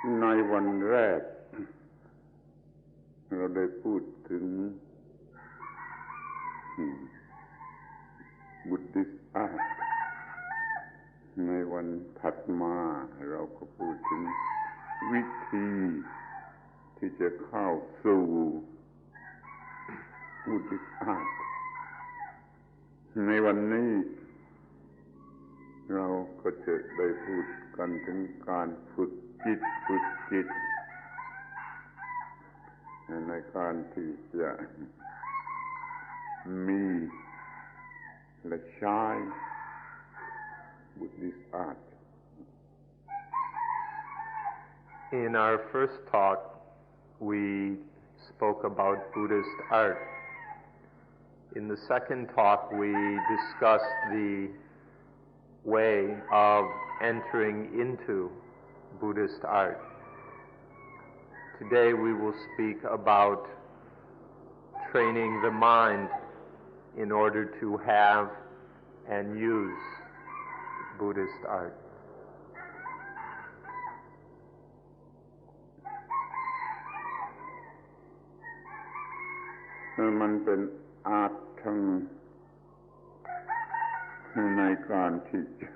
ในวันแรกเราได้พูดถึง Buddhist Art ในวันถัดมาเราก็พูดถึงวิธีที่จะเข้าสู่ Buddhist Art ในวันนี้เราก็จะได้พูดกันถึงการฝึกจิตในการที่จะมีและใช้ Buddhist Art. In our first talk, we spoke about Buddhist art. In the second talk, we discussed the way of entering into Buddhist art. Today we will speak about training the mind in order to have and use Buddhist art. มันเป็นอาร์ตทั้งในการที่จะ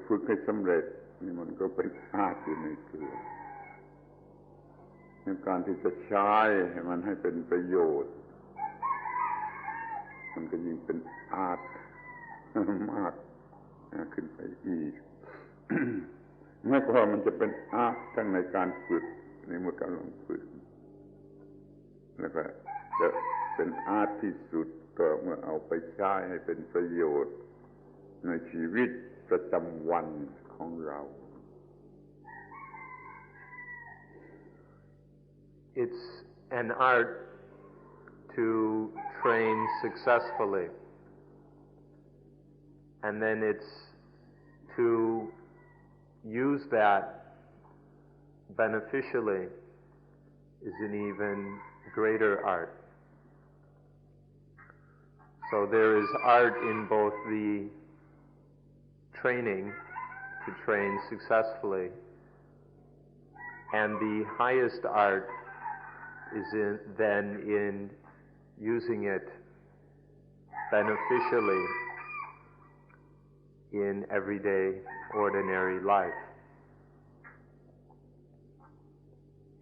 ฝึกให้สำเร็จนี่มันก็เป็นอาร์ตอยู่ในตัวในการที่จะใช้ให้มันให้เป็นประโยชน์มันก็ยิ่งเป็นอาร์ตมากขึ้นไปอีก ไม่ว่ามันจะเป็นอาร์ตทั้งในการฝึกในเมื่อกำลังฝึกแล้วก็จะเป็นอาร์ตที่สุดก็เมื่อเอาไปใช้ให้เป็นประโยชน์ในชีวิตประจำวันของเรา It's an art to train successfully, and then it's to use that beneficially is an even greater art. So there is art in both the training to train successfully, and the highest art is then in using it beneficially in everyday ordinary life.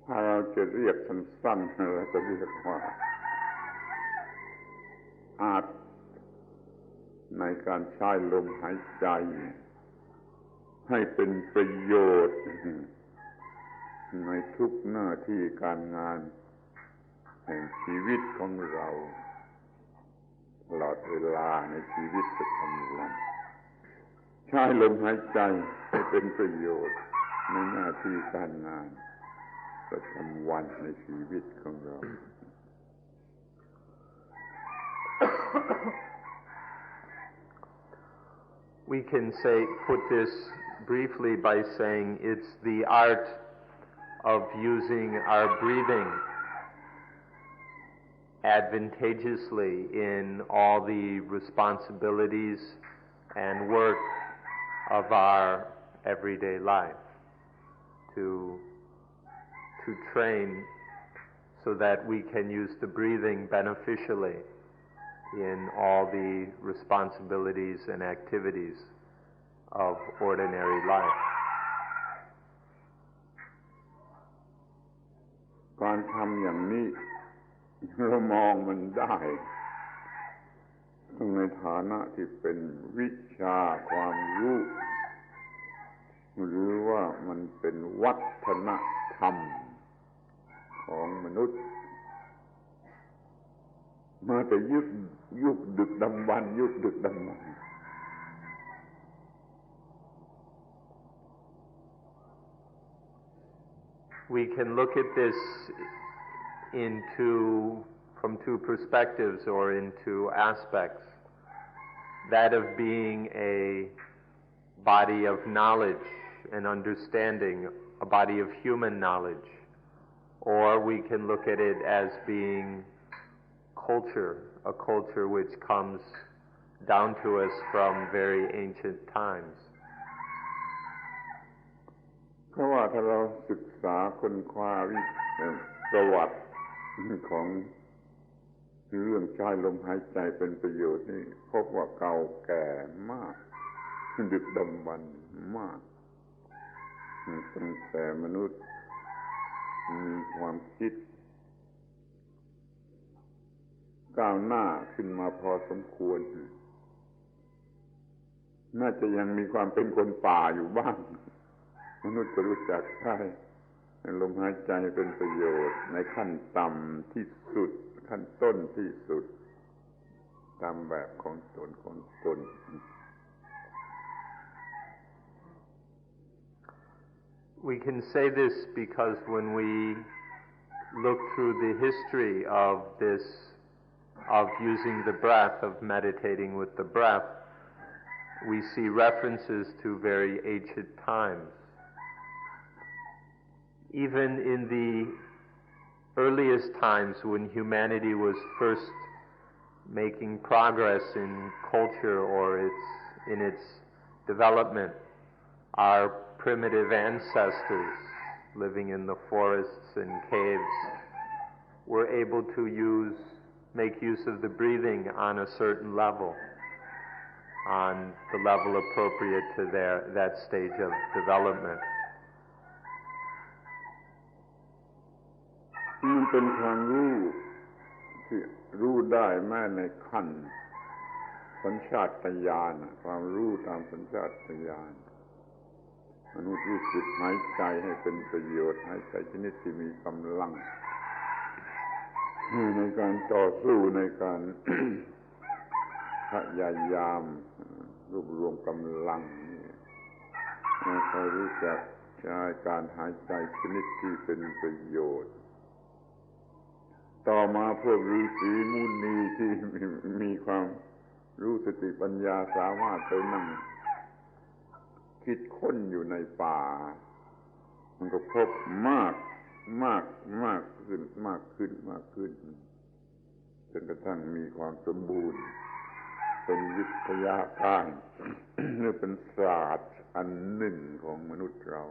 ถ้าเราจะเรียกสั้นๆเราจะเรียกว่าอาร์ตในการใช้ลมหายใจให้เป็นประโยชน์ในทุกหน้าที่การงานแห่งชีวิตของเราตลอดเวลาในชีวิตประจำวันใช้ลมหายใจให้เป็นประโยชน์ในหน้าที่การงานประจำวันในชีวิตของเรา We can put this briefly by saying it's the art of using our breathing advantageously in all the responsibilities and work of our everyday life, to train so that we can use the breathing beneficially in all the responsibilities and activities of ordinary life. การทำอย่างนี้เรามองมันได้ในฐานะที่เป็นวิชาความรู้หรือว่ามันเป็นวัฒนธรรมของมนุษย์มาแต่ยุคดึกดำบรรพ์ We can look at this from two perspectives or in two aspects. That of being a body of knowledge and understanding, a body of human knowledge, or we can look at it as being culture, a culture which comes down to us from very ancient times. เพราะว่าถ้าเราศึกษาค้นคว้าประวัติของเรื่องใช้ลมหายใจเป็นประโยชน์นี่พบว่าเก่าแก่มากดึกดำบรรพ์มากตั้งแต่มนุษย์มีความคิดก้าวหน้าขึ้นมาพอสมควรน่าจะยังมีความเป็นคนป่าอยู่บ้างมนุษย์ก็รู้จักใช้ลมหายใจเป็นประโยชน์ในขั้นต่ำที่สุดขั้นต้นที่สุดตามแบบของตน We can say this because when we look through the history of this, of using the breath, of meditating with the breath, we see references to very ancient times. Even in the earliest times when humanity was first making progress in culture or in its development, our primitive ancestors living in the forests and caves were able to make use of the breathing on a certain level, on the level appropriate to that stage of development. มันเป็นความรู้ที่รู้ได้แม้ในขั้นสัญชาตญาณความรู้ตามสัญชาตญาณมนุษย์รู้สึกหายใจให้เป็นประโยชน์หายใจชนิดที่มีกำลังในการต่อสู้ในการ พยายามรวบรวมกำลังเขารู้จักใช้การหายใจชนิดที่เป็นประโยชน์ต่อมาพวกฤาษีมุนีที่มีความรู้สติปัญญาสามารถไปนั่งคิดค้นอยู่ในป่ามันก็พบมากขึ้นจนกระทั่งมีความสมบูรณ์เป็นวิทยาการหรือเป็นศาสตร์อันหนึ่งของมนุษย์เรา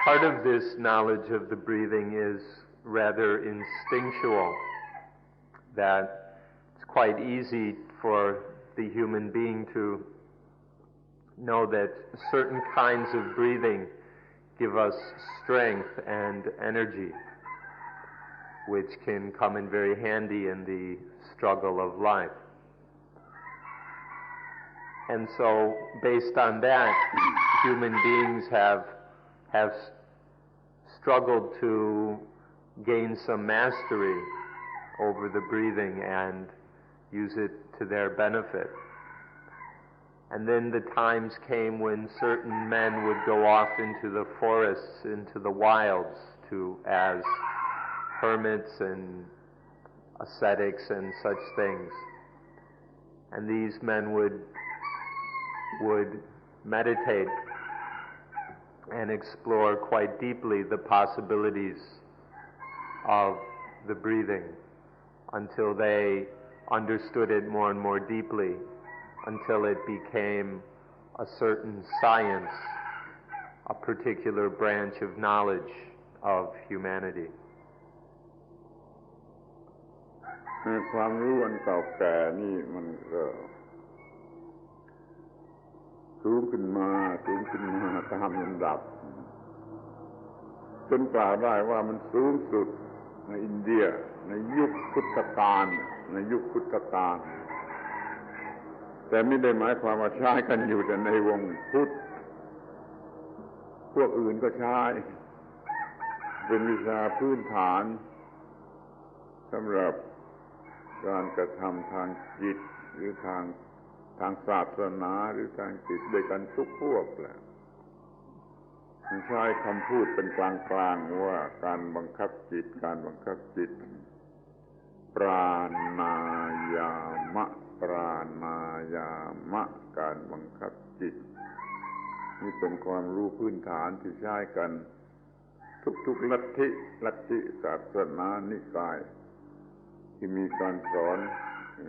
Part of this knowledge of the breathing is rather instinctual, that it's quite easy for the human being to know that certain kinds of breathing give us strength and energy, which can come in very handy in the struggle of life. And so, based on that, human beings have struggled to gain some mastery over the breathing and use it to their benefit. And then the times came when certain men would go off into the forests, into the wilds, as hermits and ascetics and such things. And these men would meditate and explore quite deeply the possibilities of the breathing until they understood it more and more deeply, until it became a certain science, a particular branch of knowledge of humanity. ความรู้อันเก่าแก่นี่มันก็สูงขึ้นมาตามลำดับจนกล่าวได้ว่ามันสูงสุดในอินเดียในยุคพุทธกาลแต่ไม่ได้หมายความว่าใช้กันอยู่แต่ในวงพุทธพวกอื่นก็ใช้เป็นวิชาพื้นฐานสำหรับการกระทำทางจิตหรือทางศาสนาหรือทางจิตด้วยกันทุกพวกแหละใช้คำพูดเป็นกลางๆว่าการบังคับจิตปราณายามะการบังคับจิตนี่เป็นความรู้พื้นฐานที่ใช้กัน ทุกลัทธิศาสนานิกายที่มีการสอน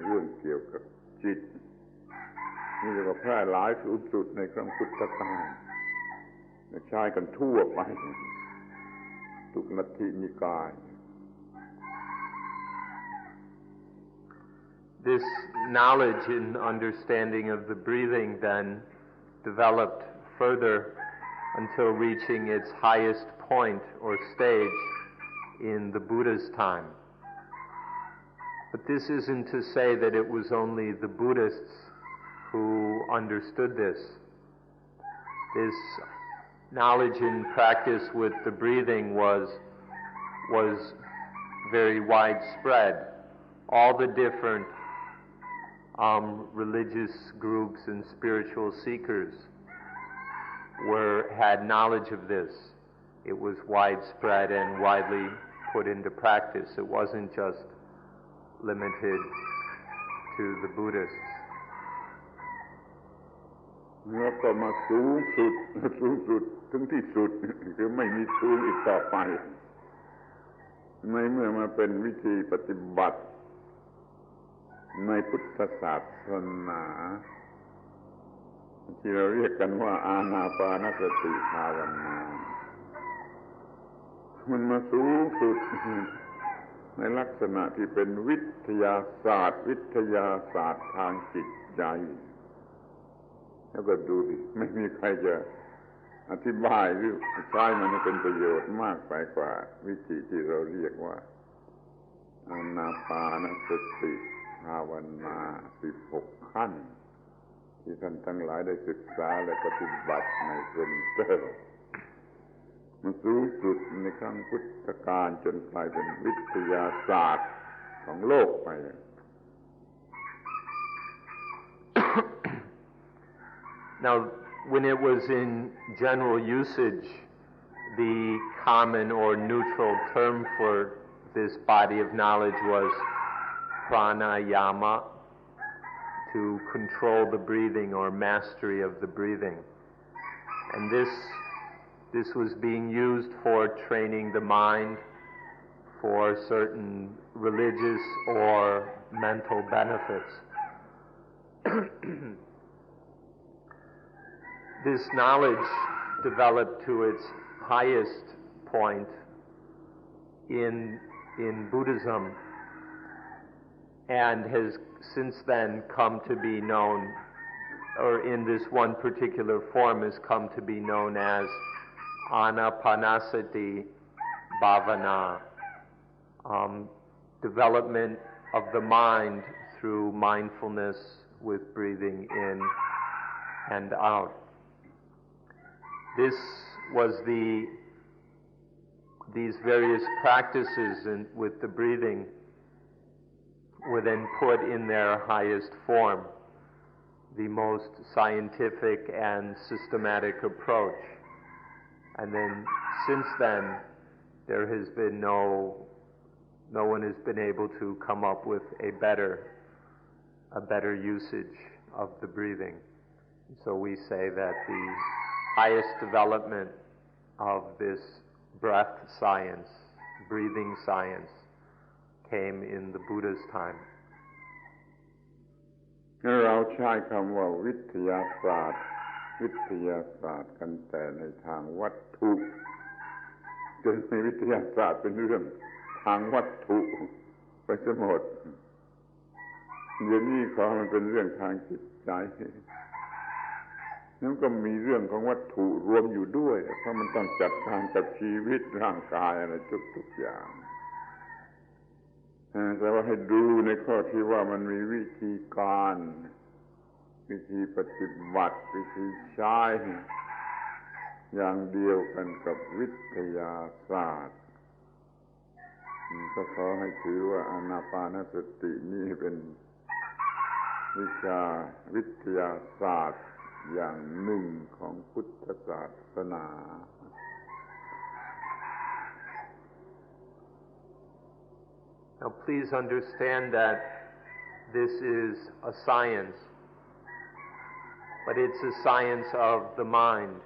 เรื่องเกี่ยวกับจิตนี่เรียกว่าแพร่หลายสูงสุดในครั้งพุทธกาลใช้กันทั่วไปทุกลัทธินิกาย This knowledge and understanding of the breathing then developed further until reaching its highest point or stage in the Buddha's time. But this isn't to say that it was only the Buddhists who understood this. This knowledge and practice with the breathing was very widespread. All the different religious groups and spiritual seekers had knowledge of this. It was widespread and widely put into practice. It wasn't just limited to the Buddhists. แล้วก็มาสูงสุดถึงที่สุดคือไม่มีสูงอีกต่อไปในเมื่อมาเป็นวิธีปฏิบัติในพุทธศาสนาที่เราเรียกกันว่าอานาปานสติภาวนามันมาสูงสุดในลักษณะที่เป็นวิทยาศาสตร์ทางจิตใจแล้วก็ดูดิไม่มีใครจะอธิบายหรือใช้มันให้เป็นประโยชน์มากไปกว่าวิธีที่เราเรียกว่าอานาปานสติภาวนา16ขั้นที่ท่านทั้งหลายได้ศึกษาและปฏิบัติในเซ็นเตอร์มันสูงสุดในครั้งพุทธกาลจนกลายเป็นวิทยาศาสตร์ของโลกไปNow, when it was in general usage, the common or neutral term for this body of knowledge was pranayama, to control the breathing or mastery of the breathing. And this was being used for training the mind for certain religious or mental benefits. This knowledge developed to its highest point in Buddhism and has since then come to be known, or in this one particular form has come to be known as Anapanasati Bhavana, development of the mind through mindfulness with breathing in and out. This was these various practices with the breathing were then put in their highest form, the most scientific and systematic approach. And then since then, there has been no one has been able to come up with a better usage of the breathing. So we say that the highest development of this breath science, breathing science, came in the Buddha's time. เราใช้คำว่าวิทยาศาสตร์กันแต่ในทางวัตถุจนในวิทยาศาสตร์เป็นเรื่องทางวัตถุไปซะหมดเดี๋ยวนี้ขอมันเป็นเรื่องทางจิตใจแล้วก็มีเรื่องของวัตถุรวมอยู่ด้วยเพราะมันต้องจัดการกับชีวิตร่างกายอะไรทุกอย่างแต่ว่าให้ดูในข้อที่ว่ามันมีวิธีการวิธีปฏิบัติวิธีใช้อย่างเดียวกันกับวิทยาศาสตร์ก็ขอให้ถือว่าอานาปานสตินี่เป็นวิชาวิทยาศาสตร์อย่างหนึ่งของพุทธศาสนา Now please understand that this is a science, but it's a science of the mind.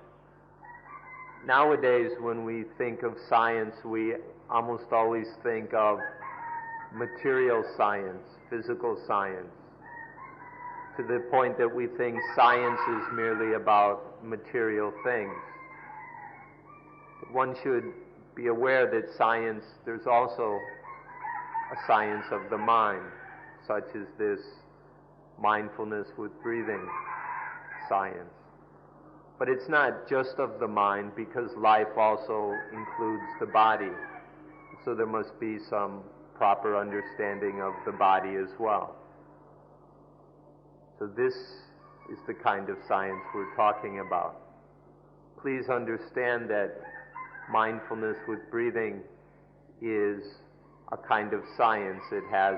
nowadays when we think of science, we almost always think of material science, physical science, to the point that we think science is merely about material things. But one should be aware that science, there's also a science of the mind, such as this mindfulness with breathing science. But it's not just of the mind, because life also includes the body. So there must be some proper understanding of the body as well. So this is the kind of science we're talking about. Please understand that mindfulness with breathing is a kind of science. It has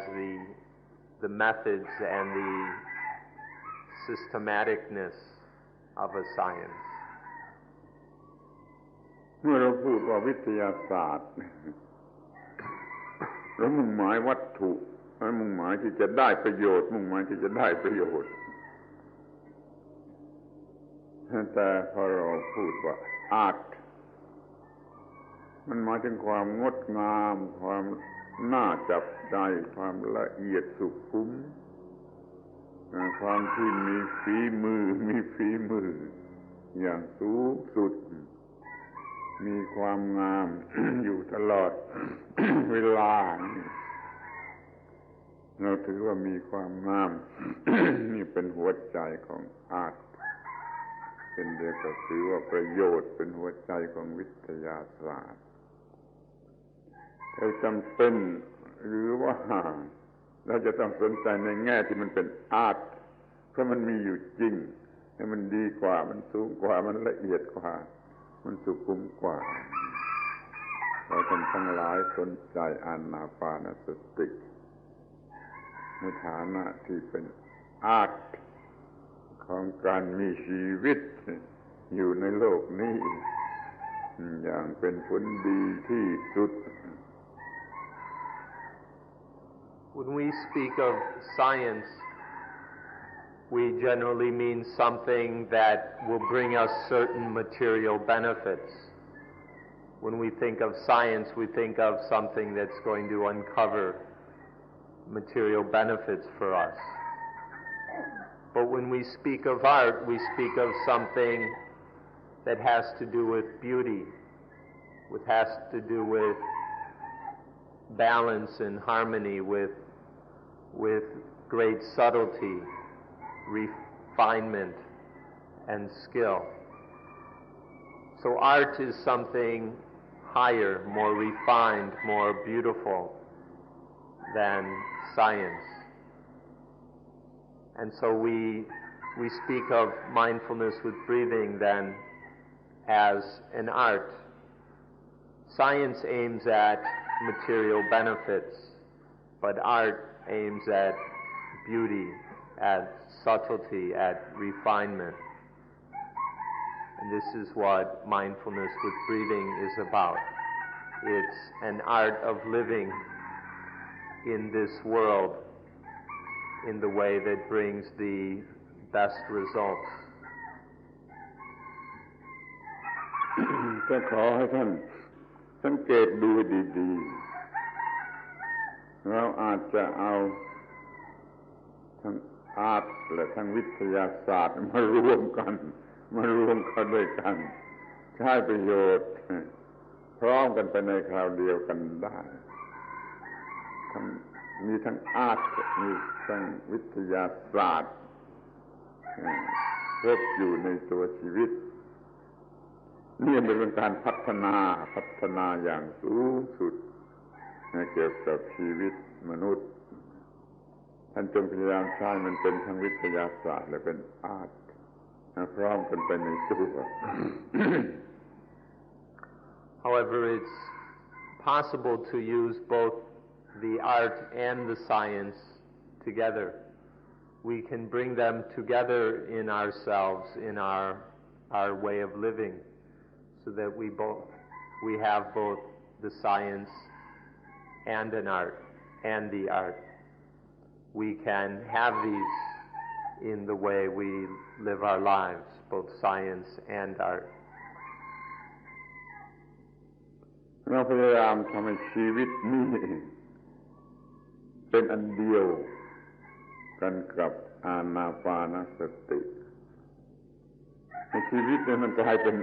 the methods and the systematicness of a science. เมื่อเราพูดว่าวิทยาศาสตร์เรามุ่งหมายวัตถุมุ่งหมายที่จะได้ประโยชน์มุ่งหมายที่จะได้ประโยชน์แต่พอเราพูดว่า art มันหมายถึงความงดงามความน่าจับใจความละเอียดสุขุมความที่มีฝีมืออย่างสูงสุดมีความงาม อยู่ตลอด เวลาเราถือว่ามีความงาม นี่เป็นหัวใจของอาร์ตเป็นเดียวกับถือว่าประโยชน์เป็นหัวใจของวิทยาศาสตร์เราจำเป็นหรือว่าเราจะต้องสนใจในแง่ที่มันเป็นอาร์ตเพราะมันมีอยู่จริงให้มันดีกว่ามันสูงกว่ามันละเอียดกว่ามันสุขุมกว่าเราท่านทั้งหลายสนใจอานาปานสติในฐานะที่เป็นอาร์ตของการมีชีวิตอยู่ในโลกนี้อย่างเป็นผลดีที่สุด When we speak of science, we generally mean something that will bring us certain material benefits. When we think of science, we think of something that's going to uncover material benefits for us. But when we speak of art, we speak of something that has to do with beauty, which has to do with balance and harmony, with great subtlety, refinement, and skill. So art is something higher, more refined, more beautiful than science. And so we speak of mindfulness with breathing then as an art. Science aims at material benefits, but art aims at beauty, at subtlety, at refinement. And this is what mindfulness with breathing is about. It's an art of living in this world in the way that brings the best results. จะขอให้ท่านสังเกตดูดีๆเราอาจจะเอาทั้งอาร์ตและทั้งวิทยาศาสตร์มารวมกันด้วยกันใช้ประโยชน์พร้อมกันไปในคราวเดียวกันได้มีทั้งอาร์ตมีทั้งวิทยาศาสตร์ครบอยู่ในตัวชีวิตนี่เป็นการพัฒนาอย่างสูงสุดเกี่ยวกับชีวิตมนุษย์ท่านจงพยายามใช้มันเป็นทั้งวิทยาศาสตร์และเป็นอาร์ตพร้อมกันไปในตัว However, it's possible to use both the art and the science together. We can bring them together in ourselves, in our way of living, so that we have both the science and an art and the art. We can have these in the way we live our lives, both science and art. เราพยายามทำให้ชีวิตนี้เป็นอันเดียวกันกับอานาปานสติให้ชีวิตนี้มันกลายเป็น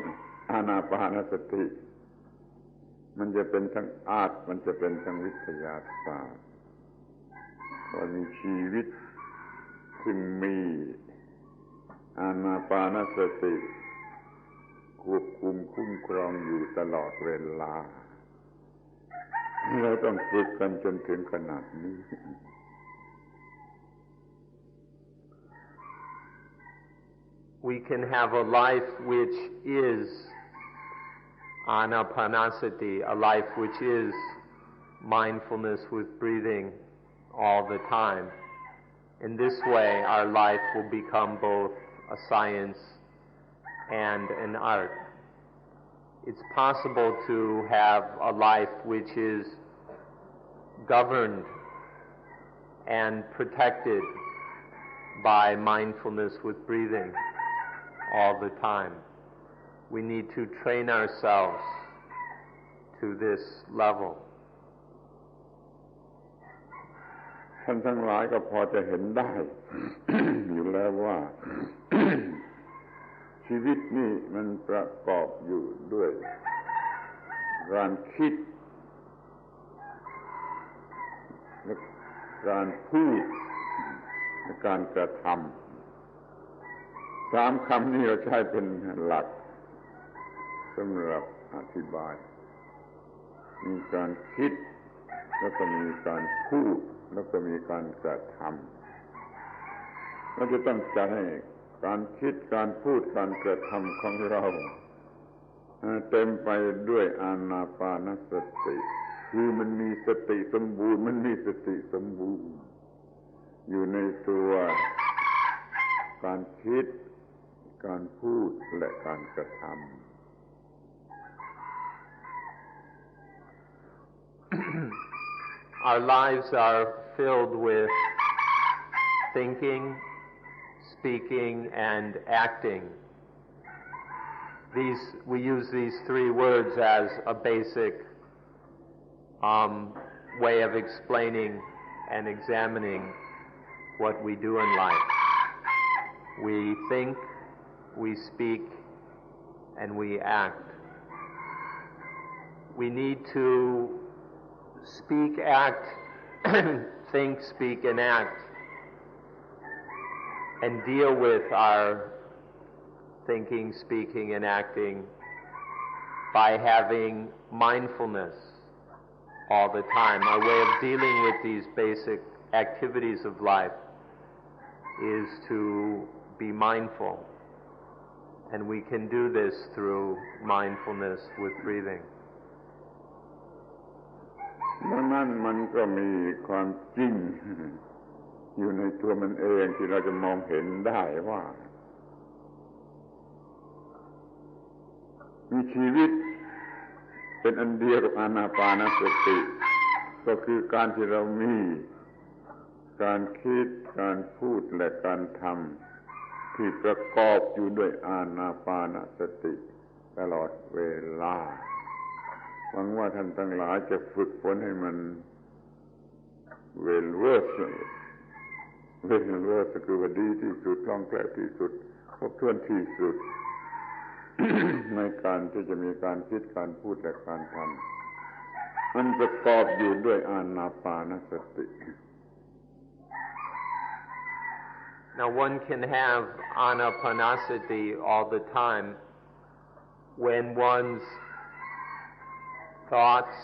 อานาปานสติมันจะเป็นทั้งอาร์ตมันจะเป็นทั้งวิทยาศาสตร์ว่ามีชีวิตซึ่งมีอานาปานสติควบคุมคุ้มครองอยู่ตลอดเวลาเราต้องฝึกกันจนถึงขนาดนี้ We can have a life which is anapanasati, a life which is mindfulness with breathing all the time. In this way, our life will become both a science and an art. It's possible to have a life which is governed and protected by mindfulness with breathing all the time. We need to train ourselves to this level. ท่านทั้งหลายก็พอจะเห็นได้ อยู่แล้วว่า ชีวิตนี่มันประกอบอยู่ด้วยการคิดและการพูดและการกระทำสามคำนี้เราใช้เป็นหลักสำหรับอธิบายมีการคิดแล้วก็มีการพูดแล้วก็มีการกระทำเราจะต้องจัดให้การคิดการพูดการกระทำของเราเต็มไปด้วยอานาปานสติคือมันมีสติสมบูรณ์มันมีสติสมบูรณ์อยู่ในตัวการคิดการพูดและการกระทำOur lives are filled with thinking, speaking, and acting. We use these three words as a basic way of explaining and examining what we do in life. We think, we speak, and we act. We need to speak, act, think, speak, and act, and deal with our thinking, speaking, and acting by having mindfulness all the time. Our way of dealing with these basic activities of life is to be mindful, and we can do this through mindfulness with breathing. ดังนั้นมันก็มีความจริงอยู่ในตัวมันเองที่เราจะมองเห็นได้ว่ามีชีวิตเป็นอันเดียวกับอานาปานสติก็คือการที่เรามีการคิดการพูดและการทำที่ประกอบอยู่ด้วยอานาปานสติตลอดเวลาหวังว่าท่านทั้งหลายจะฝึกฝนให้มันเวลเวอร์สคือว่าดีที่สุดคล่องแคล่วที่สุดครบถ้วนที่สุด ในการที่จะมีการคิดการพูดและการทำมันประกอบอยู่ด้วยอานาปานสติ Now one can have anapanasati all the time when one's thoughts,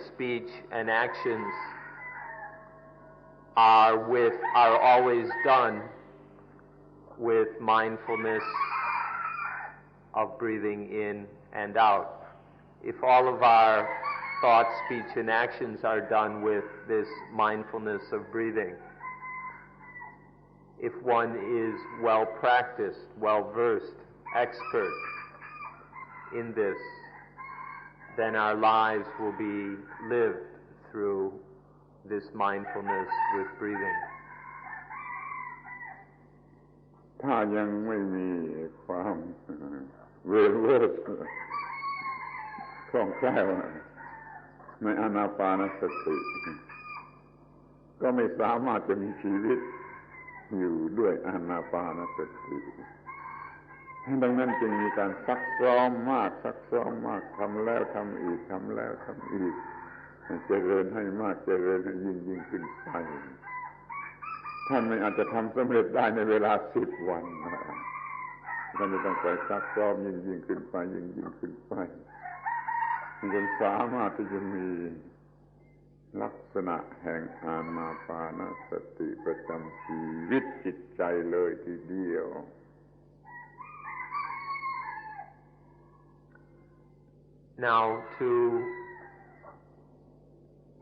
speech, and actions are always done with mindfulness of breathing in and out. If all of our thoughts, speech, and actions are done with this mindfulness of breathing, if one is well practiced, well versed, expert in this, then our lives will be lived through this mindfulness with breathing. ถ้ายังไม่มีความเวลเวอร์สข คล่องแคล่วในอานาปานสติก็ไม่สามารถจะมีชีวิตอยู่ด้วยอานาปานสติดังนั้นจึงมีการซักซ้อมมากทำแล้วทำอีกทำแล้วทำอีกเจริญให้มากเจริญให้ยิ่งขึ้นไปท่านไม่อาจจะทำสำเร็จได้ในเวลา10 วันท่านจะต้องไปซักซ้อมยิ่งขึ้นไปยิ่งขึ้นไปจนสามารถที่จะมีลักษณะแห่งอานาปานสติประจำชีวิตจิตใจเลยทีเดียว Now,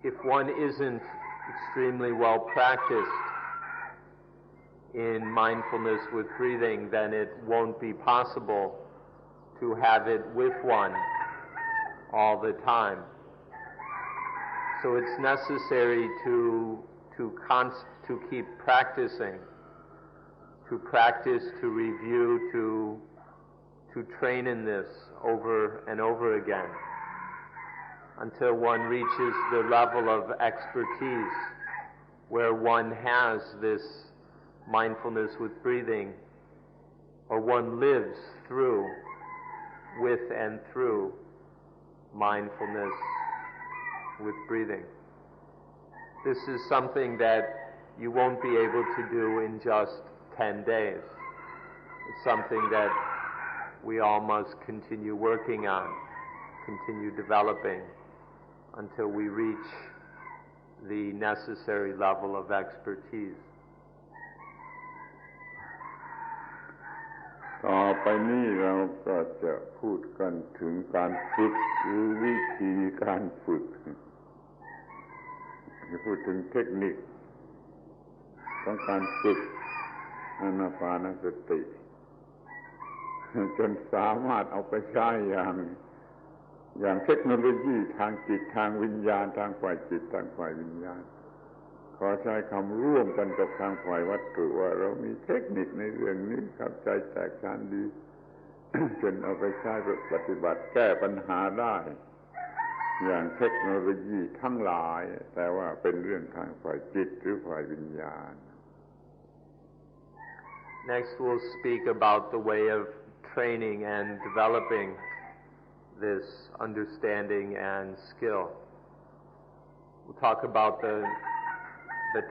if one isn't extremely well practiced in mindfulness with breathing, then it won't be possible to have it with one all the time. So it's necessary to keep practicing, to practice, to review, to train in this over and over again until one reaches the level of expertise where one has this mindfulness with breathing, or one lives with and through mindfulness with breathing. This is something that you won't be able to do in just 10 days. It's something that we all must continue working on, continue developing until we reach the necessary level of expertise. ต่อไปนี้เราก็จะพูดกันถึงการฝึกหรือวิธีการฝึกจะพูดถึงเทคนิคของการฝึกอานาปานสติจนสามารถเอาไปใช้อย่างเทคโนโลยีทางจิตทางวิญญาณทางฝ่ายจิตทางฝ่ายวิญญาณขอใช้คำร่วมกันกับทางฝ่ายวัตถุว่าเรามีเทคนิคในเรื่องนี้เข้าใจแตกฉานดี จนเอาไปใช้ปฏิบัติแก้ปัญหาได้อย่างเทคโนโลยีทั้งหลายแต่ว่าเป็นเรื่องทางฝ่ายจิตหรือฝ่ายวิญญาณ Next we'll speak about the way of training and developing this understanding and skill. We'll talk about the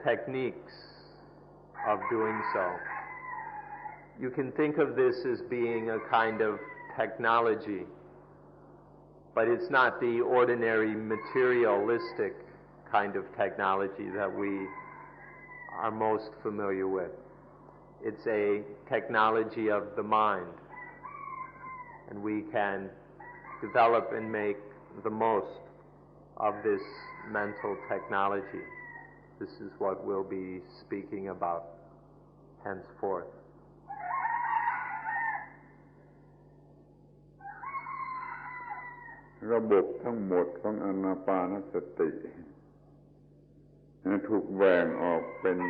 techniques of doing so. You can think of this as being a kind of technology, but it's not the ordinary materialistic kind of technology that we are most familiar with. It's a technology of the mind, and we can develop and make the most of this mental technology. This is what we'll be speaking about henceforth. ระบบทั้งหมดของอานาปานสติถูกแบ่งออกเป็น4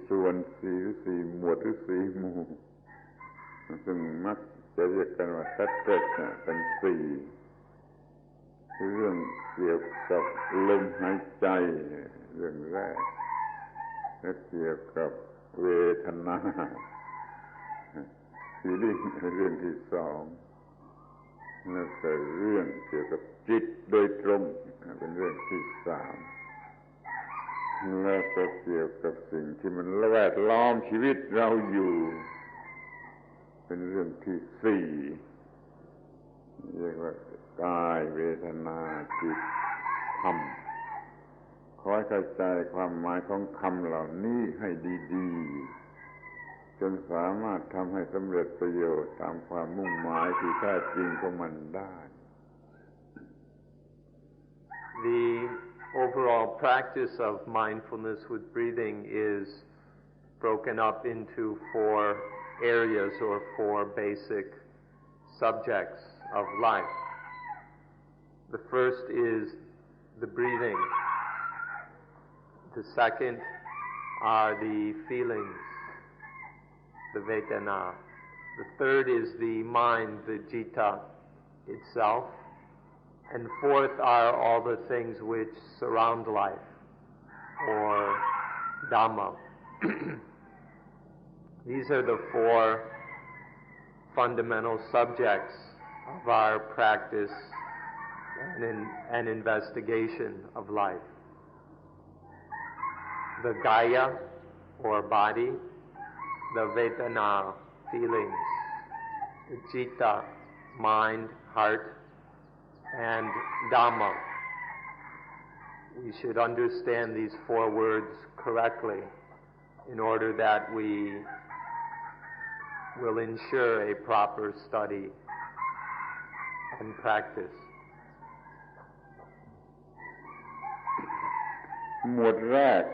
ส่วน4หมวดหรือ4หมู่ซึ่งมักจะเรียกกันว่าแท็กเก็ตเป็น4คือเรื่องเกี่ยวกับลมหายใจเรื่องแรกและเกี่ยวกับเวทนาเรื่องที่2แล้วก็เรื่องเกี่ยวกับจิตโดยตรงเป็นเรื่องที่3แล้วก็เกี่ยวกับสิ่งที่มันแวดล้อมชีวิตเราอยู่เป็นเรื่องที่4เรียกว่ากายเวทนาจิตธรรมขอให้เข้าใจความหมายของคำเหล่านี้ให้ดีๆจนสามารถทำให้สำเร็จประโยชน์ตามความมุ่งหมายที่แท้จริงของมันได้ The overall practice of mindfulness with breathing is broken up into 4 areas or 4 basic subjects of life. The first is the breathing. The second are the feelings, the vedana. The third is the mind, the citta itself. And fourth are all the things which surround life, or Dhamma. These are the four fundamental subjects of our practice and investigation of life. The Kaya, or body, the Vedana, feelings, the Citta, mind, heart, and Dhamma. We should understand these four words correctly in order that we will ensure a proper study and practice. หมวดแรก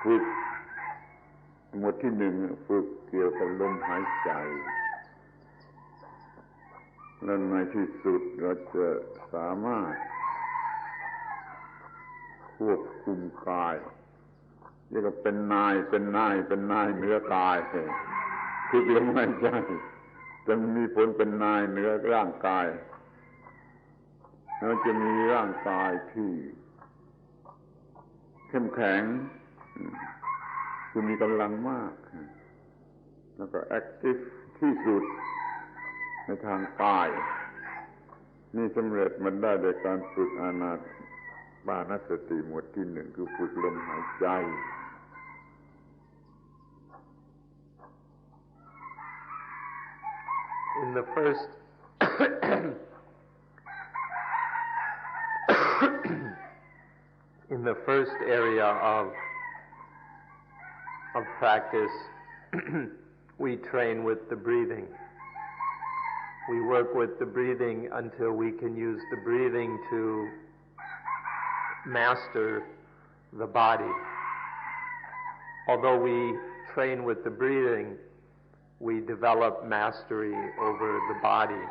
ฝึกหมวดที่หนึ่งฝึกเกี่ยวกับลมหายใจและในที่สุดเราจะสามารถควบคุมกายเรียกว่าเป็นนายเหนือกายฝึกลมหายใจจะมีผลเป็นนายเหนือร่างกายเราจะมีร่างกายที่เข้มแข็งคือมีกำลังมากแล้วก็แอคทีฟที่สุดในทางกายนี่สำเร็จมันได้โดยการฝึกอานาปานสติหมวดที่หนึ่งคือฝึกลมหายใจ In the first in the first area of practice, we train with the breathing. We work with the breathing until we can use the breathing to master the body. Although we train with the breathing, we develop mastery over the body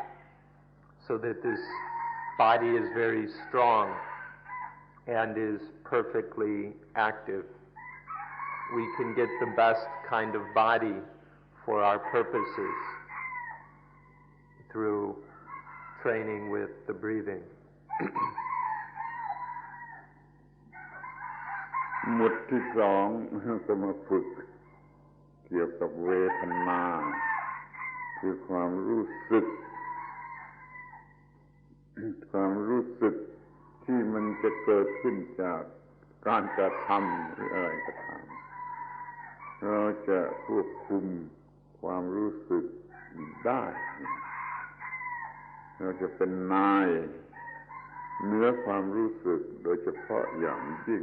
so that this body is very strong and is perfectly active. We can get the best kind of body for our purposes through training with the breathing. หมวดที่สองก็มาฝึกเกี่ยวกับเวทนาคือความรู้สึกที่มันจะเกิดขึ้นจากการกระทำหรืออะไรก็ตามเราจะควบคุมความรู้สึกได้เราจะเป็นนายเหนือความรู้สึกโดยเฉพาะอย่างยิ่ง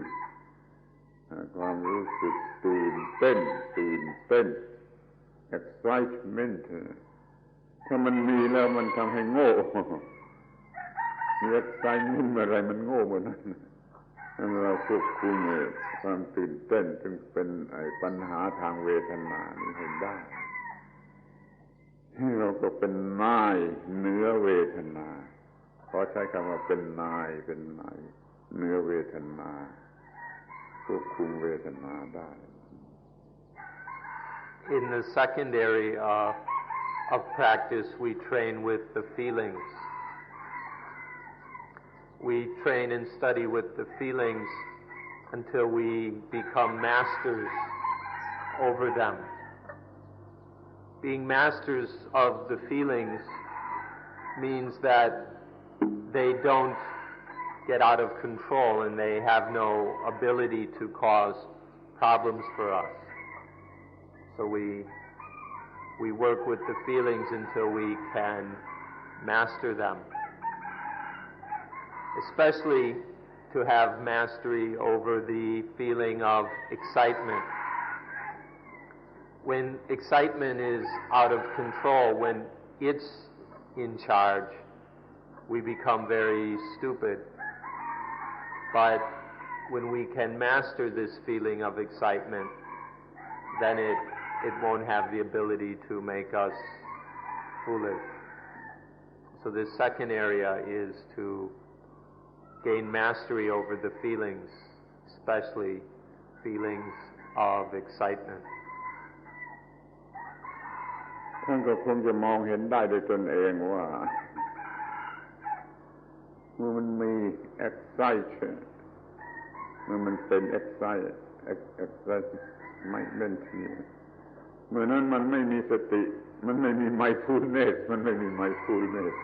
ความรู้สึกตื่นเต้น excitement ถ้ามันมีแล้วมันทำให้โง่มี excitement อะไรมันโง่หมดนั้นเราควบคุมความตื่นเต้นซึ่งเป็นปัญหาทางเวทนานี้ให้ได้เราก็เป็นนายเหนือเวทนาขอใช้คำว่าเป็นนายเหนือเวทนาควบคุมเวทนาได้ In the second area of practice, we train with the feelings. We train and study with the feelings until we become masters over them. Being masters of the feelings means that they don't get out of control and they have no ability to cause problems for us. So we work with the feelings until we can master them. Especially to have mastery over the feeling of excitement. When excitement is out of control, when it's in charge, we become very stupid. But when we can master this feeling of excitement, then it won't have the ability to make us foolish. So the second area is to gain mastery over the feelings, especially feelings of excitement. ท่านก็คงจะมองเห็นได้โดยตนเองว่าเมื่อมันมี excite เมื่อมันเป็น excite ไม่เล่นทีเมื่อนั้นมันไม่มีสติมันไม่มี mindfulness มันไม่มี mindfulness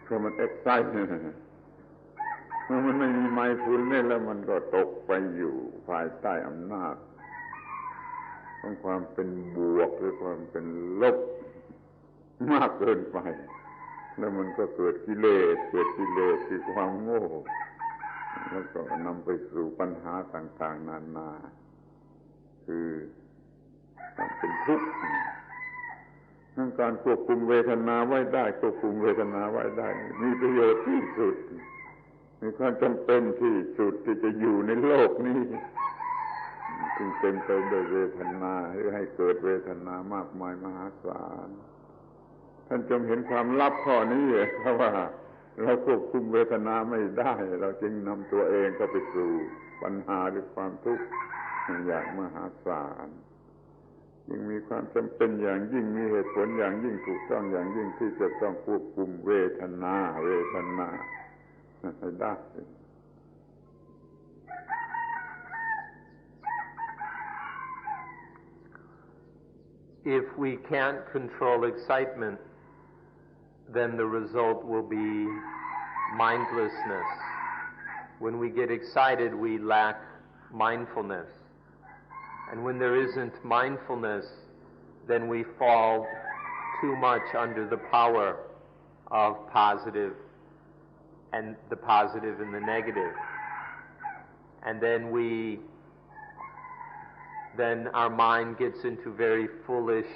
เพราะมัน excite เมื่อมันไม่มี mindfulness แล้วมันก็ตกไปอยู่ภายใต้อำนาจของความเป็นบวกหรือความเป็นลบมากเกินไปแล้วมันก็เกิดกิเลสคือความโง่แล้วก็นำไปสู่ปัญหาต่างๆนานาคือเป็นทุกข์ทั้งการควบคุมเวทนาไว้ได้ควบคุมเวทนาไว้ได้มีประโยชน์ที่สุดมีความจำเป็นที่สุดที่จะอยู่ในโลกนี้จึงเต็มไปด้วยเวทนาให้เกิดเวทนามากมายมหาศาลท่านจงเห็นความลับข้อนี้เพราะว่าเราควบคุมเวทนาไม่ได้เราจึงนำตัวเองก็ไปสู่ปัญหาหรือความทุกข์อย่างมหาศาลจึงมีความจำเป็นอย่างยิ่งมีเหตุผลอย่างยิ่งถูกต้องอย่างยิ่งที่จะต้องควบคุมเวทนาให้ได้If we can't control excitement, then the result will be mindlessness. When we get excited, we lack mindfulness. And when there isn't mindfulness, then we fall too much under the power of positive and the positive and the negative. And then our mind gets into very foolish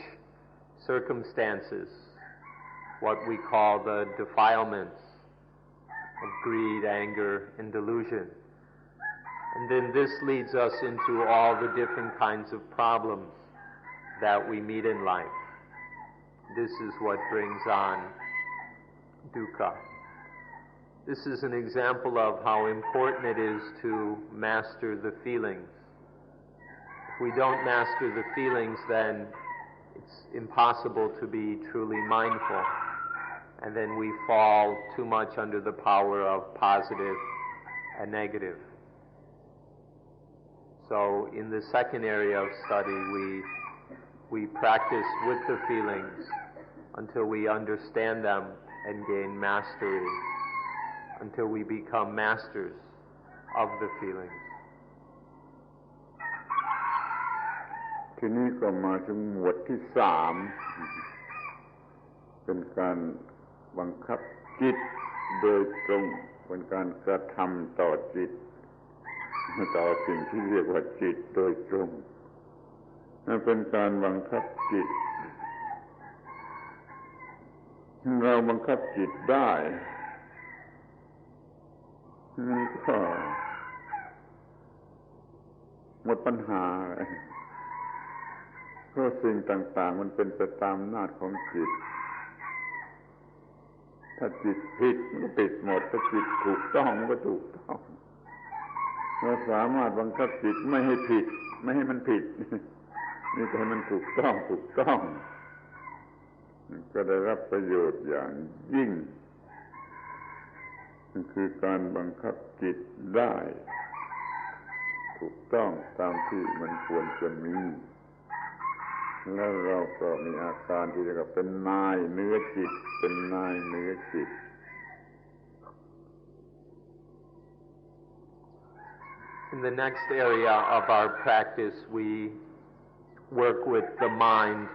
circumstances, what we call the defilements of greed, anger, and delusion. And then this leads us into all the different kinds of problems that we meet in life. This is what brings on dukkha. This is an example of how important it is to master the feelings. If we don't master the feelings, then it's impossible to be truly mindful. And then we fall too much under the power of positive and negative. So in the second area of study, we practice with the feelings until we understand them and gain mastery, until we become masters of the feelings. ทีนี้ก็มาถึงหมวดที่3เป็นการบังคับจิตโดยตรงเป็นการกระทำต่อจิตต่อสิ่งที่เรียกว่าจิตโดยตรงนั่นเป็นการบังคับจิตเราบังคับจิตได้มันก็หมดปัญหาเพราะสิ่งต่างๆมันเป็นไปตามอำนาจของจิตถ้าจิตผิดมันก็ผิดหมดถ้าจิตถูกต้องมันก็ถูกต้องเราสามารถบังคับจิตไม่ให้ผิดไม่ให้มันผิดนี่ก็ให้มันถูกต้องก็ได้รับประโยชน์อย่างยิ่งคือการบังคับจิตได้ถูกต้องตามที่มันควรจะมีแล้วเราก็มีอาการที่เรียกว่าเป็นนายเหนือจิตเป็นนายเหนือจิต In the next area of our practice, we work with the mind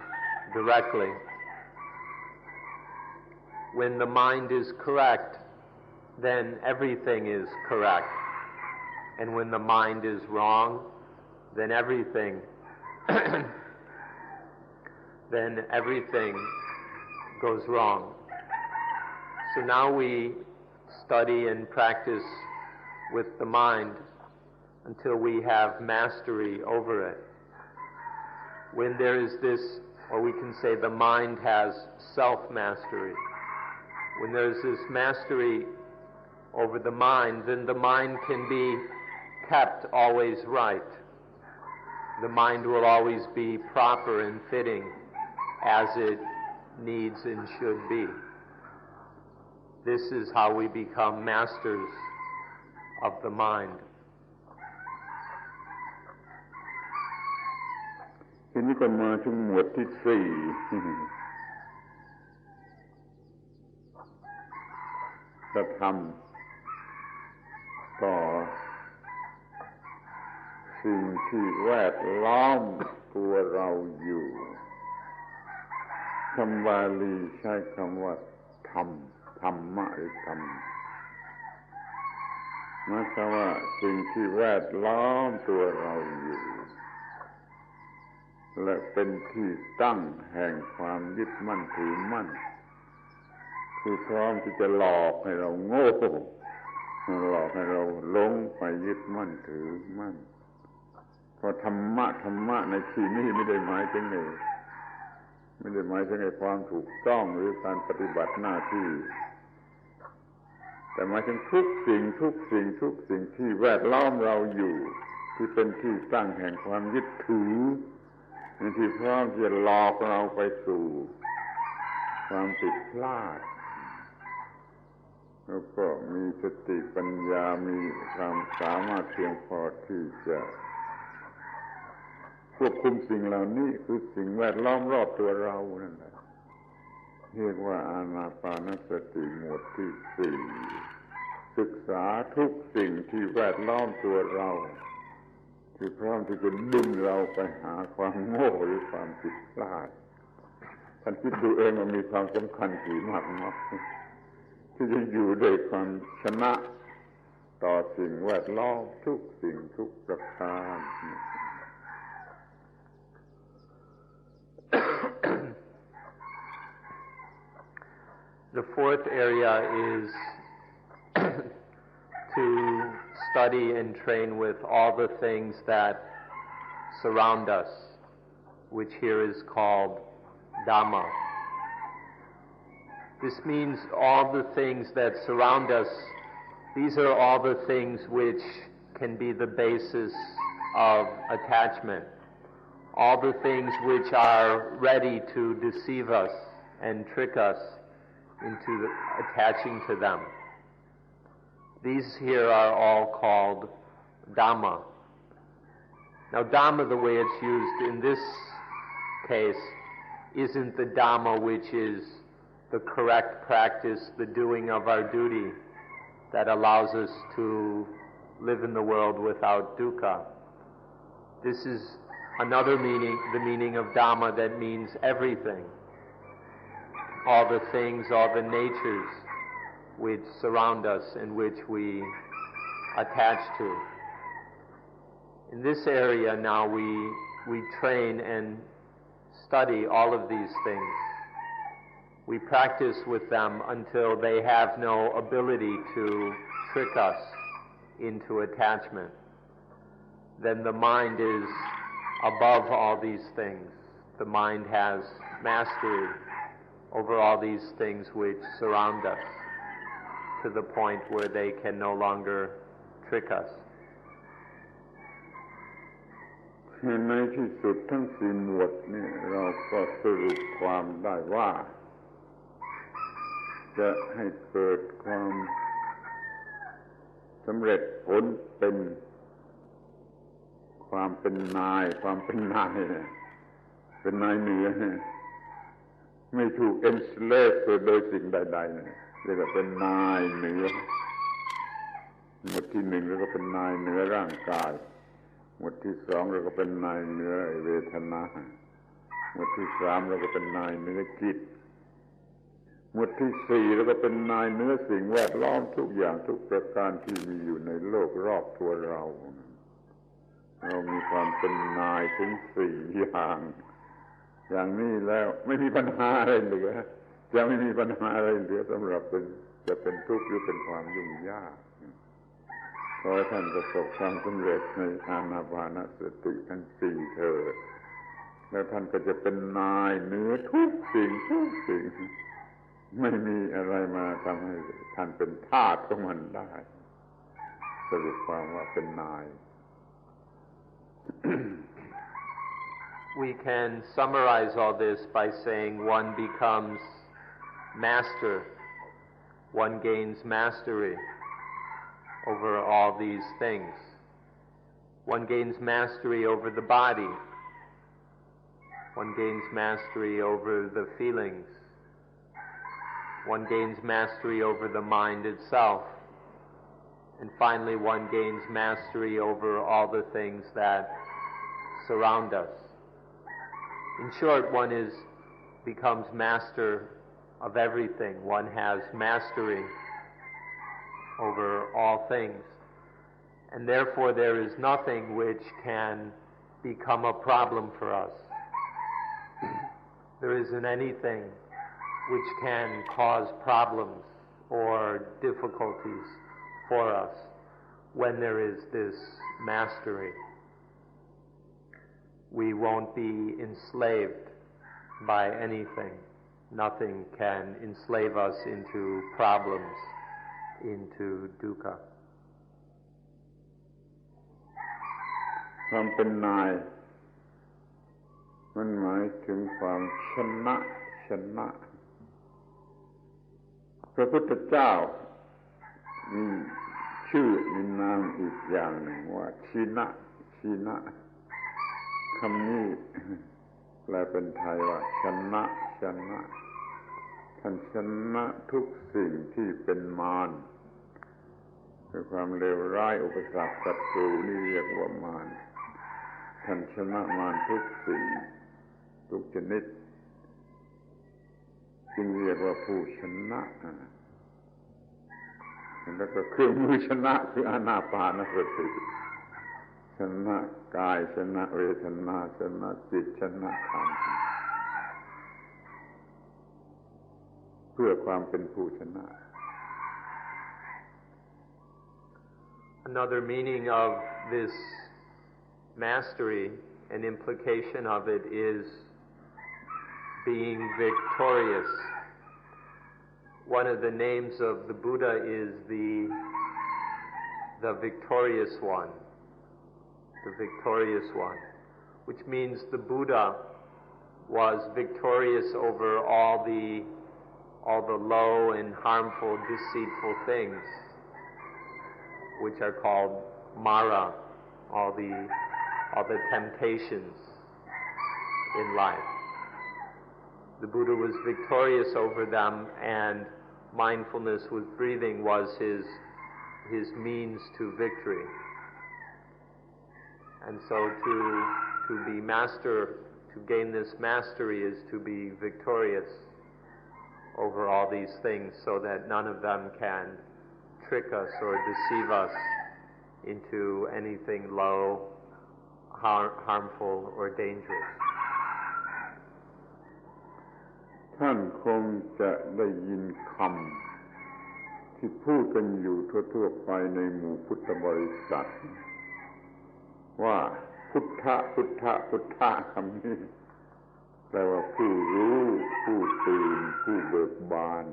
directly. When the mind is correct, then everything is correct. And when the mind is wrong, then everything goes wrong. So now we study and practice with the mind until we have mastery over it. When there is this, or we can say the mind has self-mastery. When there is this mastery over the mind, then the mind can be kept always right. The mind will always be proper and fitting as it needs and should be. This is how we become masters of the mind. ทีนี้ก็มาถึงหมวดที่สี่กระทำต่อสิ่งที่แวดล้อมตัวเราอยู่คำบาลีใช้คำว่าธรรมธรรมะหรือธรรมหมายความว่าสิ่งที่แวดล้อมตัวเราอยู่และเป็นที่ตั้งแห่งความยึดมั่นถือมั่นคือพร้อมที่จะหลอกให้เราโง่หลอกให้เราหลงไปยึดมั่นถือมั่นเพราะธรรมะในที่นี้ไม่ได้หมายถึงความถูกต้องหรือการปฏิบัติหน้าที่แต่หมายถึงทุกสิ่งที่แวดล้อมเราอยู่ที่เป็นที่ตั้งแห่งความยึดถือที่พร้อมจะหลอกเราไปสู่ความผิดพลาดแล้วก็มีสติปัญญามีความสามารถเพียงพอที่จะควบคุมสิ่งเหล่านี้คือสิ่งแวดล้อมรอบตัวเรานั่นแหละเรียกว่าอานาปานสติหมวดที่สี่ศึกษาทุกสิ่งที่แวดล้อมตัวเราที่พร้อมที่จะดึงเราไปหาความโง่หรือความผิดพลาดท่านคิดดูเองว่ามีความสำคัญกี่มากที่จะอยู่ด้วยความชนะต่อสิ่งแวดล้อมทุกสิ่งทุกประการ The fourth area is to study and train with all the things that surround us, which here is called Dhamma. This means all the things that surround us, these are all the things which can be the basis of attachment, all the things which are ready to deceive us and trick us into attaching to them. These here are all called Dhamma. Now Dhamma, the way it's used in this case, isn't the Dhamma which is the correct practice, the doing of our duty that allows us to live in the world without dukkha. This is another meaning, the meaning of Dhamma that means everything. All the things, all the natures which surround us and which we attach to. In this area now we train and study all of these things. We practice with them until they have no ability to trick us into attachment. Then the mind is above all these things. The mind has mastery over all these things which surround us to the point where they can no longer trick us. ในที่สุดทั้งสี่หมวดนี่เราก็สรุปความได้ว่าจะให้เกิดความสำเร็จผลเป็นความเป็นนายเป็นนายเหนือไม่ถูก enslave โดยสิ่งใดๆเนี่ยเรียกว่าเป็นนายเหนือหมวดที่หนึ่งเราก็เป็นนายเหนือร่างกายหมวดที่สองเราก็เป็นนายเหนือเวทนาหมวดที่สามเราก็เป็นนายเหนือจิตหมวดที่สี่เราก็เป็นนายเหนือสิ่งแวดล้อมทุกอย่างทุกประการที่มีอยู่ในโลกรอบตัวเรามีความเป็นนายถึงสี่อย่างนี้แล้วไม่มีปัญหาอะไรเหลือจะไม่มีปัญหาอะไรเหลือสำหรับจะเป็นทุกข์หรือเป็นความยุ่งยากขอให้ท่านประสบความสำเร็จในอานาปานสติทั้งสี่เถิดแล้วท่านก็จะเป็นนายเหนือทุกสิ่งไม่มีอะไรมาทำให้ท่านเป็นทาสของมันได้สรุปความว่าเป็นนาย we can summarize all this by saying one becomes master, one gains mastery over all these things. One gains mastery over the body. One gains mastery over the feelings. One gains mastery over the mind itself. And finally, one gains mastery over all the things that surround us. In short, one becomes master of everything. One has mastery over all things. And therefore, there is nothing which can become a problem for us. There isn't anything which can cause problems or difficulties for us when there is this mastery. We won't be enslaved by anything. Nothing can enslave us into problems, into dukkha. ความเป็นนายมันหมายถึงความชนะพระพุทธเจ้ามีชื่อมีนามอีกอย่างหนึ่งว่าชีนะคำนี้แปลเป็นไทยว่าชนะท่านชนะทุกสิ่งที่เป็นมารคือความเลวร้ายอุปสรรคศัตรูนี่เรียกว่ามารท่านชนะมารทุกสิ่งทุกชนิดจึงเรียกว่าผู้ชนะแล้วก็เครื่องมือชนะคืออานาปานสติชนะกายชนะเวทนาชนะจิตชนะธรรมเพื่อความเป็นผู้ชนะ Another meaning of this mastery, an implication of it, is being victorious. One of the names of the Buddha is the victorious one, which means the Buddha was victorious over all the low and harmful, deceitful things, which are called Mara, all the temptations in life. The Buddha was victorious over them, and mindfulness with breathing was his means to victory. And so to gain this mastery is to be victorious over all these things so that none of them can trick us or deceive us into anything low, harmful, or dangerous. ท่านคงจะได้ยินคำที่พูดกันอยู่ทั่วๆไปในหมู่พุทธบริษัทว่าพุทธะคำนี้แปลว่าผู้รู้ผู้ตื่นผู้เบิกบาน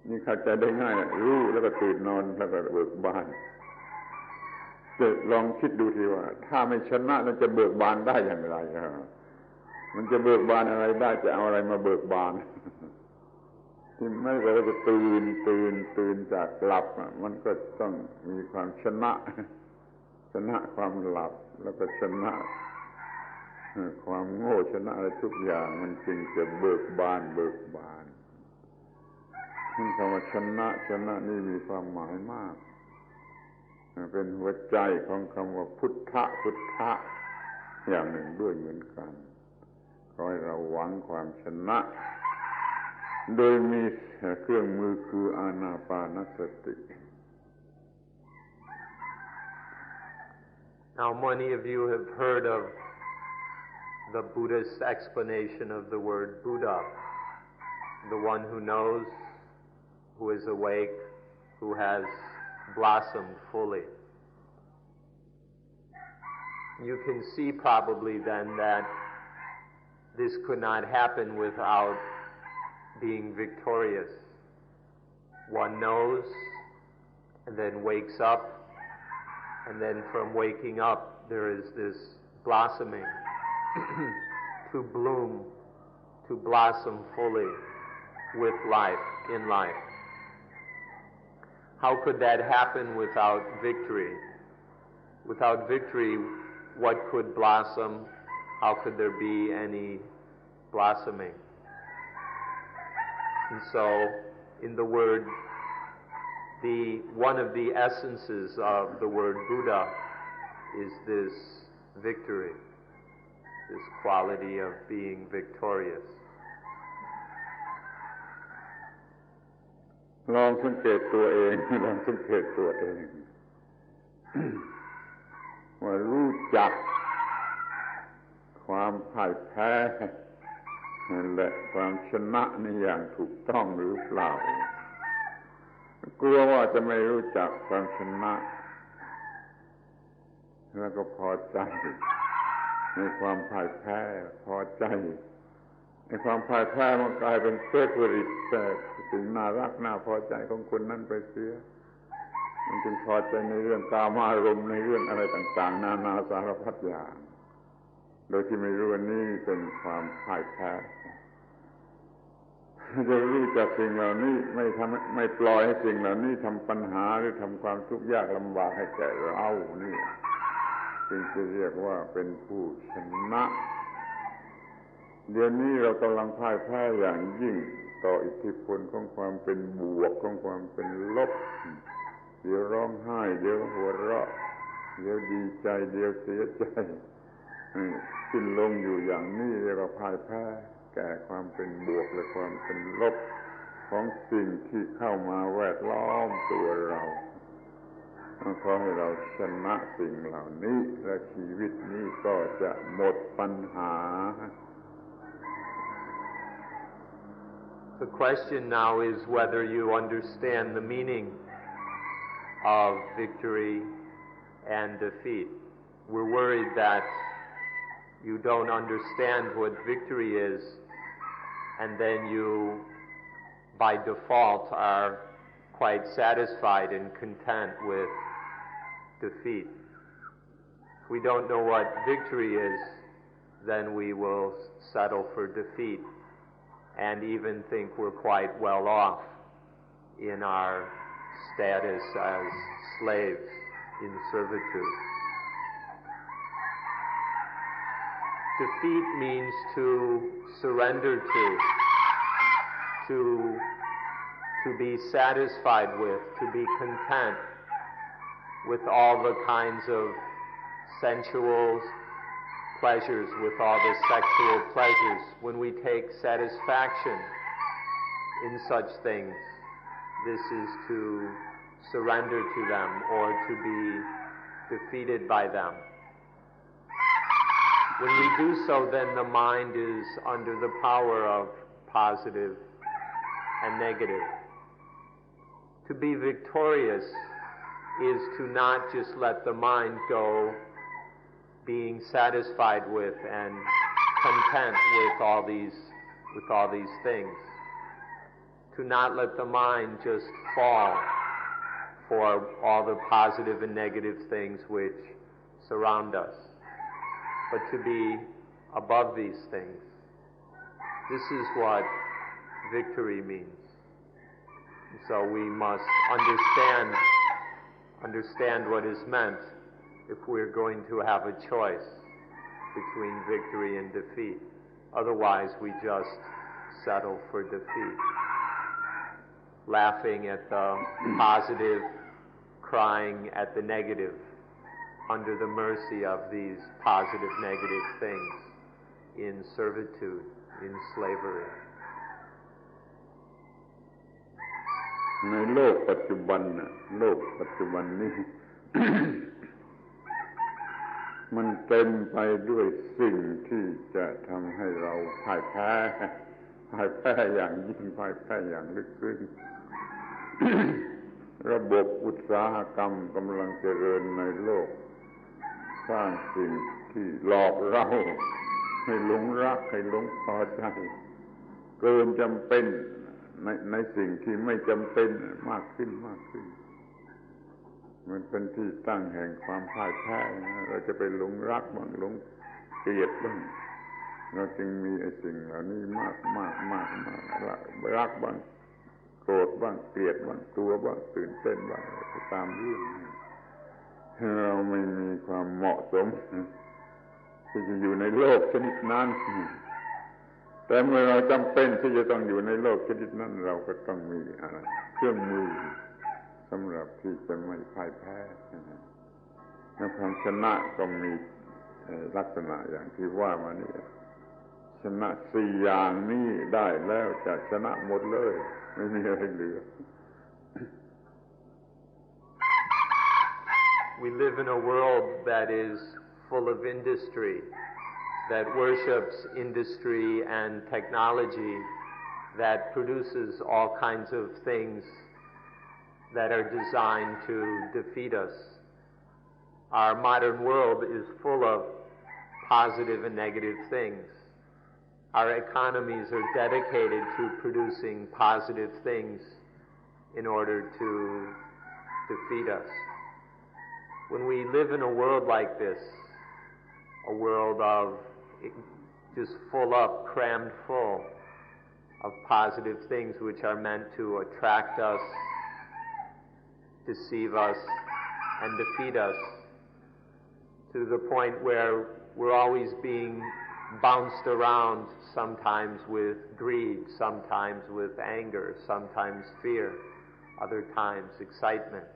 นี่เข้าใจได้ง่ายรู้แล้วก็ตื่นนอนแล้วก็เบิกบานจะลองคิดดูทีว่าถ้าไม่ชนะแล้วจะเบิกบานได้อย่างไรมันจะเบิกบานอะไรได้จะเอาอะไรมาเบิกบานที่ไม่ใช่ว่าจะตื่นจากหลับมันก็ต้องมีความชนะความหลับแล้วก็ชนะความโง่ชนะอะไรทุกอย่างมันจึงจะเบิกบานคำว่าชนะนี่มีความหมายมากเป็นหัวใจของคำว่าพุทธะอย่างหนึ่งด้วยเหมือนกันขอให้เราหวังความชนะโดยมีเครื่องมือคืออานาปานสติ Now, many of you have heard of the Buddhist explanation of the word Buddha, the one who knows, who is awake, who has blossomed fully. You can see probably then that this could not happen without being victorious. One knows and then wakes up, and then from waking up there is this blossoming, to bloom, to blossom fully with life, in life. How could that happen without victory? Without victory, what could blossom? How could there be any blossoming? And so, in the word, one of the essences of the word Buddha is this victory, this quality of being victorious. ลองสังเกตตัวเองว่ารู้จักความพ่ายแพ้และความชนะในอย่างถูกต้องหรือเปล่ากลัวว่าจะไม่รู้จักความชนะแล้วก็พอใจในความพ่ายแพ้พอใจในความพ่ายแพ้มันกลายเป็นเฟเวอริตแต่สิ่งน่ารักน่าพอใจของคนนั้นไปเสียมันจึงพอใจในเรื่องกามารมณ์ในเรื่องอะไรต่างๆนานาสารพัดอย่างโดยที่ไม่รู้ว่านี่เป็นความพ่ายแพ้จะรู้จักสิ่งเหล่านี้ไม่ปล่อยให้สิ่งเหล่านี้ทำปัญหาหรือทำความทุกข์ยากลำบากให้แก่เรานี่จึงจะเรียกว่าเป็นผู้ชนะเดี๋ยวนี้เรากำลังพ่ายแพ้อย่างยิ่งต่ออิทธิพลของความเป็นบวกของความเป็นลบเดี๋ยวร้องไห้เดี๋ยวหัวเราะเดี๋ยวดีใจเดี๋ยวเสียใจขึ้นลงอยู่อย่างนี้เรียกว่าพ่ายแพ้แก่ความเป็นบวกและความเป็นลบของสิ่งที่เข้ามาแวดล้อมตัวเราขอให้เราชนะสิ่งเหล่านี้และชีวิตนี้ก็จะหมดปัญหา The question now is whether you understand the meaning of victory and defeat. We're worried that you don't understand what victory is, and then you, by default, are quite satisfied and content with defeat. If we don't know what victory is, then we will settle for defeat and even think we're quite well off in our status as slaves in servitude. Defeat means to surrender to be satisfied with, to be content with all the kinds of sensual pleasures, with all the sexual pleasures. When we take satisfaction in such things, this is to surrender to them or to be defeated by them. When we do so, then the mind is under the power of positive and negative. To be victorious is to not just let the mind go being satisfied with and content with all these things. To not let the mind just fall for all the positive and negative things which surround us, but to be above these things. This is what victory means. So we must understand what is meant if we're going to have a choice between victory and defeat. Otherwise, we just settle for defeat. Laughing at the positive, crying at the negative, under the mercy of these positive, negative things in servitude, in slavery. ในโลกปัจจุบันนี้ มันเต็มไปด้วยสิ่งที่จะทำให้เราพ่ายแพ้อย่างยิ่งพ่ายแพ้อย่างลึกซึ้ง ระบบอุตสาหกรรมกำลังเจริญในโลกสร้างสิ่งที่หลอกเราให้หลงรักให้หลงพอใจเกินจำเป็นในสิ่งที่ไม่จำเป็นมากขึ้น มันเป็นที่ตั้งแห่งความพ่ายแพ้เราจะไปหลงรักบ้างหลงเกลียดบ้างเราจึงมีไอ้สิ่งเหล่านี้มากรักบ้างโกรธบ้างเกลียดบ้างกลัวบ้างตื่นเต้นบ้างตามเรื่องเราไม่มีความเหมาะสมที่จะอยู่ในโลกชนิดนั้นแต่เมื่อเราจำเป็นที่จะต้องอยู่ในโลกชนิดนั้นเราก็ต้องมีอะไรเครื่องมือสำหรับที่จะไม่พ่ายแพ้และความชนะก็มีลักษณะอย่างที่ว่ามานี่ชนะ4อย่างนี้ได้แล้วจะชนะหมดเลยไม่มีอะไรเหลือ We live in a world that is full of industry, that worships industry and technology, that produces all kinds of things that are designed to defeat us. Our modern world is full of positive and negative things. Our economies are dedicated to producing positive things in order to defeat us. When we live in a world like this, a world of just full up, crammed full of positive things which are meant to attract us, deceive us, and defeat us, to the point where we're always being bounced around, sometimes with greed, sometimes with anger, sometimes fear, other times excitement.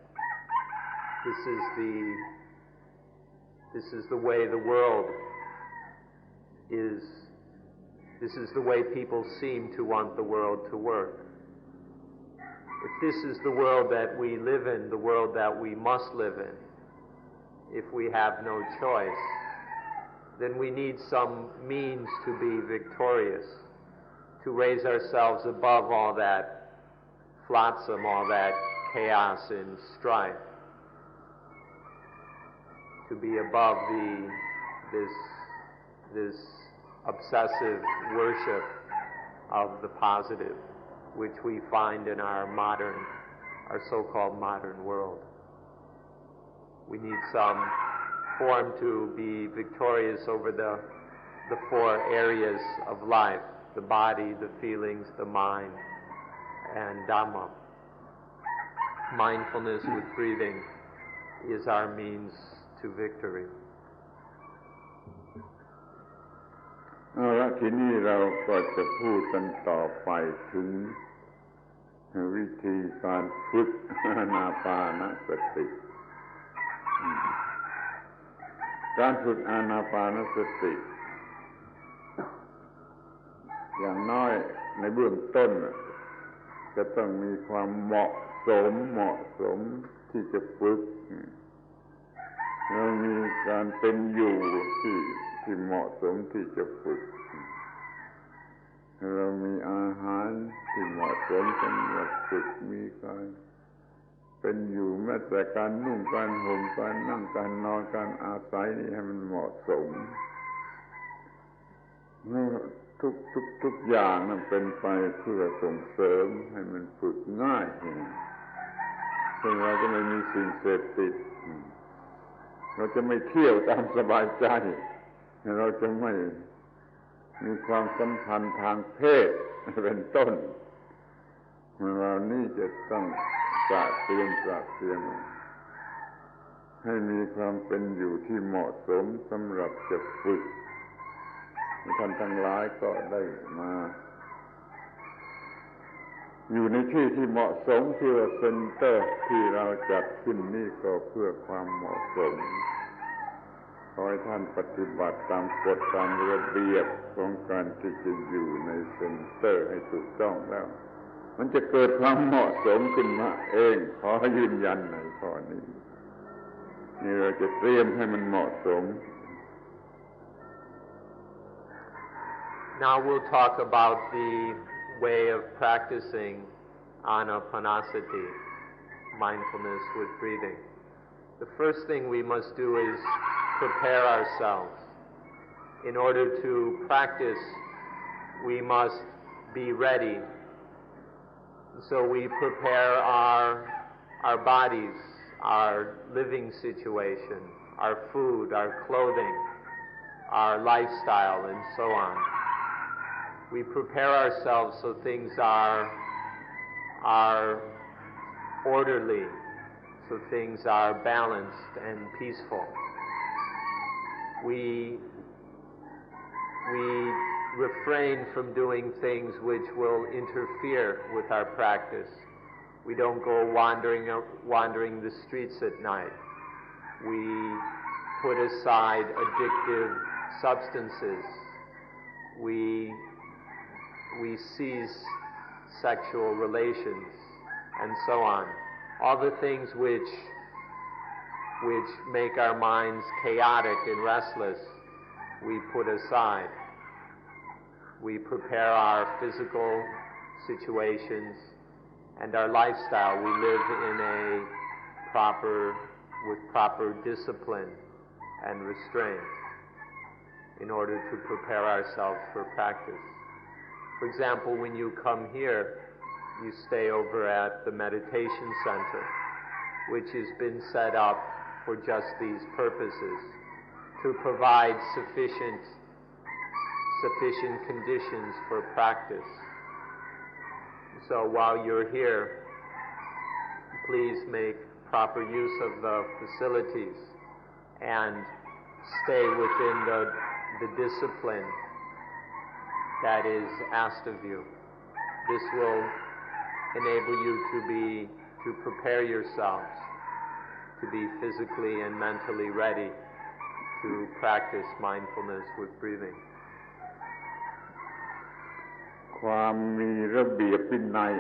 This is the way the world is. This is the way people seem to want the world to work. If this is the world that we live in, the world that we must live in, if we have no choice, then we need some means to be victorious, to raise ourselves above all that flotsam, all that chaos and strife, to be above this obsessive worship of the positive, which we find in our so-called modern world. We need some form to be victorious over the 4 areas of life: the body, the feelings, the mind, and Dhamma. Mindfulness with breathing is our means to victory. เอาละทีนี้เราก็จะพูดกันต่อไปถึงวิธีการฝึกอานาปานสติ การฝึกอานาปานสติอย่างน้อยในเบื้องต้นจะต้องมีความเหมาะสมที่จะฝึกเรามีการเป็นอยู่ที่เหมาะสมที่จะฝึกเรามีอาหารที่เหมาะสมสำหรับฝึกมีการเป็นอยู่แม้แต่การนุ่งการห่มการนั่งการนอนการอาศัยนี่ให้มันเหมาะสมทุกอย่างนั้นเป็นไปเพื่อส่งเสริมให้มันฝึกง่ายเพื่อเราจะไม่มีสิ่งเสพติดเราจะไม่เที่ยวตามสบายใจเราจะไม่มีความสัมพันธ์ทางเพศเป็นต้นเรานี่จะต้องตระเตรียมให้มีความเป็นอยู่ที่เหมาะสมสำหรับจะฝึกท่านทั้งหลายก็ได้มาอยู่ในที่ที่เหมาะสมเพื่อเซ็นเตอร์ที่เราจัดขึ้นนี่ก็เพื่อความเหมาะสมขอให้ท่านปฏิบัติตามกฎตามระเบียบของการที่จะอยู่ในเซ็นเตอร์ให้ถูกต้องแล้วมันจะเกิดความเหมาะสมขึ้นมาเองขอยืนยันในข้อนี้นี่เราจะเตรียมให้มันเหมาะสม Now we'll talk about the way of practicing anapanasati, mindfulness with breathing. The first thing we must do is prepare ourselves. In order to practice, we must be ready. So we prepare our bodies, our living situation, our food, our clothing, our lifestyle, and so on. We prepare ourselves so things are orderly, so things are balanced and peaceful. We refrain from doing things which will interfere with our practice. We don't go wandering the streets at night. We put aside addictive substances. We cease sexual relations, and so on. All the things which make our minds chaotic and restless, we put aside. We prepare our physical situations and our lifestyle. We live with proper discipline and restraint in order to prepare ourselves for practice. For example, when you come here, you stay over at the meditation center, which has been set up for just these purposes, to provide sufficient conditions for practice. So while you're here, please make proper use of the facilities and stay within the discipline that is asked of you. This will enable you to prepare yourselves to be physically and mentally ready to practice mindfulness with breathing. ความมีระเบียบวินัย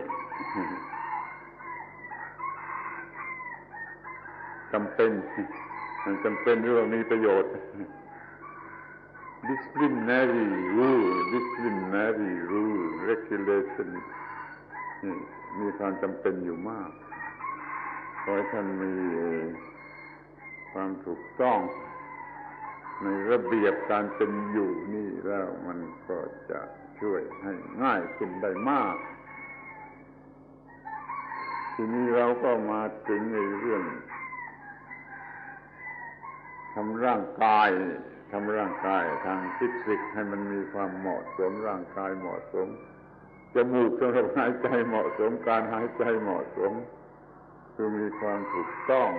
จำเป็นหรือว่ามีประโยชน์ disciplinary rule regulation มีความจำเป็นอยู่มากขอให้ท่านมีความถูกต้องในระเบียบการเป็นอยู่นี่แล้วมันก็จะช่วยให้ง่ายขึ้นได้มากทีนี้เราก็มาถึงในเรื่องทำร่างกายทางฟิสิกส์ให้มันมีความเหมาะสมร่างกายเหมาะสมจมูกสำหรับหายใจเหมาะสมการหายใจเหมาะสมคือมีความถูกต้อง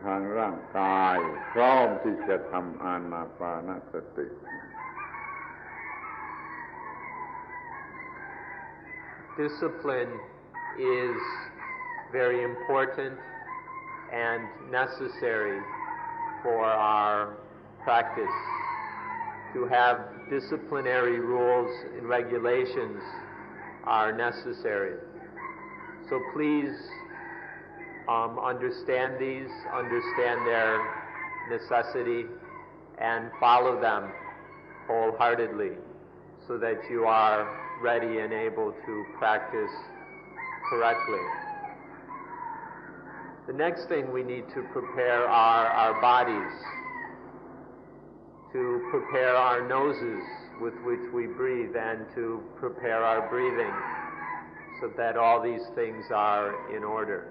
ทางร่างกายพร้อมที่จะทำอานาปานสติ Discipline is very important and necessary for our practice. To have disciplinary rules and regulations are necessary. So please understand these, understand their necessity, and follow them wholeheartedly so that you are ready and able to practice correctly. The next thing we need to prepare are our bodies, to prepare our noses with which we breathe, and to prepare our breathing so that all these things are in order.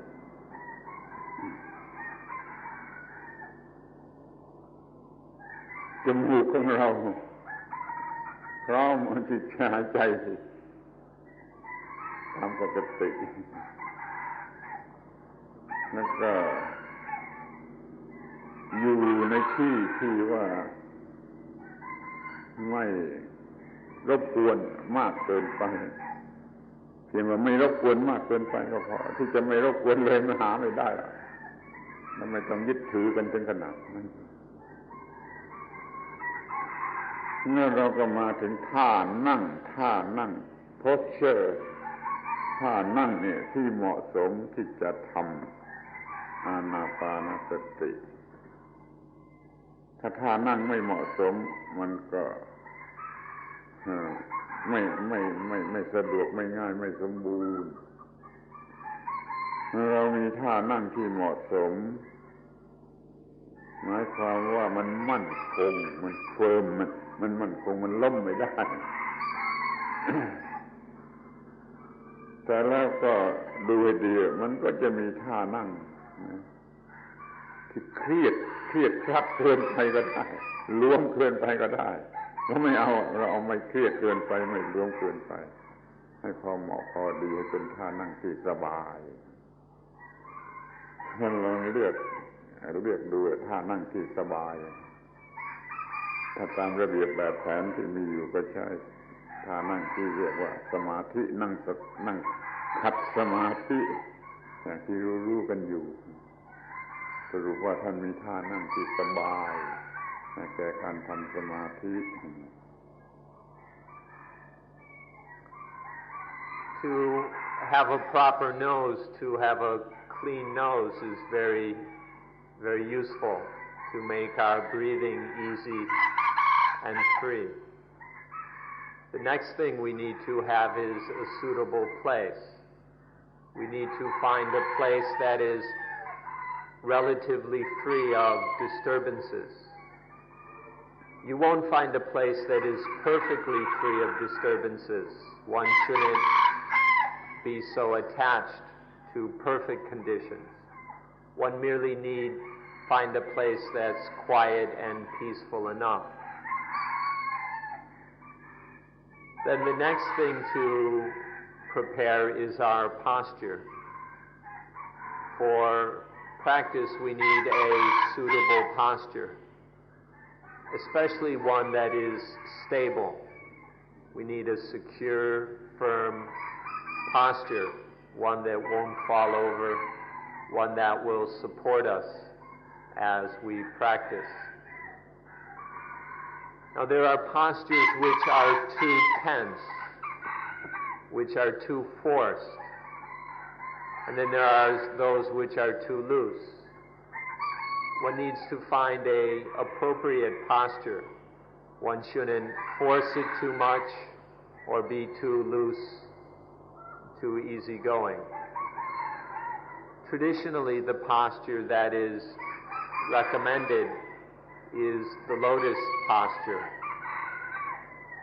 จมูกของเราพร้อมที่จะหายใจตามปกติแล้วก็อยู่ในที่ว่าไม่รบกวนมากเกินไปเพียงว่าไม่รบกวนมากเกินไปก็พอที่จะไม่รบกวนเลยมันหาไม่ได้มันไม่ต้องยึดถือกันถึงขนาดนั้นเมื่อเราก็มาถึงท่านั่ง posture ท่านั่งเนี่ยที่เหมาะสมที่จะทำอานาปานสติถ้าท่านั่งไม่เหมาะสมมันก็ไม่สะดวกไม่ง่ายไม่สมบูรณ์เรามีท่านั่งที่เหมาะสมหมายความว่ามันมั่นคงมันเฟิร์มมันมั่นคงมันล้มไม่ได้ แต่แล้วก็ดูให้ดีมันก็จะมีท่านั่งที่เครียดครับเกินไปก็ได้ล้วมเกินไปก็ได้เราไม่เอาเราเอาไม่เครียดเกินไปไม่ล้วมเกินไปให้พอเหมาะพอดีให้เป็นท่านั่งที่สบายมันลองเลือกดูท่านั่งที่สบายถ้าตามระเบียบแบบแผนที่มีอยู่ก็ใช้ท่านั่งที่เรียกว่าสมาธินั่งขัดสมาธิอย่างที่รู้กันอยู่สรุปว่าท่านมีท่านั่งที่สบายแก่การทำสมาธิ To have a proper nose, to have a clean nose is very, very useful to make our breathing easy and free. The next thing we need to have is a suitable place. We need to find a place that is relatively free of disturbances. You won't find a place that is perfectly free of disturbances. One shouldn't be so attached to perfect conditions. One merely need find a place that's quiet and peaceful enough. Then the next thing to prepare is our posture. For practice, we need a suitable posture, especially one that is stable. We need a secure, firm posture, one that won't fall over, one that will support us as we practice. Now, there are postures which are too tense, which are too forced, and then there are those which are too loose. One needs to find an appropriate posture. One shouldn't force it too much or be too loose, too easygoing. Traditionally, the posture that is recommended is the lotus posture.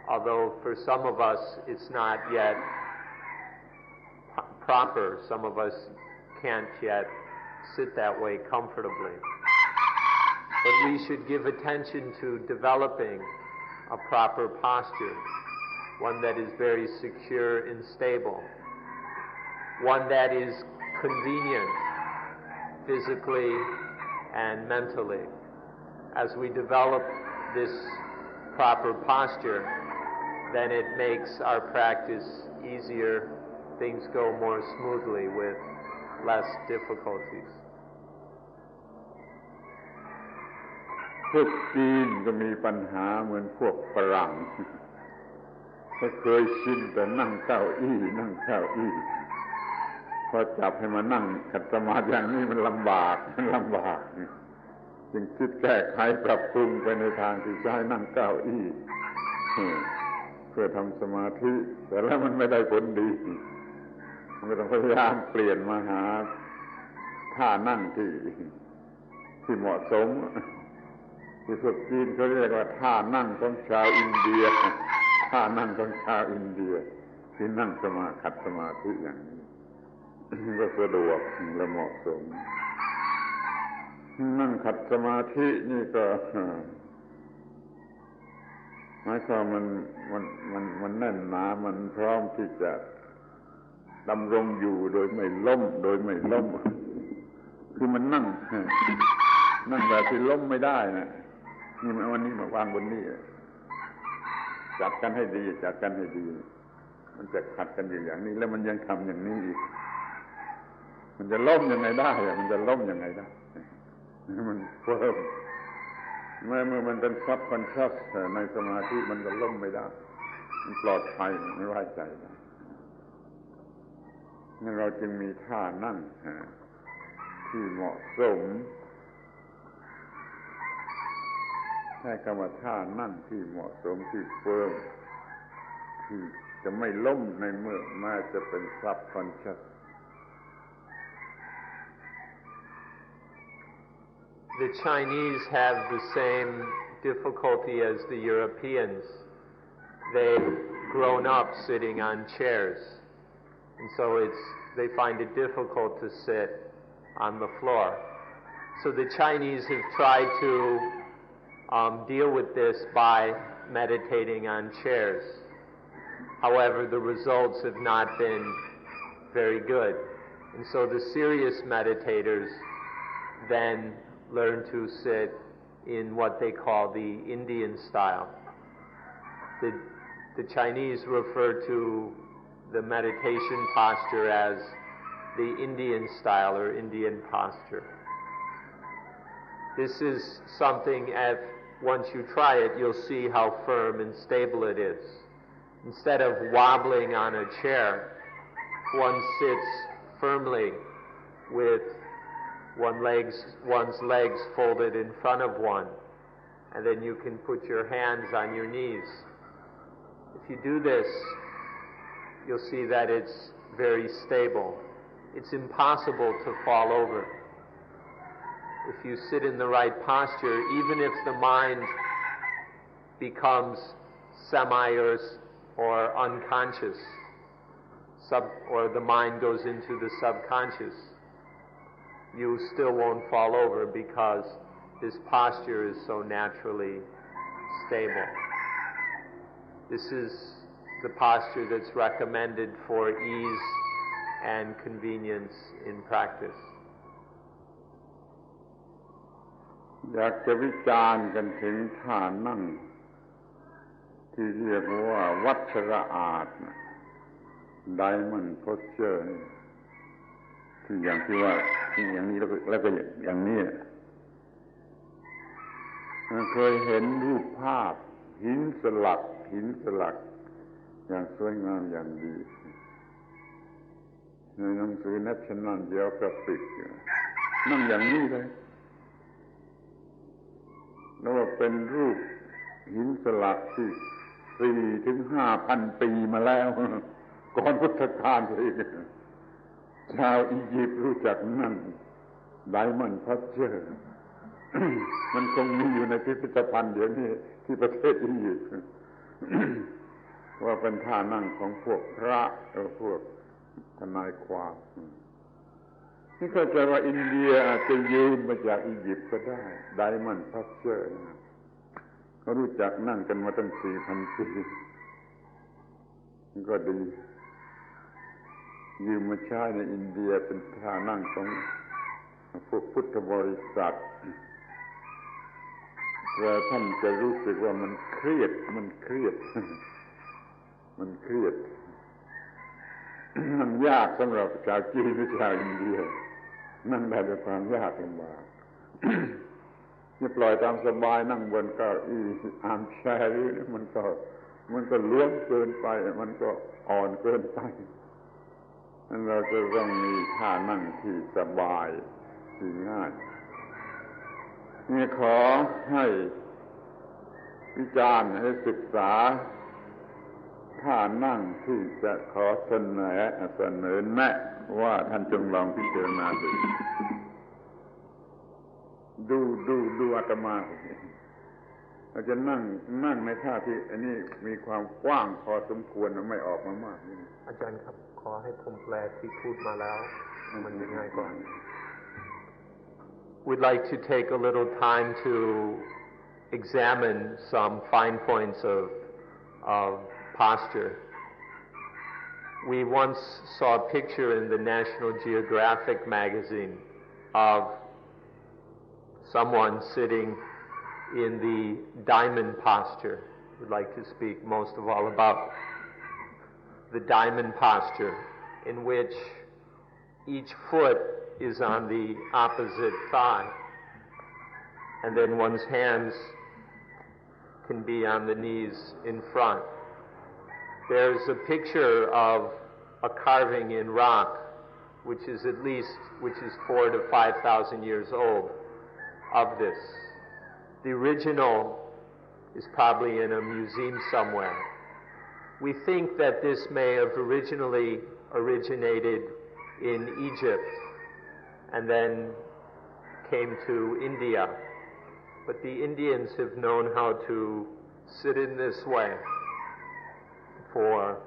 Although for some of us it's not yet proper, some of us can't yet sit that way comfortably. But we should give attention to developing a proper posture, one that is very secure and stable, one that is convenient physically and mentally. As we develop this proper posture, then it makes our practice easier, things go more smoothly with less difficulties. พวกจีนก็มีปัญหาเหมือนพวกฝรั่งเขาเคยชินแต่นั่งเก้าอี้พอจับให้มานั่งขัดสมาธิอย่างนี้มันลำบากจึงคิดแก้ไขปรับปรุงไปในทางที่จะให้นั่งเก้าอี้เพื่อทำสมาธิแต่แล้วมันไม่ได้ผลดีมันก็ต้องพยายามเปลี่ยนมาหาท่านั่งที่เหมาะสมที่พวกจีนเขาเรียกว่าท่านั่งของชาวอินเดียที่นั่งขัดสมาธิอย่างนี้ก็สะดวกและเหมาะสมนั่งขัดสมาธินี่ก็หมายความมันแน่นหนามันพร้อมที่จะดำรงอยู่โดยไม่ล้มคือมันนั่งแบบที่ล้มไม่ได้นะนี่วันนี้มาวางบนนี้จัดกันให้ดีมันจะขัดกันอยู่อย่างนี้แล้วมันยังทำอย่างนี้อีกมันจะล้มยังไงได้มันเพิ่มเมื่อมันเป็นซับคอนชัสในสมาธิมันก็ล้มไม่ได้มันปลอดภัยไม่ไว้ใจได้นั่นเราจึงมีท่านั่งที่เหมาะสมใช้คำว่าท่านั่งที่เหมาะสมที่เฟิร์มที่จะไม่ล้มในเมื่อแม้จะเป็นซับคอนชัสThe Chinese have the same difficulty as the Europeans. They've grown up sitting on chairs. and so they find it difficult to sit on the floor. So the Chinese have tried to deal with this by meditating on chairs. However, the results have not been very good. And so the serious meditators then learn to sit in what they call the Indian style. The Chinese refer to the meditation posture as the Indian style or Indian posture. This is something, once you try it, you'll see how firm and stable it is. Instead of wobbling on a chair, one sits firmly with one's legs folded in front of one, and then you can put your hands on your knees. If you do this, you'll see that it's very stable. It's impossible to fall over. If you sit in the right posture, even if the mind becomes semi or unconscious, or the mind goes into the subconscious, you still won't fall over because this posture is so naturally stable. This is the posture that's recommended for ease and convenience in practice. อยากจะวิจารณ์กันถึงท่านั่งที่เรียกว่าวัชระอาสน์ Diamond Posture ที่อย่างที่ว่าอย่างนี้แล้วก็อย่างนี้เคยเห็นรูปภาพหินสลักอย่างสวยงามอย่างดีในหนังสือ National Geographic นั่งอย่างนี้เลยแล้วว่าเป็นรูปหินสลักที่ 4 ถึง 5,000 ปีมาแล้วก่อนพุทธกาลอีกชาวอียิปต์รู้จักนั่น Diamond Posture มันคงมีอยู่ในพิพิธภัณฑ์เดี๋ยวนี้ที่ประเทศอียิปต์ว่าเป็นท่านั่งของพวกพระพวกทนายความนี่เข้าใจว่าอินเดียอาจจะยืมมาจากอียิปต์ก็ได้ Diamond Posture เขารู้จักนั่งกันมาตั้ง 4,000 ปีก็ดียืมมาใช้ในอินเดียเป็นท่านั่งของพวกพุทธบริษัทแต่ท่านจะรู้สึกว่ามันเครียดมันยากสำหรับชาวจีนหรือชาวอินเดียนั่งได้ด้วยความยากลำบากจะปล่อยตามสบายนั่งบนเก้าอี้อาร์มแชร์หรือมันก็ล้วนเกินไปมันก็อ่อนเกินไปเราจะต้องมีท่านั่งที่สบายที่ง่ายนี่ขอให้วิจารณ์ให้ศึกษาท่านั่งที่จะขอเสนอแนะว่าท่านจงลองพิจารณาดูอาตมาเราจะนั่งในท่าที่อันนี้มีความกว้างพอสมควรไม่ออกมามากอาจารย์ครับขอให้ผมแปลที่พูดมาแล้วมันง่ายกว่า We'd like to take a little time to examine some fine points of posture. We once saw a picture in the National Geographic magazine of someone sitting in the diamond posture. We'd like to speak most of all about the diamond posture, in which each foot is on the opposite thigh, and then one's hands can be on the knees in front. There's a picture of a carving in rock, which is 4,000 to 5,000 years old, of this. The original is probably in a museum somewhere. We think that this may have originated in Egypt and then came to India. But the Indians have known how to sit in this way for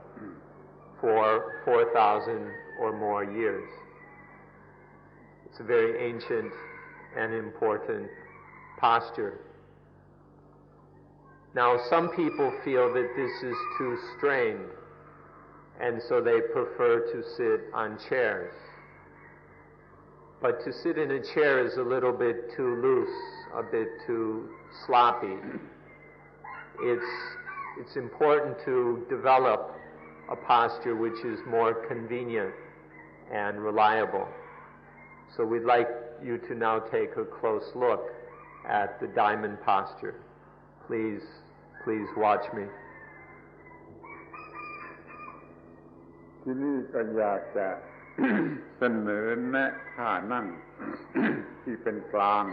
for 4,000 or more years. It's a very ancient and important posture. Now, some people feel that this is too strained, and so they prefer to sit on chairs. But to sit in a chair is a little bit too loose, a bit too sloppy. It's important to develop a posture which is more convenient and reliable. So we'd like you to now take a close look at the diamond posture. Please watch me. ที่นี่ก็อยากจะ เสนอแนะท่านั่ง ที่เป็นกลาง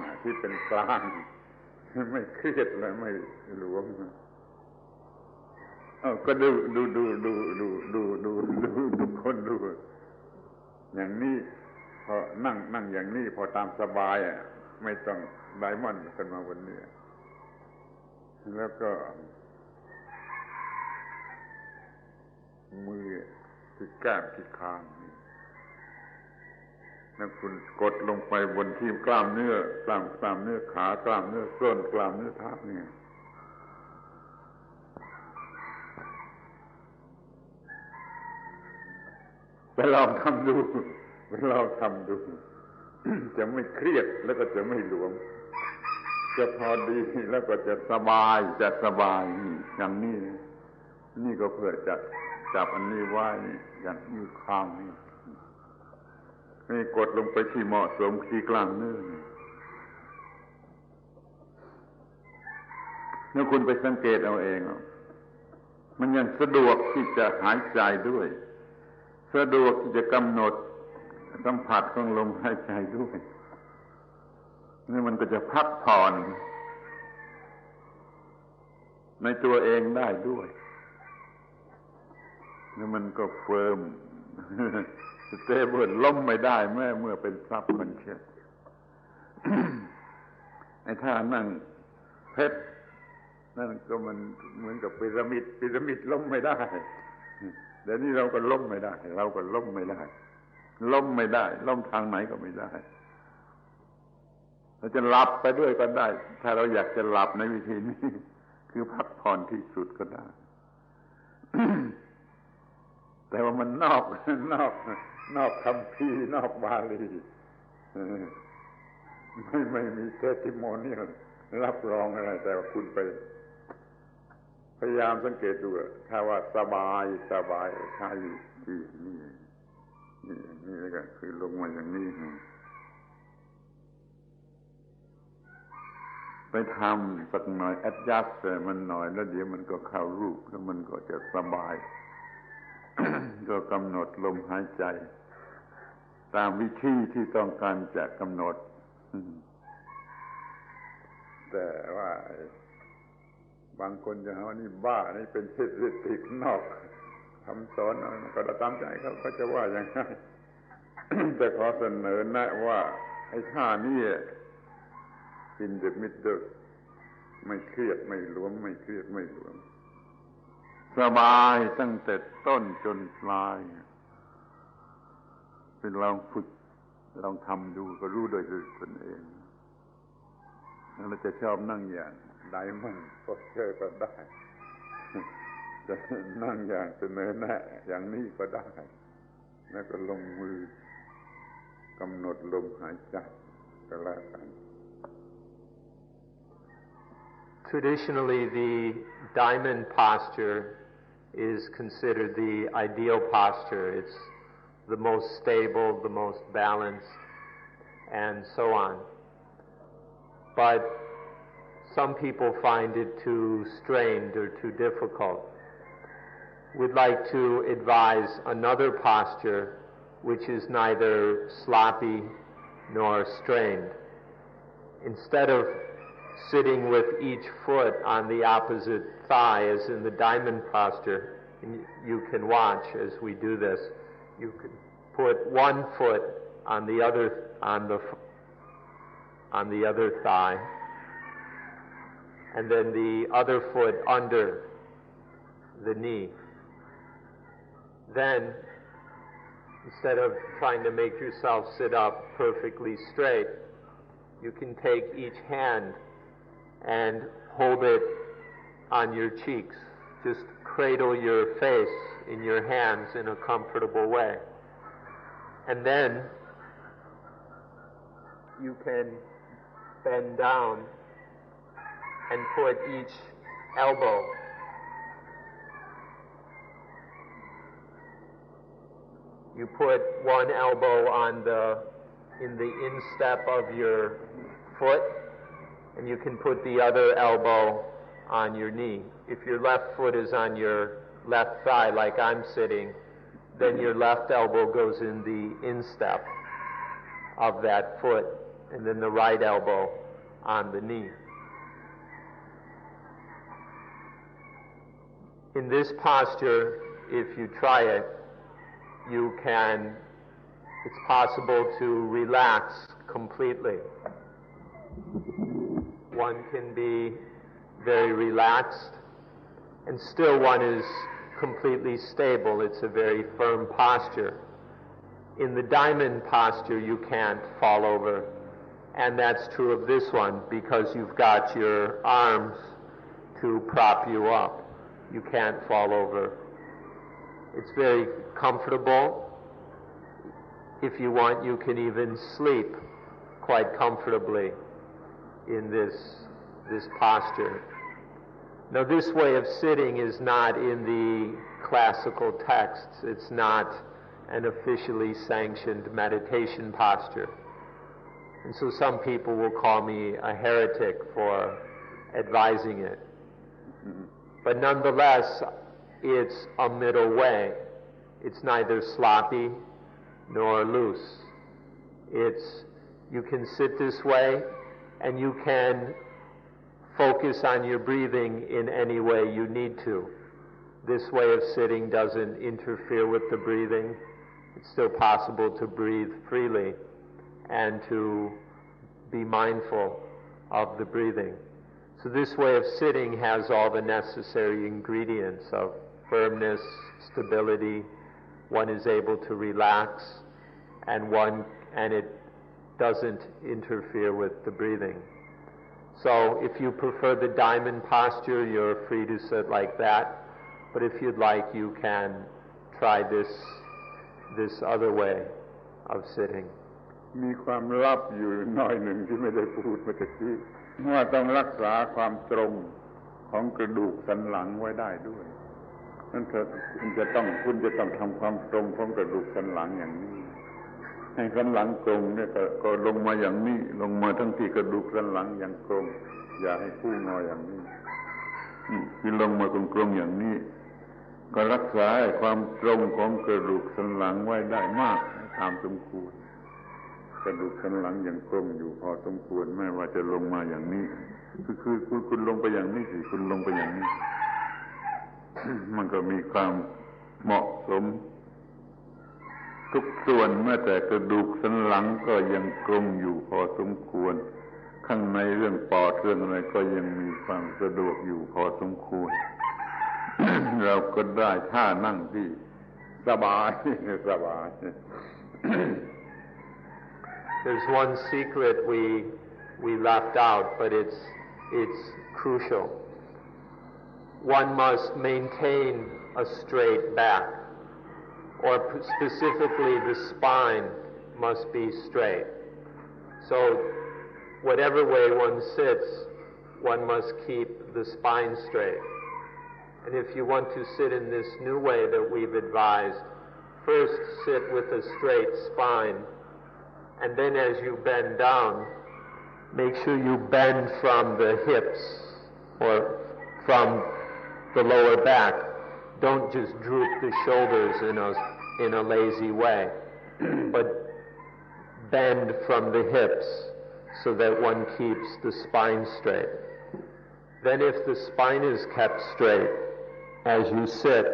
ไม่เครียดและไม่หลวมก็ดูทุกคนดูอย่างนี้พอนั่งอย่างนี้พอตามสบายไม่ต้องไดมอนด์ขึ้นมาบนนี้แล้วก็มือที่แก้มที่คางแล้วคุณกดลงไปบนที่กล้ามเนื้อกล้ามเนื้อขากล้ามเนื้อส้นกล้ามเนื้อเท้าเนี่ยไปลองทำดู จะไม่เครียดแล้วก็จะไม่หลวมจะพอดีแล้วก็จะสบายอย่างนี้นี่ก็เพื่อจับอันนี้ไว้อย่างมือข้างนี่กดลงไปที่เหมาะสมที่กลางเนื้อแล้วคุณไปสังเกตเอาเองมันยังสะดวกที่จะหายใจด้วยสะดวกที่จะกำหนดสัมผัสของลมหายใจด้วยนี่มันก็จะพักผ่อนในตัวเองได้ด้วยนี่มันก็เฟิร์มสเตเบิลล้มไม่ได้เมื่อเป็นซับคอนเชียสไอ้ท่านั่งเพชรนั่นก็มันเหมือนกับพีระมิดล้มไม่ได้เดี๋ยวนี้เราก็ล้มไม่ได้ล้มทางไหนก็ไม่ได้เราจะหลับไปด้วยก็ได้ถ้าเราอยากจะหลับในวิธีนี้คือพักผ่อนที่สุดก็ได้ แต่ว่ามันนอกคำพีนอกบาลีไม่มีเทสติโมเนียลรับรองอะไรแต่ว่าคุณไปพยายามสังเกตดูถ้าว่าสบายใช่ที่นี่ก็คือลงมาอย่างนี้ไปทำสักหน่อย adjust มันหน่อยแล้วเดี๋ยวมันก็เข้ารูปแล้วมันก็จะสบาย ก็กำหนดลมหายใจตามวิธีที่ต้องการจะกำหนดแต่ว่าบางคนจะหาว่านี่บ้านี่เป็นทฤษฎีนอกคำสอนก็ตามใจเขาก็จะว่าอย่างนั้น แต่ขอเสนอแนะว่าไอ้ท่านี้in the middle ไม่เครียดไม่หลวมสบายตั้งแต่ต้นจนปลายเป็นลองฝึกลองทำดูก็รู้โดยตนเองแล้วเราจะชอบนั่งอย่างDiamond Posture ก็ได้จะนั่งอย่างเสนอแนะอย่างนี้ก็ได้แล้วก็ลงมือกำหนดลมหายใจก็แล้วกัน Traditionally, the diamond posture is considered the ideal posture. It's the most stable, the most balanced, and so on. But some people find it too strained or too difficult. We'd like to advise another posture which is neither sloppy nor strained. Instead of sitting with each foot on the opposite thigh as in the diamond posture, and you can watch as we do this, you can put one foot on the other thigh, and then the other foot under the knee. Then, instead of trying to make yourself sit up perfectly straight, you can take each hand and hold it on your cheeks. Just cradle your face in your hands in a comfortable way. And then you can bend down and put each elbow you put one elbow in the instep of your foot, and you can put the other elbow on your knee. If your left foot is on your left thigh, like I'm sitting, then your left elbow goes in the instep of that foot, and then the right elbow on the knee. In this posture, if you try it, it's possible to relax completely. One can be very relaxed, and still one is completely stable. It's a very firm posture. In the diamond posture, you can't fall over, and that's true of this one because you've got your arms to prop you up. You can't fall over. It's very comfortable. If you want, you can even sleep quite comfortably in this posture. Now, this way of sitting is not in the classical texts. It's not an officially sanctioned meditation posture. And so some people will call me a heretic for advising it. But nonetheless, it's a middle way. It's neither sloppy nor loose. You can sit this way, and you can focus on your breathing in any way you need to. This way of sitting doesn't interfere with the breathing. It's still possible to breathe freely and to be mindful of the breathing. So this way of sitting has all the necessary ingredients of firmness, stability. One is able to relax, and it doesn't interfere with the breathing. So if you prefer the diamond posture, you're free to sit like that. But if you'd like, you can try this other way of sitting. มีความลับอยู่หน่อยหนึ่งที่ไม่ได้พูดเมื่อกี้ว่าต้องรักษาความตรงของกระดูกสันหลังไว้ได้ด้วยนั่นคุณจะต้องทำความตรงของกระดูกสันหลังอย่างนี้ให้สันหลังตรงเนี่ยก็ลงมาอย่างนี้ลงมาทั้งที่กระดูกสันหลังอย่างตรงอย่าให้คู่งออย่างนี้ที่ลงมาตรงๆอย่างนี้ก็รักษาความตรงของกระดูกสันหลังไว้ได้มากตามสมควรกระดูกสันหลังยังตรงอยู่พอสมควรไม่ว่าจะลงมาอย่างนี้คือคุณลงไปอย่างนี้สิคุณลงไปอย่างนี้ มันก็มีความเหมาะสมทุกส่วนแม้แต่กระดูกสันหลังก็ยังตรงอยู่พอสมควรข้างในเรื่องปอดเรื่องอะไรก็ยังมีความสะดวกอยู่พอสมควร เราก็ได้ท่านั่งที่สบาย There's one secret we left out, but it's crucial. One must maintain a straight back, or specifically the spine must be straight. So whatever way one sits, one must keep the spine straight. And if you want to sit in this new way that we've advised, first sit with a straight spine, and then as you bend down, make sure you bend from the hips or from the lower back. Don't just droop the shoulders in a lazy way, but bend from the hips so that one keeps the spine straight. Then if the spine is kept straight as you sit,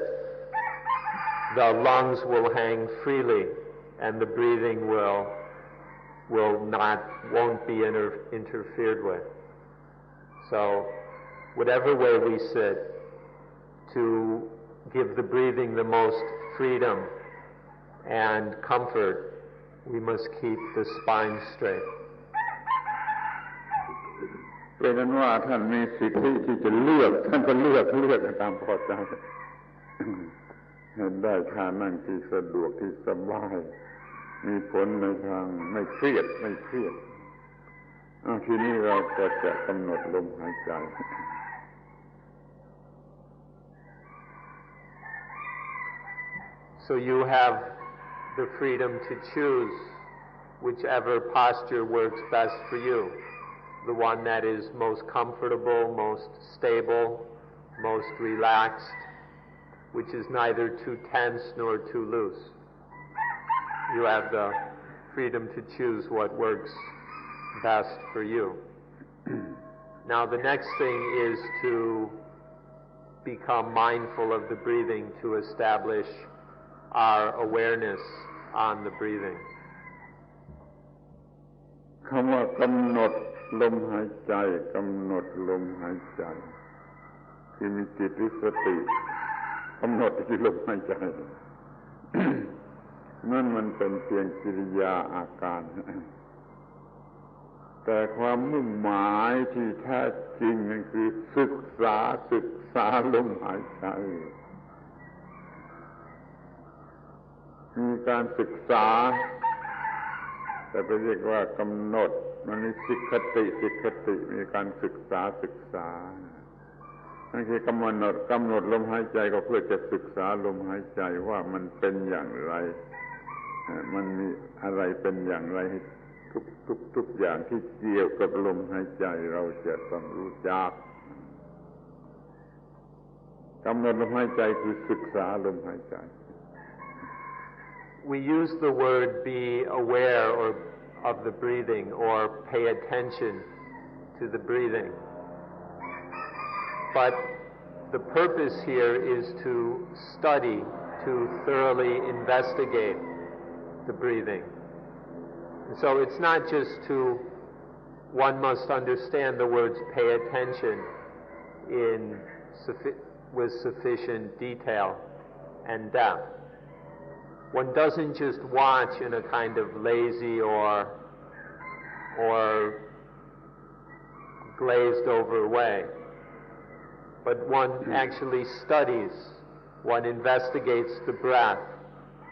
the lungs will hang freely and the breathing won't be interfered with. So whatever way we sit, to give the breathing the most freedom and comfort, we must keep the spine straight. เป็นนั้นว่าท่านมีสิทธิที่จะเลือกท่านก็เลือกตามพอใจเห็นได้ท่านั่งที่สะดวกที่สบายมีผลในทางไม่เครียดทีนี้เราก็จะกำหนดลมหายใจ So you have the freedom to choose whichever posture works best for you, the one that is most comfortable, most stable, most relaxed, which is neither too tense nor too loose. You have the freedom to choose what works best for you. Now the next thing is to become mindful of the breathing to establish our awareness on the breathing. คำว่ากำหนดลมหายใจกำหนดลมหายใจที่มีจิตหรือสติกำหนดที่ลมหายใจ นั่นมันเป็นเพียงกิริยาอาการแต่ความมุ่งหมายที่แท้จริงนั่นคือศึกษาลมหายใจมีการศึกษาแต่ไปเรียกว่ากำหนดมันมีสิกขติมีการศึกษานั่นคือกำหนดลมหายใจก็เพื่อจะศึกษาลมหายใจว่ามันเป็นอย่างไรมันมีอะไรเป็นอย่างไรทุกอย่างที่เกี่ยวกับลมหายใจเราจะต้องรู้จักกำหนดลมหายใจคือศึกษาลมหายใจ We use the word be aware of the breathing or pay attention to the breathing. But the purpose here is to study, to thoroughly investigate the breathing. And so it's not just one must understand the words pay attention with sufficient detail and depth. One doesn't just watch in a kind of lazy or glazed over way, but one actually studies, one investigates the breath,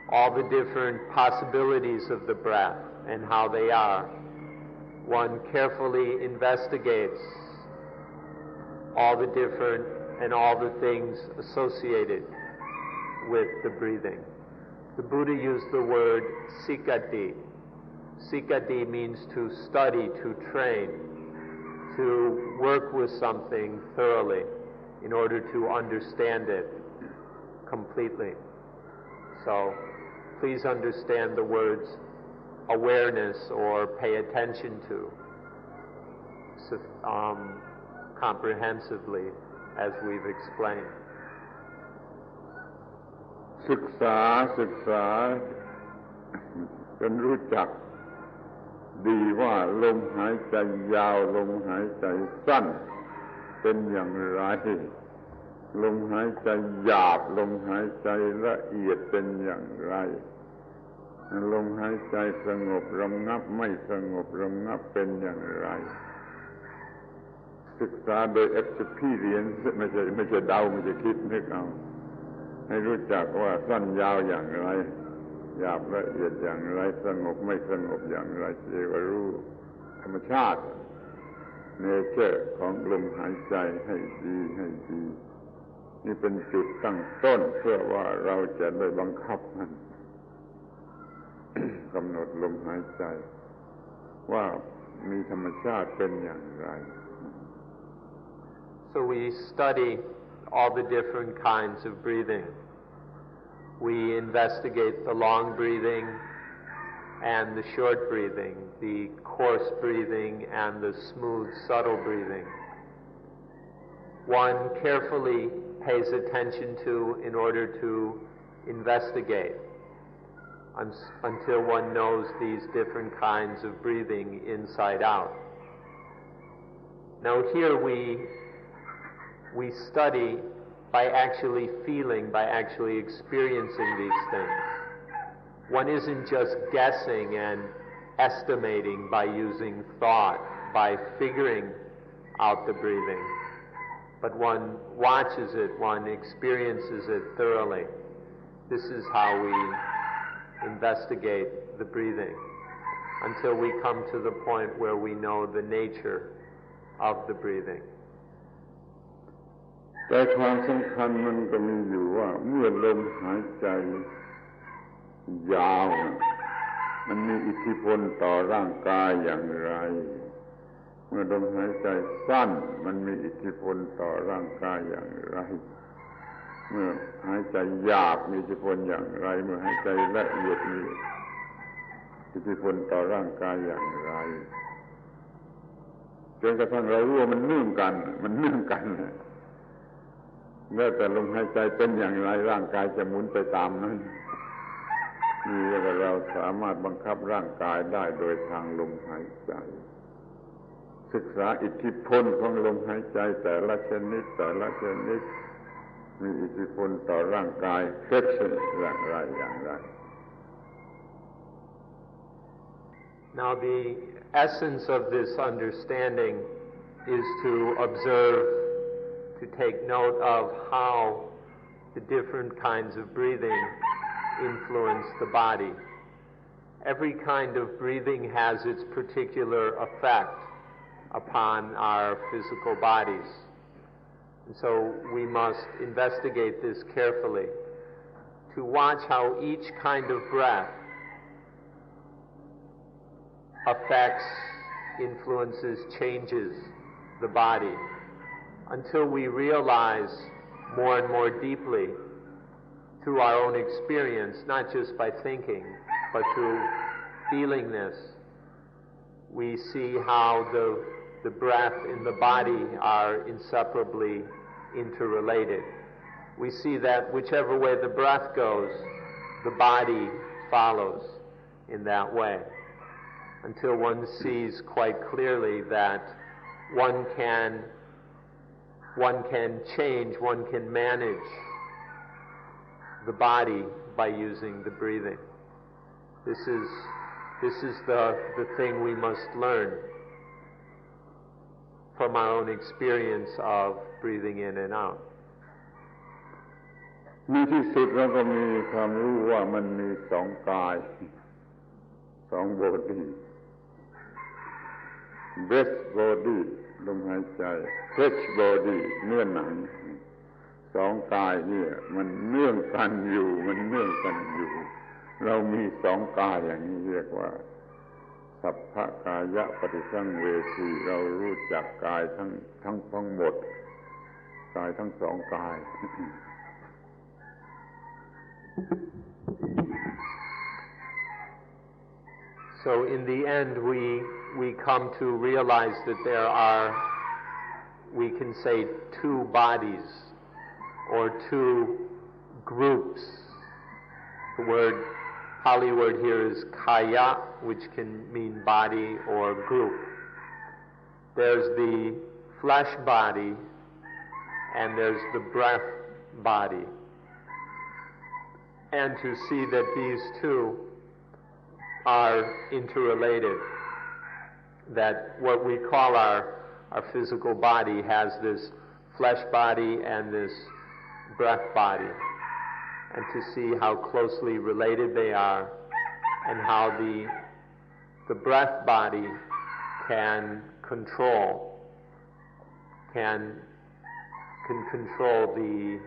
all the different possibilities of the breath and how they are. One carefully investigates all the different and all the things associated with the breathing. The Buddha used the word sikati. Sikati means to study, to train, to work with something thoroughly in order to understand it completely. So please understand the words awareness or pay attention to comprehensively as we've explained. ศึกษาจนรู้จักดีว่าลมหายใจยาวลมหายใจสั้นเป็นอย่างไรลมหายใจหยาบลมหายใจละเอียดเป็นอย่างไรลมหายใจสงบระงับไม่สงบระงับเป็นอย่างไรศึกษาโดย experience ไม่ใช่เดาไม่ใช่คิดนึกเอาให้รู้จักว่าสั้นยาวอย่างไรหยาบละเอียดอย่างไรสงบไม่สงบอย่างไรเรียกว่ารู้ธรรมชาติเนเจอร์ของลมหายใจให้ดีนี่เป็นจุดตั้งต้นเพื่อว่าเราจะได้บังคับมัน กำหนดลมหายใจว่ามีธรรมชาติเป็นอย่างไร So we study all the different kinds of breathing. We investigate the long breathing and the short breathing, the coarse breathing and the smooth, subtle breathing. One carefully pays attention to in order to investigate until one knows these different kinds of breathing inside out. Now here we study by actually feeling, by actually experiencing these things. One isn't just guessing and estimating by using thought, by figuring out the breathing, but one watches it, one experiences it thoroughly. This is how we investigate the breathing until we come to the point where we know the nature of the breathing. แต่ความสำคัญมันก็มีอยู่ว่าเมื่อลมหายใจยาวมันมีอิทธิพลต่อร่างกายอย่างไรเมื่อลมหายใจสั้นมันมีอิทธิพลต่อร่างกายอย่างไรเมื่อหายใจหยาบมีอิทธิพลอย่างไรเมื่อหายใจละเอียดมีอิทธิพลต่อร่างกายอย่างไรจนกระทั่งเรารู้ว่ามันเนื่องกันแล้วแต่ลมหายใจเป็นอย่างไรร่างกายจะหมุนไปตามนั้นนี่เรียกว่าเราสามารถบังคับร่างกายได้โดยทางลมหายใจศึกษาอิทธิพลของลมหายใจแต่ละชนิดมีอิทธิพลต่อร่างกายอย่างไร Now the essence of this understanding is to observe, to take note of how the different kinds of breathing influence the body. Every kind of breathing has its particular effect upon our physical bodies. And so we must investigate this carefully to watch how each kind of breath affects, influences, changes the body until we realize more and more deeply through our own experience, not just by thinking, but through feeling this, we see how the breath in the body are inseparably interrelated. We see that whichever way the breath goes, the body follows in that way, until one sees quite clearly that one can change, one can manage the body by using the breathing. This is the thing we must learn from our own experience of breathing in and out. ในที่สุดเราก็มีความรู้ว่ามันมีสองกายสองบอดี้ breath body ลมหายใจ flesh body เนื้อหนังสองกายเนี่ยมันเนื่องกันอยู่เรามีสองกายอย่างนี้เรียกว่าสัพพกายะปฏิสังเวทีเรารู้จักกายทั้งหมดกายทั้งสองกาย So in the end we come to realize that there are, we can say, two bodies or two groups. The Pali word here is kaya, which can mean body or group. There's the flesh body and there's the breath body. And to see that these two are interrelated, that what we call our physical body has this flesh body and this breath body, and to see how closely related they are and how the breath body can control the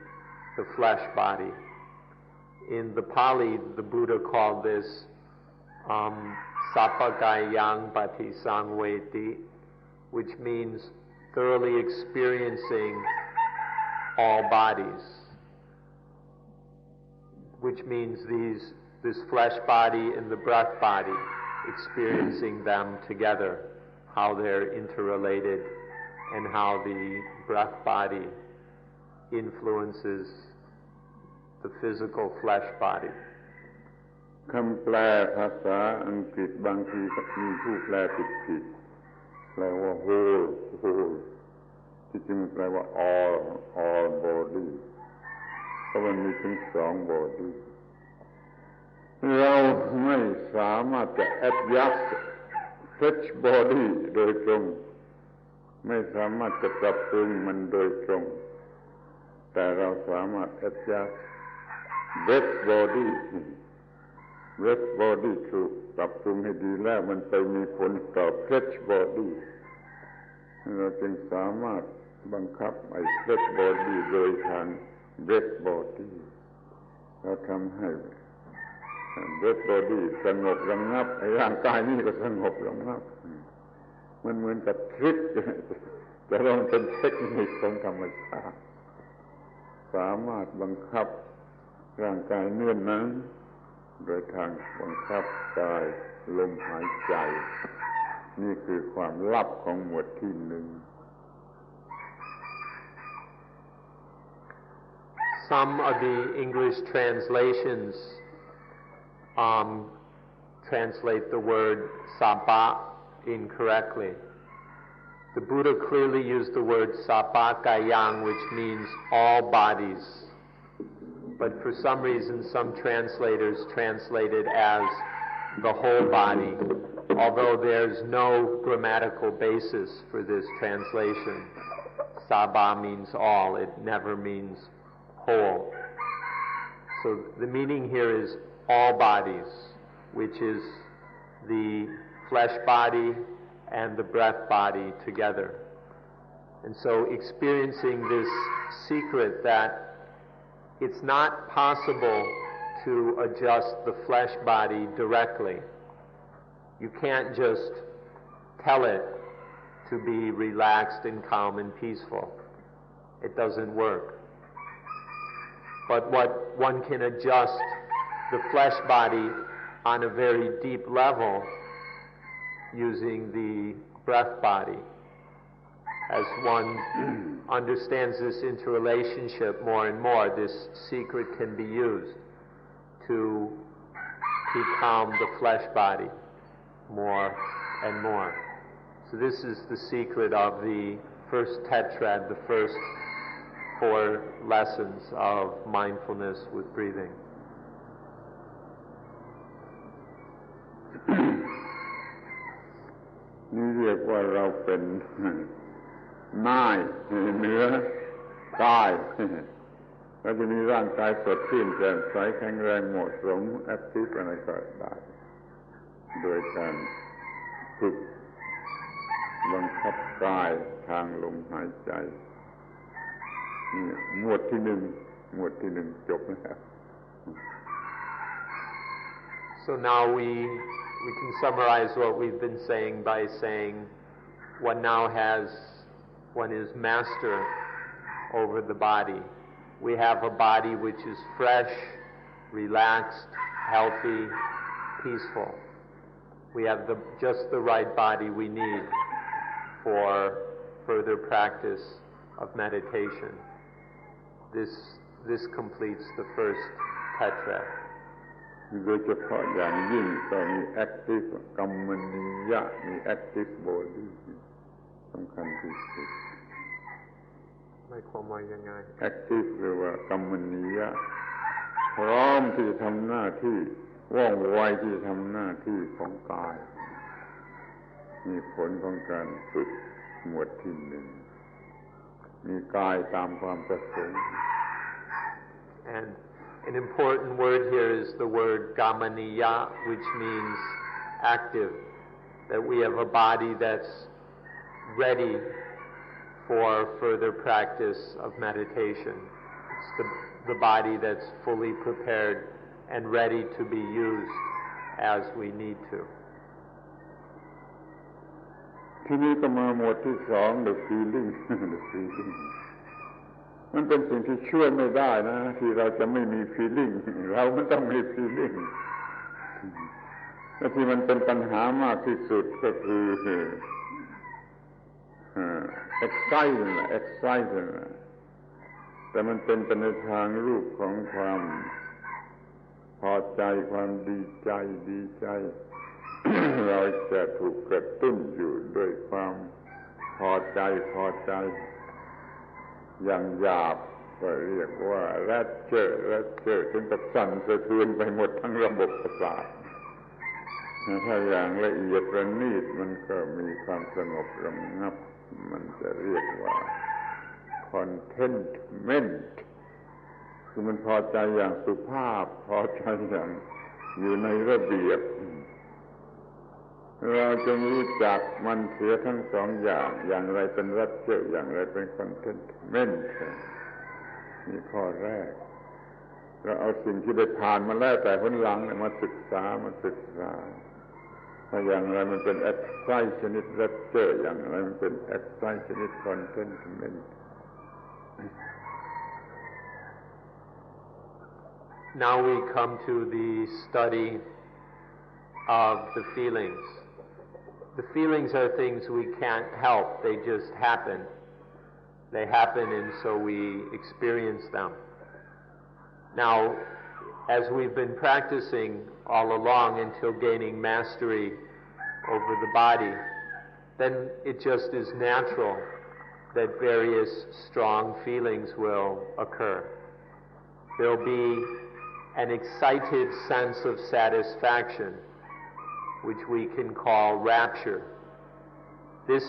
flesh body. In the Pali, the Buddha called this Sappagayang Patisangveti, which means thoroughly experiencing all bodies, which means this flesh body and the breath body, experiencing them together, how they're interrelated, and how the breath body influences the physical flesh body. คำแปลภาษาอังกฤษบางทีมีผู้แปลผิดแปลว่า whole ที่จริงแปลว่า all body เพราะมันมีถึง2 body เราไม่สามารถจะ adjust flesh body โดยตรงไม่สามารถจะปรับปรุงมันโดยตรงแต่เราสามารถ adjust breath body breath body ถูกปรับปรุงให้ดีแล้วมันไปมีผลต่อ flesh body เราจึงสามารถบังคับไอ้ flesh body โดยทาง breath body เราทำให้breath body สงบระงับไอ้ร่างกายนี่ก็สงบระงับมันเหมือนกับทริคแต่เราเป็นเทคนิคของธรรมชาติสามารถบังคับร่างกายเนื่อนนั้นโดยทางบังคับกายลมหายใจนี่คือความลับของหมวดที่ 1 Some of the English translations translate the word sabba incorrectly. The Buddha clearly used the word sabba kayang, which means all bodies. But for some reason, some translators translate it as the whole body, although there's no grammatical basis for this translation. Sabba means all, it never means whole. So the meaning here is all bodies, which is the flesh body and the breath body together. And so experiencing this secret that it's not possible to adjust the flesh body directly. You can't just tell it to be relaxed and calm and peaceful. It doesn't work. But what one can adjust the flesh body on a very deep level using the breath body. As one understands this interrelationship more and more, this secret can be used to calm the flesh body more and more. So this is the secret of the first tetrad, the first 4 lessons of mindfulness with breathing. นี่เรียกว่าเราเป็นนายเหนือกายเราจะมีร่างกายสดชื่นแจ่มใสแข็งแรงเหมาะสมแอคทีฟอะไรก็ได้โดยการฝึกบังคับกายทางลมหายใจนี่หมวดที่ 1จบแล้ว So now we can summarize what we've been saying by saying one is master over the body. We have a body which is fresh, relaxed, healthy, peaceful. We have just the right body we need for further practice of meditation. This completes the first tetrad. โดยเฉพาะอย่างยิ่งก็มี active กัมมณียะมี active body สำคัญที่สุดหมายความว่ายังไง active หรือว่ากัมมณียะพร้อมที่จะทำหน้าที่ว่องไวที่จะทำหน้าที่ของกายมีผลของการฝึกหมวดที่ 1มีกายตามความประสงค์ And an important word here is the word gamaniya, which means active, that we have a body that's ready for further practice of meditation. It's the body that's fully prepared and ready to be used as we need to. ทีนี้ก็มาหมวดที่ 2 the feeling the feeling มันเป็นสิ่งที่ช่วยไม่ได้นะที่เราจะไม่มี feeling เรามันต้องมี feeling และที่มันเป็นปัญหามากที่สุดก็คือ excitement แต่มันเป็นไปในทางรูปของความพอใจความดีใจเราจะถูกกระตุ้นอยู่ด้วยความพอใจอย่างหยาบพ ก็เรียกว่าแรดเจอร์ถึงกับสั่นสะเทือนไปหมดทั้งระบบประสาทถ้าอย่างละเอียดประณีตมันก็มีความสงบระงับมันจะเรียกว่า contentment คือมันพอใจอย่างสุภาพพอใจอย่างอยู่ในระเบียบเราจงรู้จักมันเสียทั้งสองอย่างไรเป็นรัจเจออย่างไรเป็น contentment นี่ข้อแรกเราเอาสิ่งที่ได้ผ่านมาแล้วแต่ผลหลังมาศึกษาถ้าอย่างไรมันเป็น exercise ชนิดรัจเจออย่างไรมันเป็น exercise ชนิด contentment. Now we come to the study of the feelings. The feelings are things we can't help. They just happen. They happen, and so we experience them. Now, as we've been practicing all along until gaining mastery over the body, then it just is natural that various strong feelings will occur. There'll be an excited sense of satisfaction, which we can call rapture. This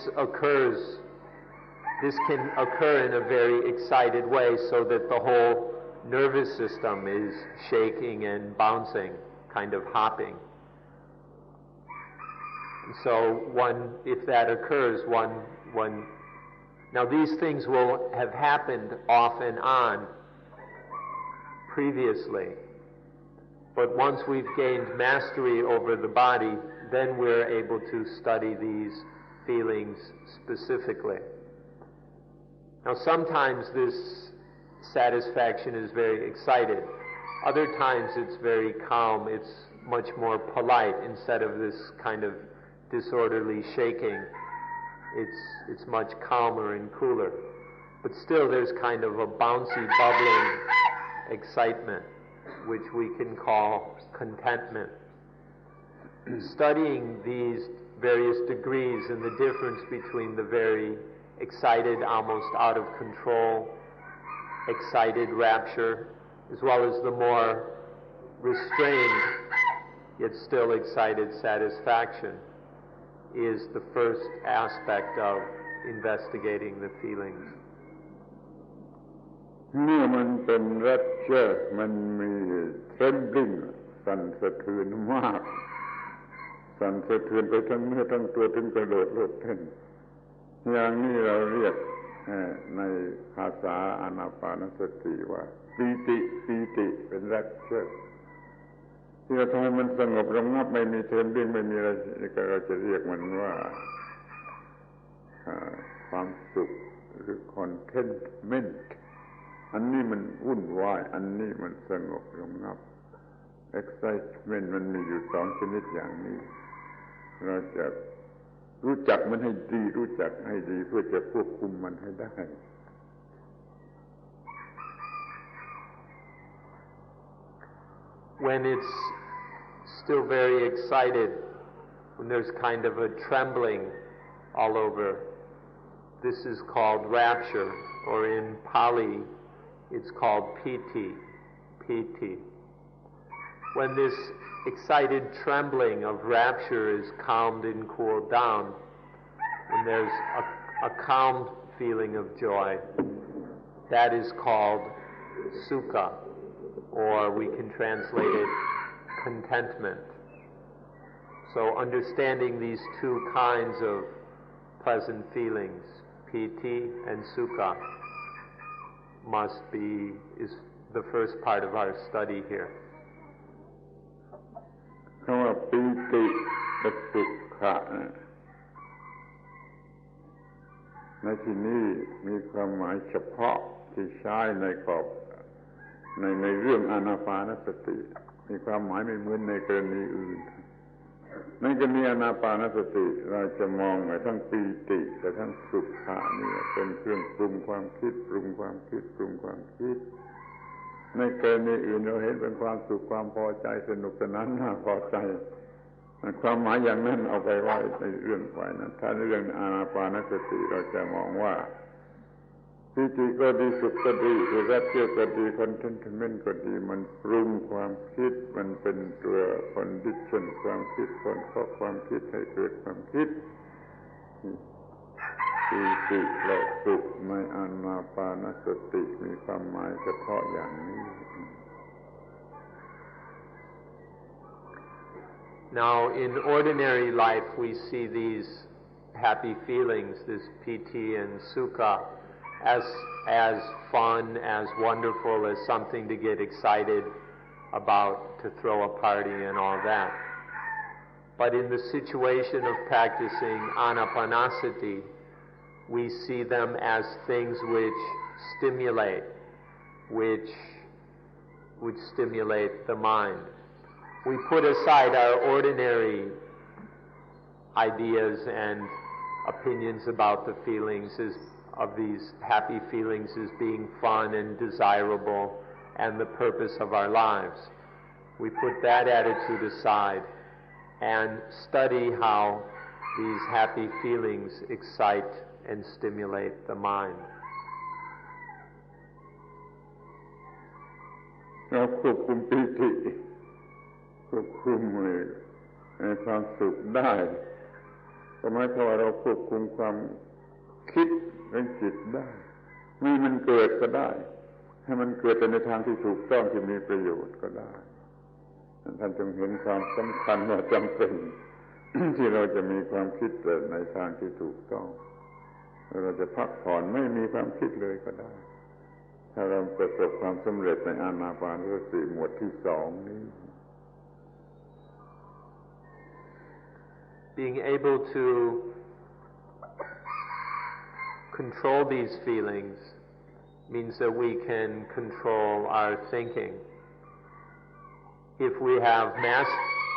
can occur in a very excited way so that the whole nervous system is shaking and bouncing, kind of hopping. And so if that occurs, now these things will have happened off and on previously, but once we've gained mastery over the body, then we're able to study these feelings specifically. Now sometimes this satisfaction is very excited. Other times it's very calm. It's much more polite instead of this kind of disorderly shaking. It's much calmer and cooler. But still there's kind of a bouncy, bubbling excitement, which we can call contentment. Studying these various degrees and the difference between the very excited, almost out of control, excited rapture, as well as the more restrained yet still excited satisfaction, is the first aspect of investigating the feelings. เมื่อมันเป็นรัจเจอร์มันมีtrembling สั่นสะเทือนมากสั่นสะเทือนไปทั้งเนื้อทั้งตัวถึงกระโดดโลดเต้นอย่างนี้เราเรียกในภาษาอานาปานสติว่าปีติเป็นรัจเจอร์ที่เราทำให้มันสงบระงับไม่มีtremblingไม่มีอะไรก็เราจะเรียกมันว่าความสุขหรือ contentment อันนี้มันวุ่นวายอันนี้มันสงบระงับ excitement มันมีอยู่สองชนิดอย่างนี้เราจะรู้จักมันให้ดีเพื่อจะควบคุมมันให้ได้ When it's still very excited, when there's kind of a trembling all over, this is called rapture, or in Pali it's called piti. When this excited trembling of rapture is calmed and cooled down, when there's a calm feeling of joy, that is called sukha, or we can translate it contentment. So understanding these two kinds of pleasant feelings, piti and sukha, is the first part of our study here. คำว่าปีติและสุขะในที่นี้มีความหมายเฉพาะที่ใช้ในขอบในเรื่องอานาปานสติมีความหมายไม่เหมือนในกรณีอื่นในกรณีอานาปานสติเราจะมองทั้งปีติและทั้งสุขะนี่เป็นเครื่องปรุงความคิดในกรณีอื่นเราเห็นเป็นความสุขความพอใจสนุกสนานน่าพอใจความหมายอย่างนั้นเอาไปไว้ในเรื่องฝ่ายนั้นถ้าเรื่องอานาปานสติเราจะมองว่า ปีติก็ดีสุขก็ดีรักเกี่ยวก็ดีคอนเทนต์เมนต์ก็ดีมันปรุงความคิดมันเป็นตัวคอนดิชั่นความคิดคนข้อความคิดให้เกิดความคิดปีติและสุขในอานาปานสติมีความหมายเฉพาะอย่างนี้ Now, in ordinary life, we see these happy feelings, this piti and sukha, as fun, as wonderful, as something to get excited about, to throw a party and all that. But in the situation of practicing anapanasati, we see them as things which stimulate the mind. We put aside our ordinary ideas and opinions about the feelings of these happy feelings as being fun and desirable and the purpose of our lives. We put that attitude aside and study how these happy feelings excite and stimulate the mind. เราควบคุมปีติควบคุมความสุขได้ก็หมายความว่าเราควบคุมความคิดของจิตได้ไม่มันเกิดก็ได้ให้มันเกิดในทางที่ถูกต้องที่มีประโยชน์ก็ได้ท่านจงเห็นความสำคัญว่าจำเป็น ที่เราจะมีความคิดในทางที่ถูกต้องเราจะพักผ่อนไม่มีความคิดเลยก็ได้ถ้าเราประสบความสำเร็จในอานาปานสติหมวดที่2นี้ Being able to control these feelings means that we can control our thinking. If we have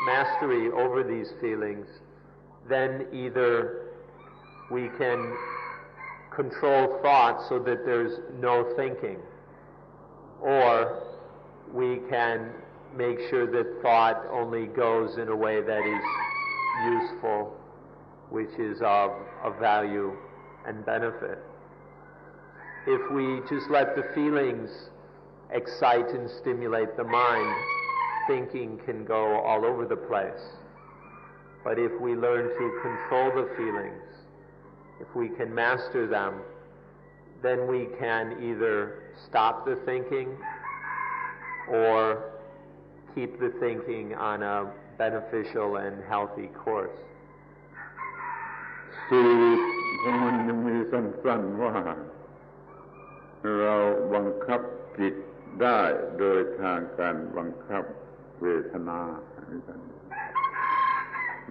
mastery over these feelings, then either we can control thought so that there's no thinking, or we can make sure that thought only goes in a way that is useful, which is of value and benefit. If we just let the feelings excite and stimulate the mind, thinking can go all over the place. But if we learn to control the feelings, if we can master them, then we can either stop the thinking or keep the thinking on a beneficial and healthy course. สูตรของมันยังมีสั้นๆว่าเราบังคับจิตได้โดยทางการบังคับเวทนา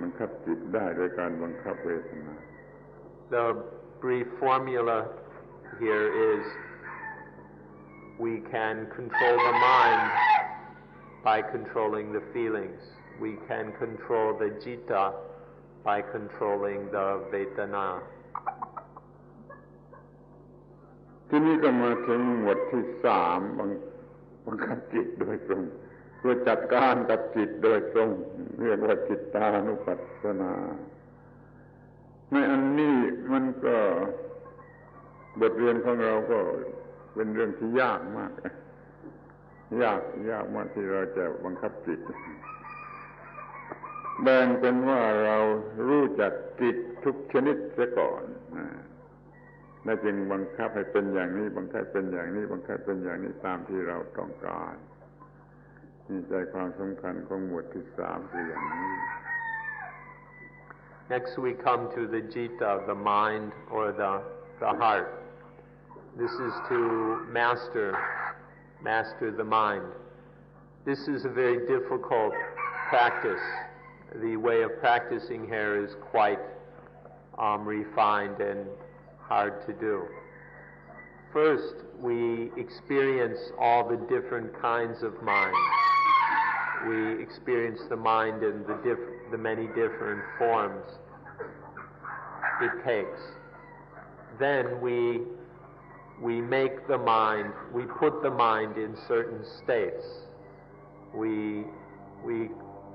บังคับจิตได้โดยการบังคับเวทนา The brief formula here is we can control the mind by controlling the feelings. We can control the citta by controlling the vedana. ทีนี้ก็มาถึงหมวดที่3บังคับจิตโดยตรงเพื่อจัดการกับจิตโดยตรงเรียกว่าจิตตานุปัสสนาในอันนี้มันก็บทเรียนของเราก็เป็นเรื่องที่ยากมากยากมากที่เราจะบังคับจิตแบ่งเป็นว่าเรารู้จักจิตทุกชนิดเสียก่อนแล้วจึงบังคับให้เป็นอย่างนี้บังคับเป็นอย่างนี้บังคับเป็นอย่างนี้ตามที่เราต้องการนี่ใจความสำคัญของหมวดที่3คืออย่างนี้ Next we come to the citta, the mind or the heart. This is to master the mind. This is a very difficult practice. The way of practicing here is quite refined and hard to do. First, we experience all the different kinds of mind. We experience the mind in the many different forms it takes. Then we make the mind, we put the mind in certain states. We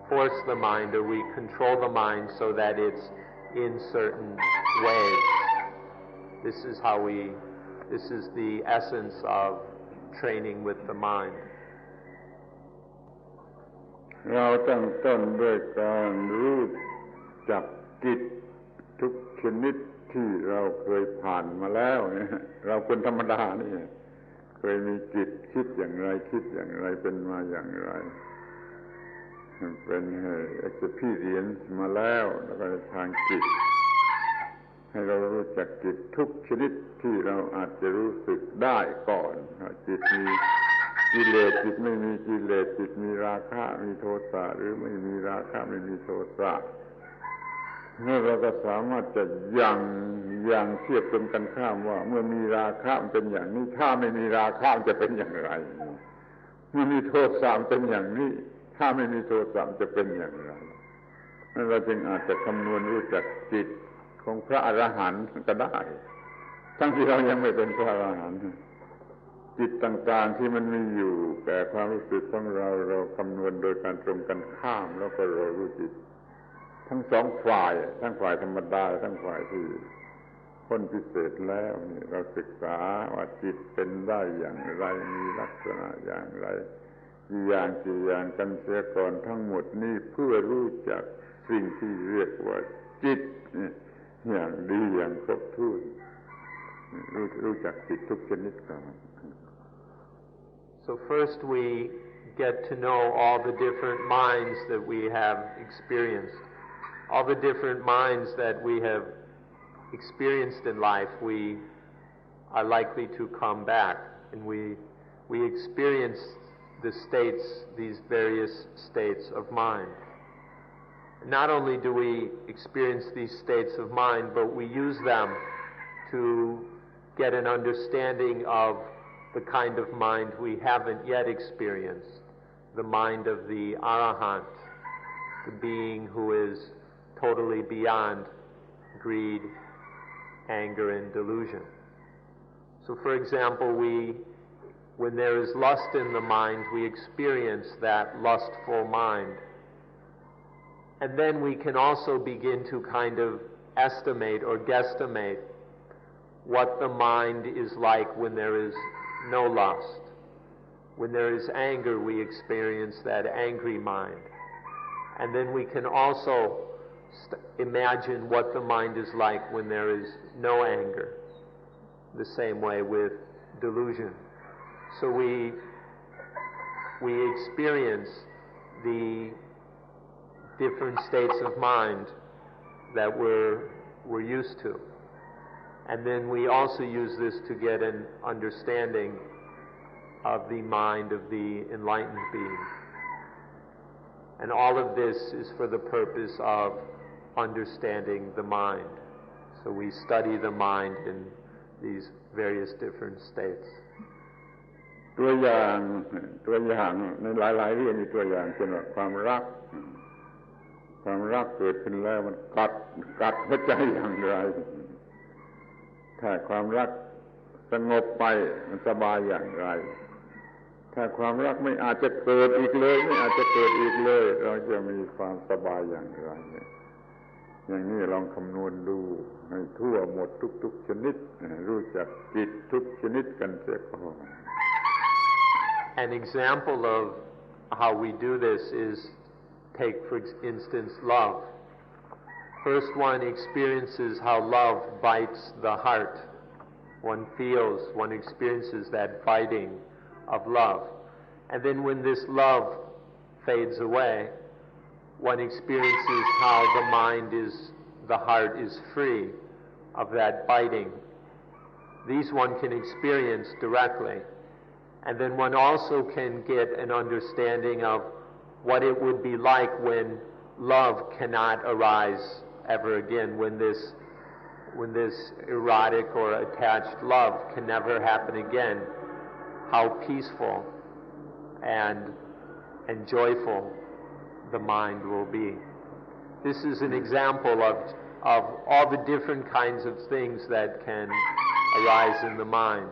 force the mind or we control the mind so that it's in certain ways. This is how we This is the essence of training with the mind. เราตั้งต้นด้วยการรู้จักจิตทุกชนิดที่เราเคยผ่านมาแล้วเนี่ยเราคนธรรมดานี่เคยมีจิตคิดอย่างไรคิดอย่างไรเป็นมาอย่างไรเป็น experience มาแล้วแล้วก็ทางจิตให้เรารู้จักจิตทุกชนิดที่เราอาจจะรู้สึกได้ก่อนจิตมีกิเลสจิตไม่มีกิเลสจิตมีราคะมีโทสะหรือไม่มีราคะไม่มีโทสะเราก็สามารถจะยังเทียบกันข้ามว่าเมื่อมีราคะมันเป็นอย่างนี้ถ้าไม่มีราคะมันจะเป็นอย่างไรเมื่อมีโทสะมันเป็นอย่างนี้ถ้าไม่มีโทสะมันจะเป็นอย่างไรนั่นเราจึงอาจจะคำนวณรู้จักจิตของพระอรหันต์ก็ได้ทั้งที่เรายังไม่เป็นพระอรหันต์จิตต่างๆที่มันมีอยู่แก่ความรู้สึกของเราคำนวณโดยการตรงกันข้ามแล้วก็เรารู้จิตทั้งสองฝ่ายทั้งฝ่ายธรรมดาทั้งฝ่ายที่พ้นพิเศษแล้วนี่เราศึกษาว่าจิตเป็นได้อย่างไรมีลักษณะอย่างไรกี่อย่างกันเสียก่อนทั้งหมดนี่เพื่อรู้จักสิ่งที่เรียกว่าจิตอย่างดีอย่างครบถ้วนรู้จักจิตทุกชนิดก่อน So first we get to know all the different minds that we have experienced. All the different minds that we have experienced in life, we are likely to come back, and we experience the states, these various states of mind. Not only do we experience these states of mind, but we use them to get an understanding of the kind of mind we haven't yet experienced, the mind of the Arahant, the being who is totally beyond greed, anger, and delusion. So for example, when there is lust in the mind, we experience that lustful mind. And then we can also begin to kind of estimate or guesstimate what the mind is like when there is no lust. When there is anger, we experience that angry mind. And then we can also imagine what the mind is like when there is no anger. The same way with delusion. So we experience the different states of mind that we're used to. And then we also use this to get an understanding of the mind of the enlightened being. And all of this is for the purpose of understanding the mind. So we study the mind in these various different states. ตัวอย่างในหลายๆเรื่องมีตัวอย่างเช่นว่าความรักเกิดขึ้นแล้วมันกัดหัวใจอย่างไรถ้าความรักสงบไปมันสบายอย่างไรถ้าความรักไม่อาจจะเกิดอีกเลยเราจะมีความสบายอย่างไรอย่างนี้ลองคำนวณดูให้ทั่วหมดทุกๆชนิดรู้จักจิตทุกชนิดกันเสียก่อน An example of how we do this is, take for instance love. First one experiences how love bites the heart. One experiences that biting of love. And then when this love fades away, one experiences how the heart is free of that biting. These one can experience directly. And then one also can get an understanding of what it would be like when love cannot arise ever again, when this erotic or attached love can never happen again, how peaceful and joyful the mind will be. This is an example of all the different kinds of things that can arise in the mind,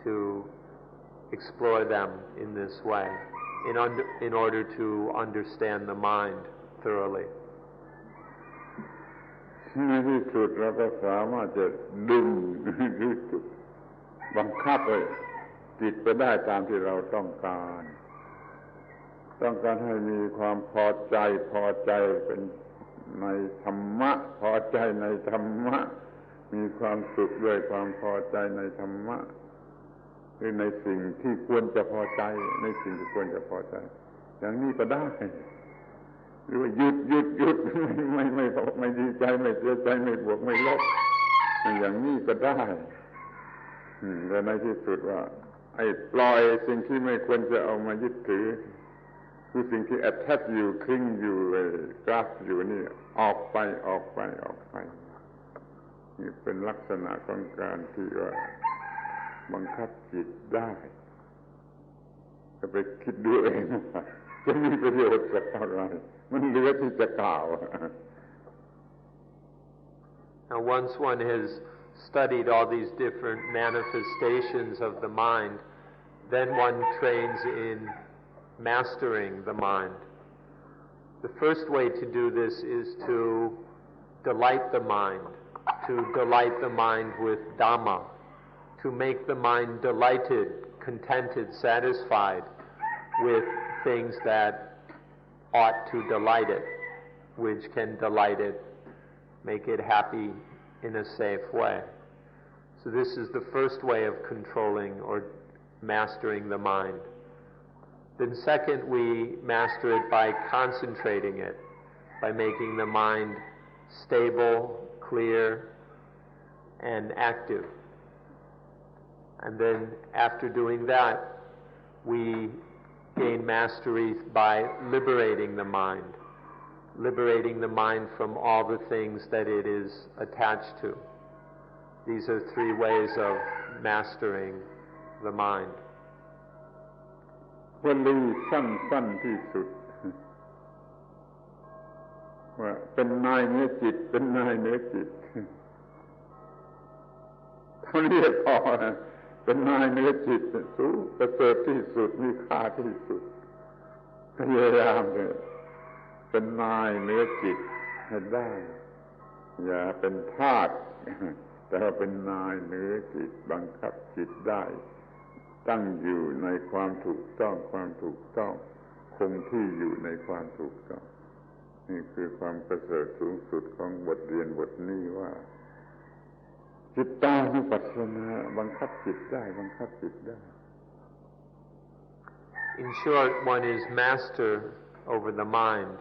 to explore them in this way in order to understand the mind thoroughly. ในที่สุดเราก็สามารถจะดึงหรือ บังคับเลยจิตไปได้ตามที่เราต้องการให้มีความพอใจเป็นในธรรมะพอใจในธรรมะมีความสุขด้วยความพอใจในธรรมะหรือในสิ่งที่ควรจะพอใจในสิ่งที่ควรจะพอใจอย่างนี้ก็ได้หรือว่าหยุดไม่ดีใจไม่เสียใจไม่บวกไม่ลบอย่างนี้ก็ได้แต่ในที่สุดว่าไอ้ปล่อยสิ่งที่ไม่ควรจะเอามายึดถือคือสิ่งที่ attach อยู่คลิ้งอยู่กราฟอยู่นี่ออกไปนี่เป็นลักษณะของการที่ว่าบังคับจิตได้ก็ไปคิดดูเองว่าจะมีประโยชน์จากอะไรมันเหลือที่จะกล่าว Now once one has studied all these different manifestations of the mind, then one trains in mastering the mind. The first way to do this is to delight the mind with Dhamma, to make the mind delighted, contented, satisfied with things that ought to delight it, which can delight it, make it happy in a safe way. So this is the first way of controlling or mastering the mind. Then second, we master it by concentrating it, by making the mind stable, clear, and active. And then after doing that, we gain mastery by liberating the mind from all the things that it is attached to. These are three ways of mastering the mind. วลีสั้นๆที่สุดว่าเป็นนายเหนือจิตเป็นนายเหนือจิตเขาเรียกพอเป็นนายเหนือจิตสูงประเสริฐที่สุดมีค่าที่สุดพยายามเลยเป็นนายเหนือจิตให้ได้อย่าเป็นทาสแต่ว่าเป็นนายเหนือจิตบังคับจิตได้ตั้งอยู่ในความถูกต้องคงที่อยู่ในความถูกต้องนี่คือความประเสริฐสูงสุดของบทเรียนบทนี้ว่าจิตตานุปัสสนาบังคับจิตได้ In short, one is master over the mind.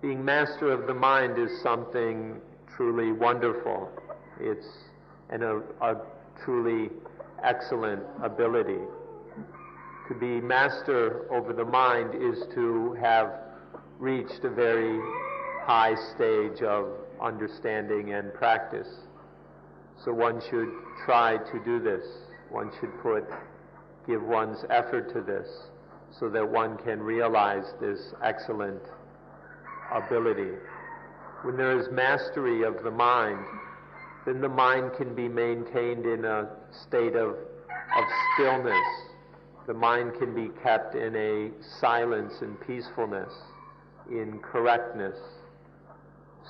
Being master of the mind is something truly wonderful. It's a truly excellent ability. To be master over the mind is to have reached a very high stage of understanding and practice. So one should try to do this. One should give one's effort to this so that one can realize this excellent ability. When there is mastery of the mind, then the mind can be maintained in a state of stillness. The mind can be kept in a silence and peacefulness, in correctness,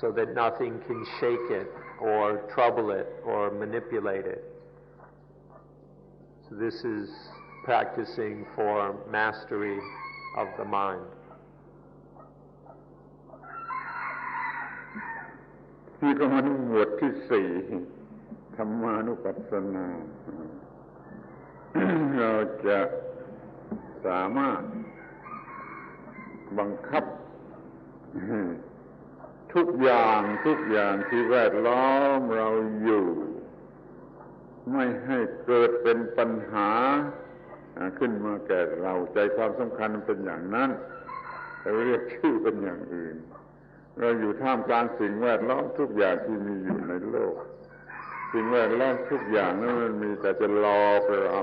so that nothing can shake it or trouble it or manipulate it. So this is practicing for mastery of the mind. ที่ก็มาหมวดที่สี่ธรรมานุปัสสนาเราจะสามารถบังคับทุกอย่างที่แวดล้อมเราอยู่ไม่ให้เกิดเป็นปัญหาขึ้นมาแก่เราใจความสำคัญเป็นอย่างนั้นแต่เรียกชื่อเป็นอย่างอื่นเราอยู่ท่ามกลางสิ่งแวดล้อมทุกอย่างที่มีอยู่ในโลกสิ่งแวดล้อมทุกอย่างนั้นมันมีแต่จะหลอกเรา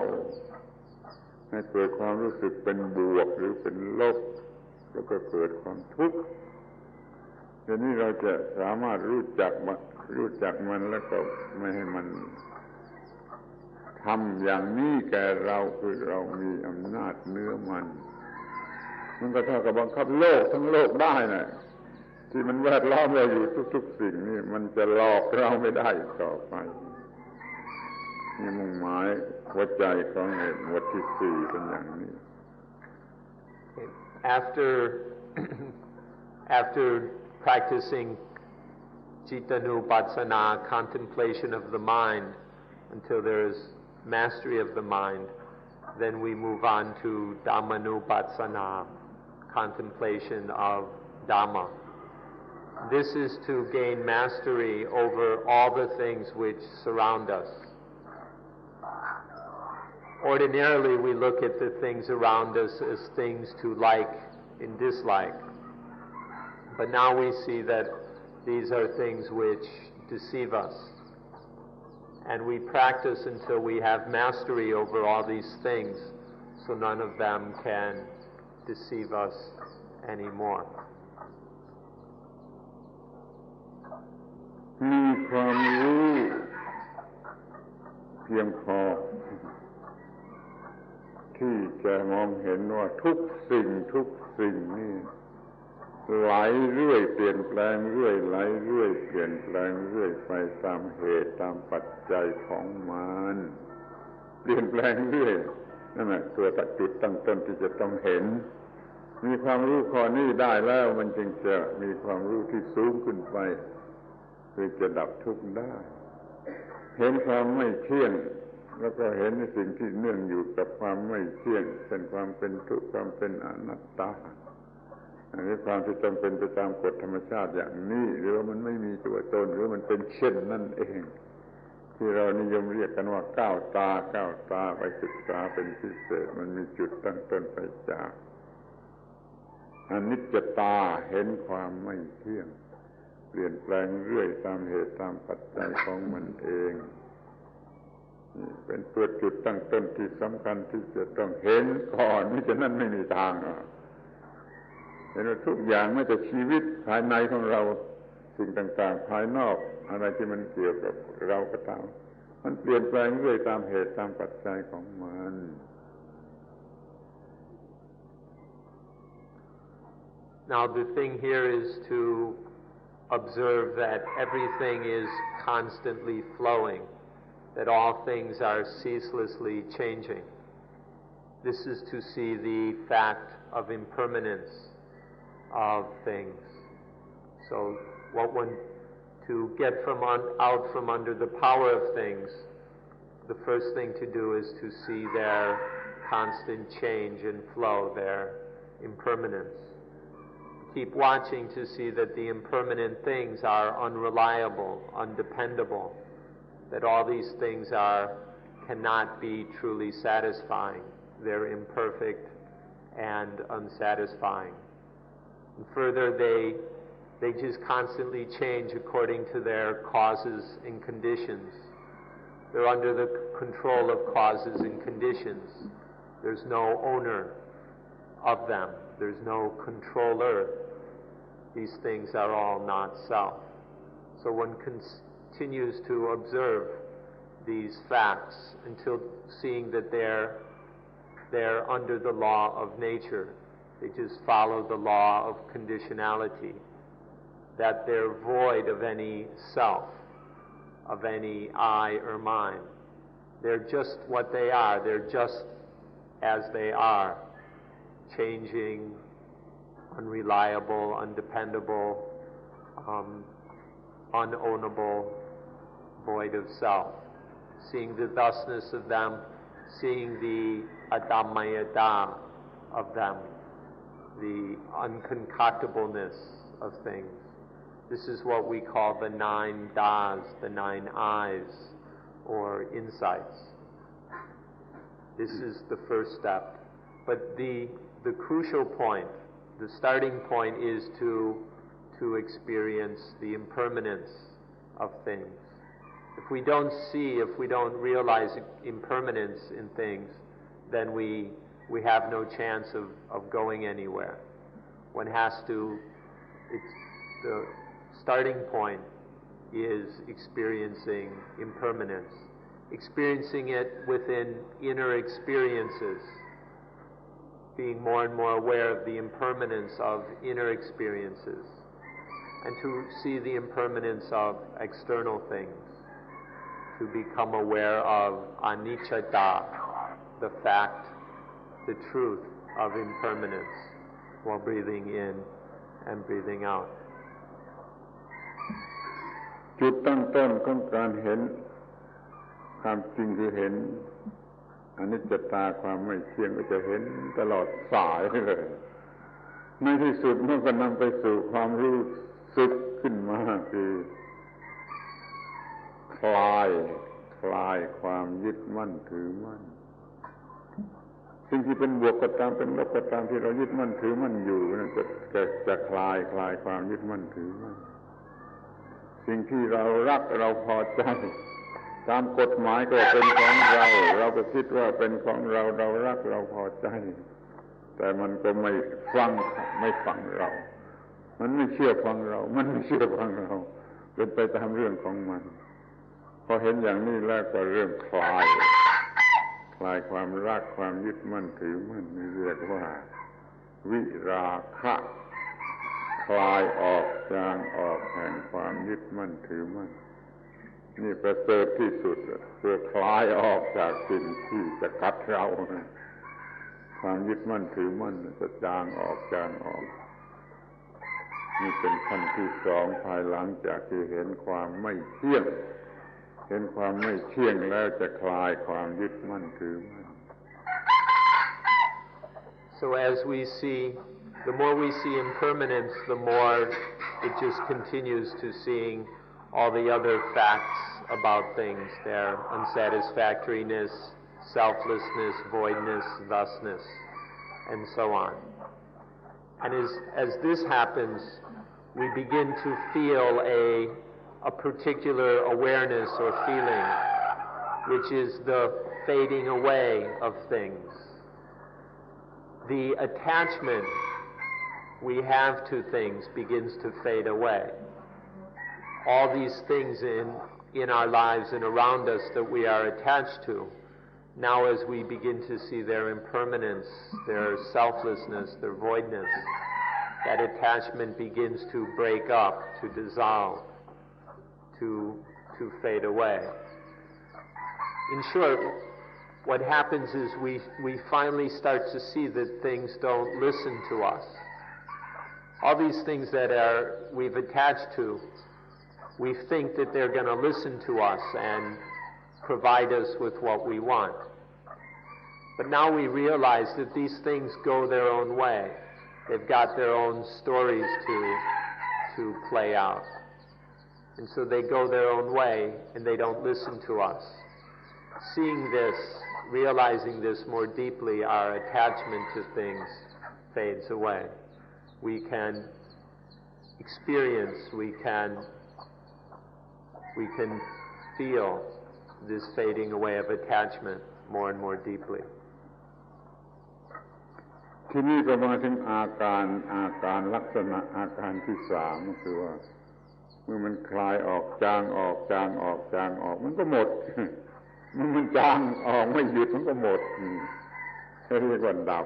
ให้เกิดความรู้สึกเป็นบวกหรือเป็นลบแล้วก็เกิดความทุกข์ทีนี้เราจะสามารถรู้จักมันแล้วก็ไม่ให้มันทำอย่างนี้แก่เราคือเรามีอำนาจเหนือมันก็เท่ากับบังคับโลกทั้งโลกได้นะที่มันแวดล้อมเราอยู่ทุกๆสิ่งนี่มันจะหลอกเราไม่ได้ต่อไป นี่มุ่งหมายหัวใจของบทที่สี่เป็นอย่างนี้ After practicing Cittanupassana, contemplation of the mind, until there is mastery of the mind, then we move on to Dhammanupassana, contemplation of Dhamma. This is to gain mastery over all the things which surround us. Ordinarily, we look at the things around us as things to like and dislike. But now we see that these are things which deceive us. And we practice until we have mastery over all these things, so none of them can deceive us anymore. มีความรู้เพียงพอที่จะมองเห็นว่าทุกสิ่งนี่ไหลเรื่อยเปลี่ยนแปลงเรื่อยไหลเรื่อยเปลี่ยนแปลงเรื่อยไปตามเหตุตามปัจจัยของมันเปลี่ยนแปลงเรื่อยนั่นแหละตัวจุดตั้งต้นที่จะต้องเห็นมีความรู้ข้อนี้ได้แล้วมันจึงจะมีความรู้ที่สูงขึ้นไปคือจะดับทุกข์ได้เห็นความไม่เที่ยงแล้วก็เห็นในสิ่งที่เนื่องอยู่กับความไม่เที่ยงเช่นความเป็นทุกข์ความเป็นอนัตตาหรือความที่จำเป็นไปตามกฎธรรมชาติอย่างนี้หรือว่ามันไม่มีตัวตนหรือมันเป็นเช่นนั่นเองที่เรานิยมเรียกกันว่าก้าวตาไปศึกษาเป็นพิเศษมันมีจุดตั้งต้นไปจากอนิจจตาเห็นความไม่เที่ยงเปลี่ยนแปลงเรื่อยตามเหตุตามปัจจัยของมันเองเป็นตัวจุดตั้งต้นที่สำคัญที่จะต้องเห็นก่อนมิฉะนั้นไม่มีทางเห็นว่าทุกอย่างไม่แต่ชีวิตภายในของเราสิ่งต่างๆภายนอกอะไรที่มันเกี่ยวกับเราก็ตามมันเปลี่ยนแปลงเรื่อยตามเหตุตามปัจจัยของมัน Now the thing here is to observe that everything is constantly flowing, that all things are ceaselessly changing. This is to see the fact of impermanence of things. So to get out from under the power of things, the first thing to do is to see their constant change and flow, their impermanence. Keep watching to see that the impermanent things are unreliable, undependable, that all these things cannot be truly satisfying. They're imperfect and unsatisfying. And further, they just constantly change according to their causes and conditions. They're under the control of causes and conditions. There's no owner of them. There's no controller. These things are all not self. So one continues to observe these facts until seeing that they're under the law of nature. They just follow the law of conditionality, that they're void of any self, of any I or mine. They're just what they are. They're just as they are, changing, unreliable, undependable, unownable, void of self. Seeing the thusness of them, seeing the adammayata of them, the unconcoctableness of things. This is what we call the 9 das, the 9 eyes, or insights. This is the first step. But the crucial point, the starting point is to experience the impermanence of things. If we don't realize impermanence in things, then we have no chance of going anywhere. One has to, the starting point is experiencing impermanence, experiencing it within inner experiences, being more and more aware of the impermanence of inner experiences, and to see the impermanence of external things, to to become aware of anicca, the fact, the truth of impermanence, while breathing in and breathing out. จุดตั้งต้นของการเห็นความจริงคือเห็นอนิจจตาความไม่เที่ยงก็จะเห็นตลอดสายเลยในที่สุดมันก็นำไปสู่ความรู้สึกขึ้นมาคือคลายความยึดมั่นถือมั่นสิ่งที่เป็นบวกก็ตามเป็นลบก็ตามที่เรายึดมั่นถือมั่นอยู่นั่นจะคลายความยึดมั่นถือมั่นสิ่งที่เรารักเราพอใจตามกฎหมายก็เป็นของเราก็คิดว่าเป็นของเรารักเราพอใจแต่มันก็ไม่ฟังเรามันไม่เชื่อฟังเราเป็นไปตามเรื่องของมันพอเห็นอย่างนี้แล้วก็เริ่มคลายความรักความยึดมั่นถือมั่นนี่เรียกว่าวิราคะคลายออกจางออกแห่งความยึดมั่นถือมั่นนี่ประเสริฐที่สุดเพื่อคลายออกจากสิ่งที่จะกัดเราความยึดมั่นถือมั่นจะจางออกนี่เป็นขั้นที่สองภายหลังจากที่เห็นความไม่เที่ยงแล้วจะคลายความยึดมั่นถือมั่น So as we see, the more we see impermanence, the more it just continues to seeing all the other facts about things, their unsatisfactoriness, selflessness, voidness, thusness, and so on. And as this happens, we begin to feel a particular awareness or feeling, which is the fading away of things. The attachment we have to things begins to fade away. All these things in our lives and around us that we are attached to, now as we begin to see their impermanence, their selflessness, their voidness, that attachment begins to break up, to dissolve, to fade away. In short, what happens is we finally start to see that things don't listen to us. All these things that we've attached to, we think that they're going to listen to us and provide us with what we want. But now we realize that these things go their own way. They've got their own stories to play out. And so they go their own way and they don't listen to us. Seeing this, realizing this more deeply, our attachment to things fades away. We can experience, we can feel this fading away of attachment more and more deeply. ที่นี่ก็มาถึงอาการลักษณะอาการที่สามก็คือว่าเมื่อมันคลายออกจางออกมันก็หมดมันจางออกไม่หยุดมันก็หมดเรียกว่าดับ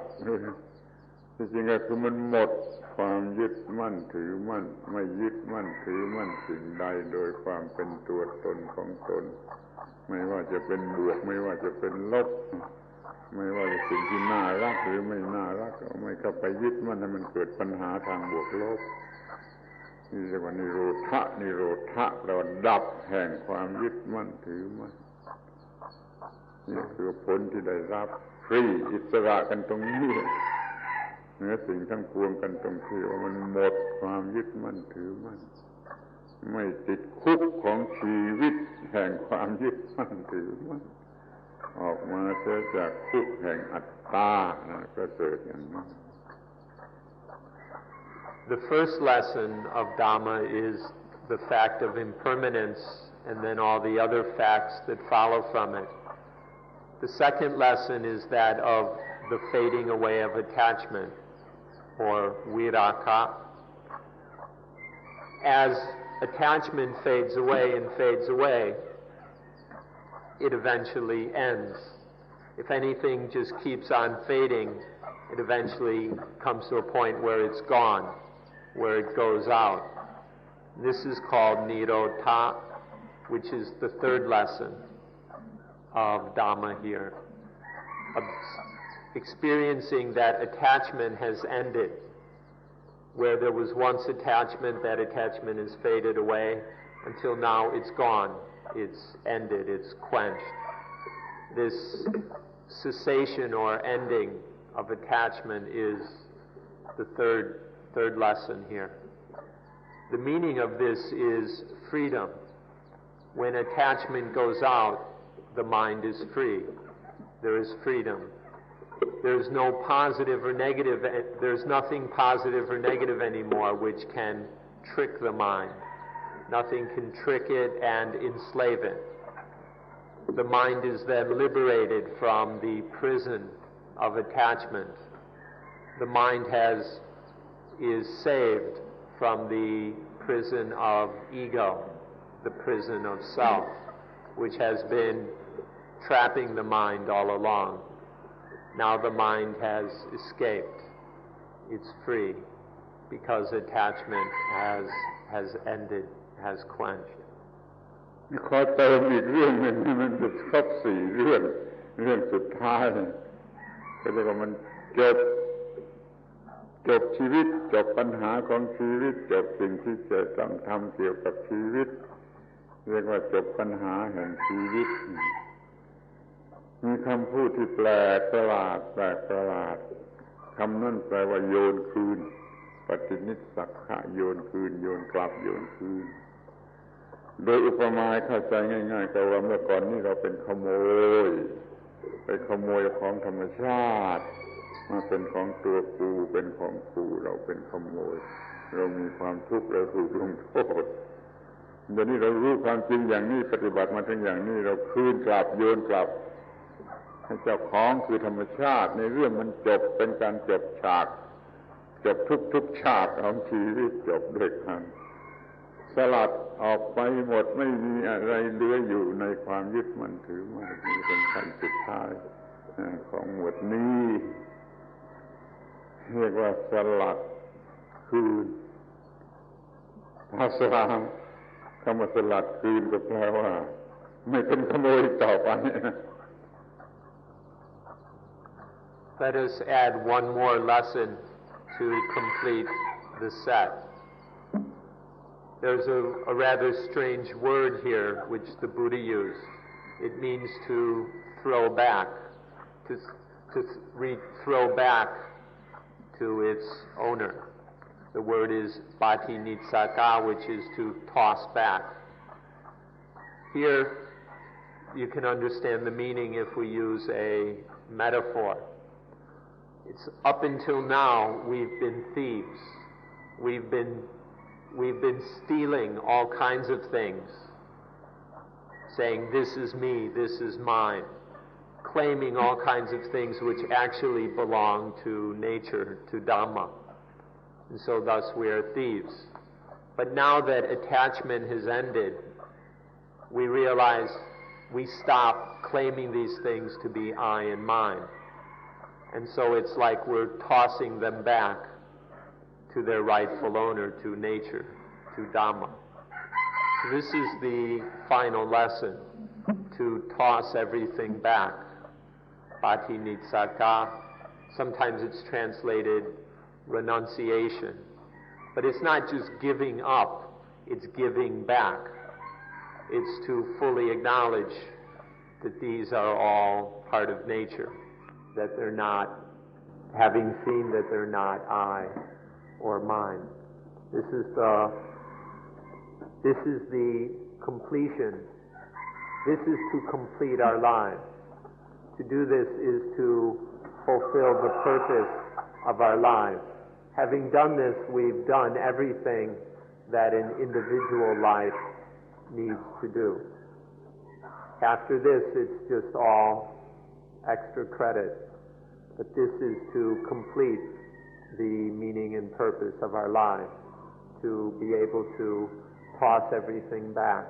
จริงๆก็คือมันหมดความยึดมั่นถือมั่นไม่ยึดมั่นถือมั่นสิ่งใดโดยความเป็นตัวตนของตนไม่ว่าจะเป็นบวกไม่ว่าจะเป็นลบไม่ว่าจะสิ่งที่น่ารักหรือไม่น่ารักก็ไม่เข้าไปยึดมั่นให้มันเกิดปัญหาทางบวกลบนี่เรียกว่านิโรธะเราดับแห่งความยึดมั่นถือมั่นนี่คือผลที่ได้รับฟรีอิสระกันตรงนี้เหนือสิ่งทั้งปวงกันตรงที่ว่ามันหมดความยึดมั่นถือมั่นไม่ติดคุกของชีวิตแห่งความยึดมั่นถือมั่นออกมาเสียจากคุกแห่งอัตตาประเสริฐอย่างนั้น The first lesson of Dhamma is the fact of impermanence and then all the other facts that follow from it. The second lesson is that of the fading away of attachment, or viraka. As attachment fades away, it eventually ends. If anything just keeps on fading, it eventually comes to a point where it's gone, where it goes out. This is called nirodha, which is the third lesson of Dhamma here. Experiencing that attachment has ended. Where there was once attachment, that attachment has faded away until now it's gone, it's ended, it's quenched. This cessation or ending of attachment is the third lesson here. The meaning of this is freedom. When attachment goes out, the mind is free. There is freedom. There's no positive or negative, there's nothing positive or negative anymore which can trick the mind. Nothing can trick it and enslave it. The mind is then liberated from the prison of attachment. The mind is saved from the prison of ego, the prison of self, which has been trapping the mind all along. Now the mind has escaped. It's free because attachment has ended, has quenched. ขอเติมอีกเรื่องหนึ่งให้มันจะครบ4เรื่องสุดท้ายก็เรียกว่ามันจบชีวิตจบปัญหาของชีวิตจบสิ่งที่จะต้องทำเกี่ยวกับชีวิตเรียกว่าจบปัญหาแห่งชีวิตมีคำพูดที่แปลกประหลาดคำนั้นแปลว่าโยนคืนปฏินิสสักขะโยนคืนโยนกลับโยนคืนโดยอุปมาเข้าใจง่ายๆก็ว่าเมื่อก่อนนี้เราเป็นขโมยไปขโมยของธรรมชาติมาเป็นของตัวกูเป็นของกูเราเป็นขโมยเรามีความทุกข์เราถูกลงโทษเดี๋ยวนี้เรารู้ความจริงอย่างนี้ปฏิบัติมาถึงอย่างนี้เราคืนกลับโยนกลับให้เจ้าของคือธรรมชาติในเรื่องมันจบเป็นการจบฉากจบทุกฉากของชีวิตจบด้วยกันสลัดออกไปหมดไม่มีอะไรเหลืออยู่ในความยึดมั่นถือมั่นนี่เป็นขั้นสุดท้ายของหมวดนี้เรียกว่าสลัดคืนภาษาคำว่าสลัดคืนก็แปลว่าไม่เป็นขโมยต่อไป Let us add one more lesson to complete the set. There's a rather strange word here which the Buddha used. It means to throw back, to throw back to its owner. The word is patinitsaka, which is to toss back. Here you can understand the meaning if we use a metaphor. It's up until now we've been thieves. We've been stealing all kinds of things, saying this is me, this is mine, claiming all kinds of things which actually belong to nature, to Dhamma. And so thus we are thieves. But now that attachment has ended, we realize we stop claiming these things to be I and mine. And so it's like we're tossing them back to their rightful owner, to nature, to Dhamma. So this is the final lesson, to toss everything back. Patinitsaka. Sometimes it's translated renunciation. But it's not just giving up, it's giving back. It's to fully acknowledge that these are all part of nature, that they're not, having seen that they're not I or mine. This is the completion. This is to complete our lives. To do this is to fulfill the purpose of our lives. Having done this, we've done everything that an individual life needs to do. After this, it's just all extra credit. But this is to complete the meaning and purpose of our lives, to be able to toss everything back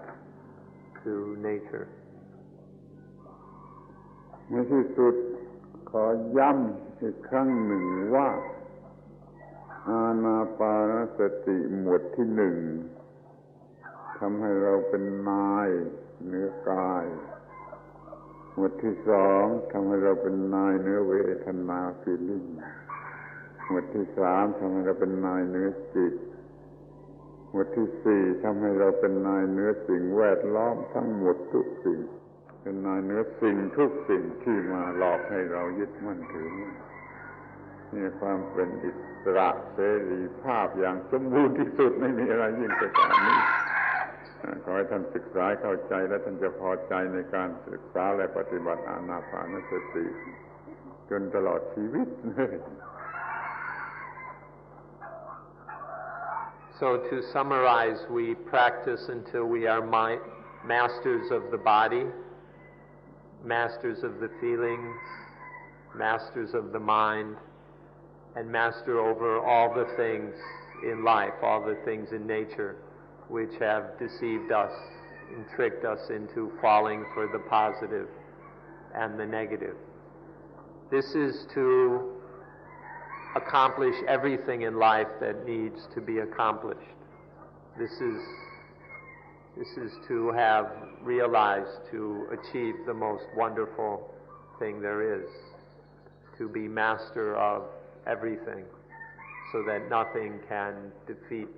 to nature. ในที่สุดขอย้ำอีกครั้งหนึ่งว่าอานาปานสติหมวดที่1 ทำให้เราเป็นนายเหนือกายหมวดที่สองทำให้เราเป็นนายเหนือเวทนาfeelingหมวดที่สามทำให้เราเป็นนายเหนือจิตหมวดที่สี่ทำให้เราเป็นนายเหนือสิ่งแวดล้อมทั้งหมดทุกสิ่งเป็นนายเหนือสิ่งทุกสิ่งที่มาหลอกให้เรายึดมั่นถือมั่นนี่ความเป็นอิสระเสรีภาพอย่างสมบูรณ์ที่สุดไม่มีอะไรยิ่งไปกว่านี้ขอให้ท่านศึกษาเข้าใจและท่านจะพอใจในการศึกษาและปฏิบัติอานาปานสติจนตลอดชีวิตเลย So to summarize, we practice until we are masters of the body, masters of the feelings, masters of the mind, and master over all the things in life, all the things in nature which have deceived us and tricked us into falling for the positive and the negative. This is to accomplish everything in life that needs to be accomplished. This is to have realized, to achieve the most wonderful thing there is, to be master of everything, so that nothing can defeat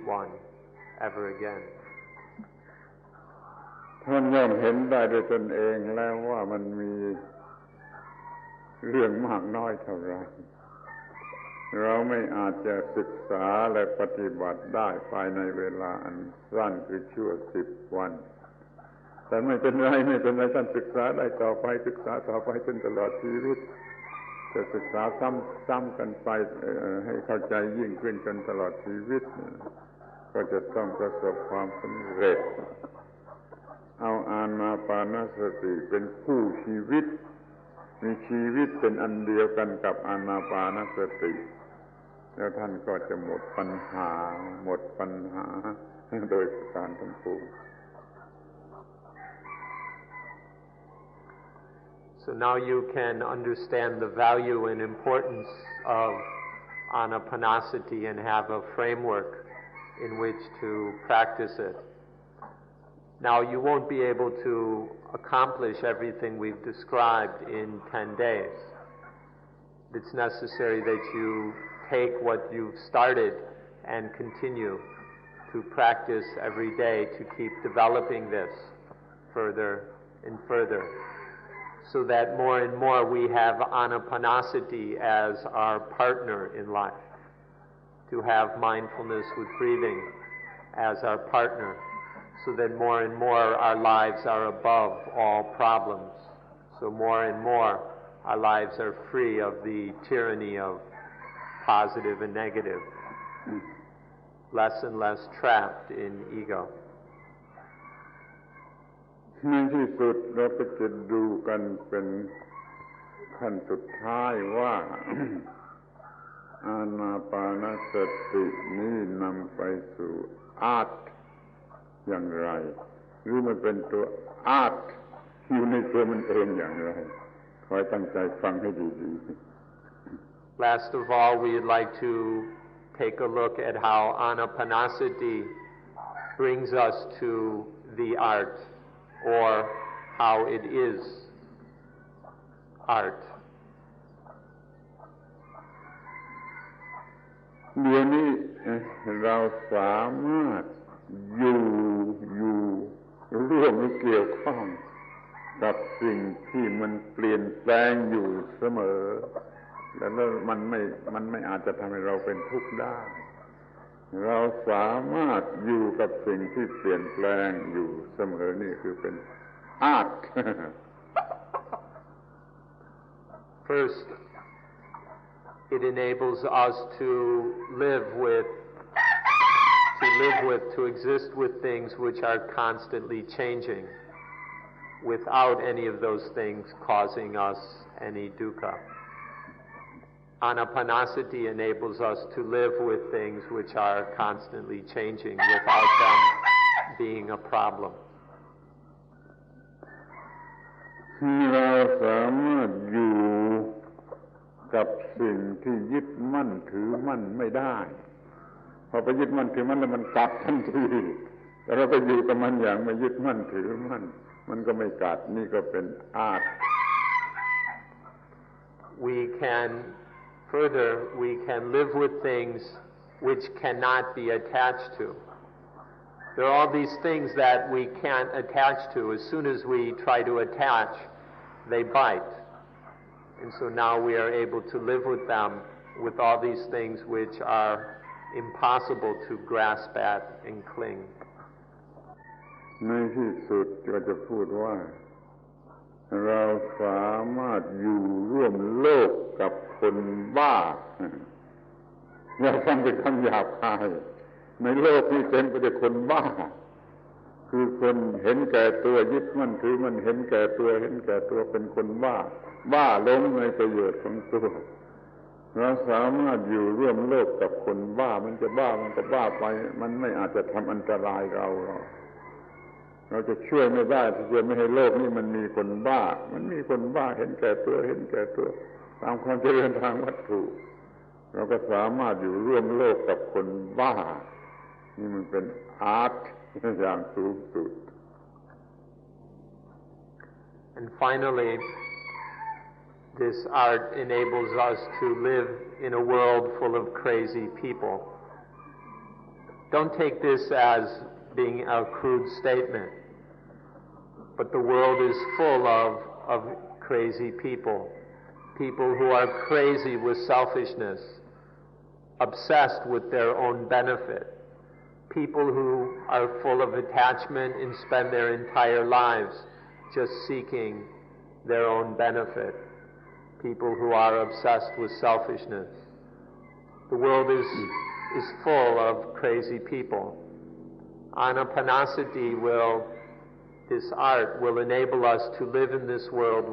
one ever again. ท่านย่อมเห็นได้ด้วยตนเองแล้วว่ามันมีเรื่องมากน้อยเท่าไรเราไม่อาจจะศึกษาและปฏิบัติได้ภายในเวลาอันสั้นคือชั่ว10 วันแต่ไม่เป็นไรท่านศึกษาได้ต่อไปศึกษาต่อไปจนตลอดชีวิตจะศึกษาซ้ำกันไปให้เข้าใจยิ่งขึ้นจนตลอดชีวิตก็จะต้องประสบความสำเร็จเอาอานาปานสติเป็นคู่ชีวิตมีชีวิตเป็นอันเดียวกันกับอานาปานสติแล้วท่านก็จะหมดปัญหาโดยประการทั้งปวง So now you can understand the value and importance of anapanasati and have a framework in which to practice it. Now you won't be able to accomplish everything we've described in 10 days. It's necessary that you take what you've started and continue to practice every day to keep developing this further and further, so that more and more we have anapanasati as our partner in life, to have mindfulness with breathing as our partner, so that more and more our lives are above all problems. So more and more our lives are free of the tyranny of positive and negative, less and less trapped in ego. ในที่สุดเราก็จะดูกันเป็นขั้นสุดท้ายว่า อานาปานสตินี้นำไปสู่อาร์ตอย่างไรหรือมันเป็นตัวอาร์ตอยู่ในตัวมันเองอย่างไรขอให้ตั้งใจฟังให้ดีๆ Last of all, we'd like to take a look at how anapanasati brings us to the art, or how it is art. เดี๋ยวนี้เราสามารถอยู่ร่วมหรือเกี่ยวข้องกับสิ่งที่มันเปลี่ยนแปลงอยู่เสมอแล้วมันไม่อาจจะทำให้เราเป็นทุกข์ได้เราสามารถอยู่กับสิ่งที่เปลี่ยนแปลงอยู่เสมอนี่คือเป็นอาร์ต First, it enables us to exist with things which are constantly changing, without any of those things causing us any dukkha. Anapanasati enables us to live with things which are constantly changing without them being a problem. เราสามารถอยู่กับสิ่งที่ยึดมั่นถือมั่นไม่ได้ พอไปยึดมั่นถือมั่นแล้วมันกัดทันทีแต่เราไปอยู่กับมันอย่างไม่ยึดมั่นถือมั่นมันก็ไม่กัดนี่ก็เป็นอาร์ต We can live with things which cannot be attached to. There are all these things that we can't attach to. As soon as we try to attach, they bite. And so now we are able to live with them, with all these things which are impossible to grasp at and cling. ในที่สุดก็จะพูดว่าเราสามารถอยู่ร่วมโลกกับคนบ้าอย่าฟังเป็นคำหยาบคายในโลกนี้เต็มไปด้วยคนบ้าคือคนเห็นแก่ตัวยึดมั่นถือมันเห็นแก่ตัวเป็นคนบ้าหลงในประโยชน์ของตัวเราสามารถอยู่ร่วมโลกกับคนบ้ามันจะบ้ามันก็บ้าไปมันไม่อาจจะทำอันตรายเราจะช่วยไม่ได้ที่จะไม่ให้โลกนี้มันมีคนบ้ามันมีคนบ้าเห็นแก่ตัวตามความเจริญทางวัตถุเราก็สามารถอยู่ร่วมโลกกับคนบ้านี่มันเป็นอาร์ตอย่างสูงสุด And finally, this art enables us to live in a world full of crazy people. Don't take this as being a crude statement, but the world is full of crazy people who are crazy with selfishness, obsessed with their own benefit, people who are full of attachment and spend their entire lives just seeking their own benefit, people who are obsessed with selfishness. The world is full of crazy people. Anapanasati this art will enable us to live in this world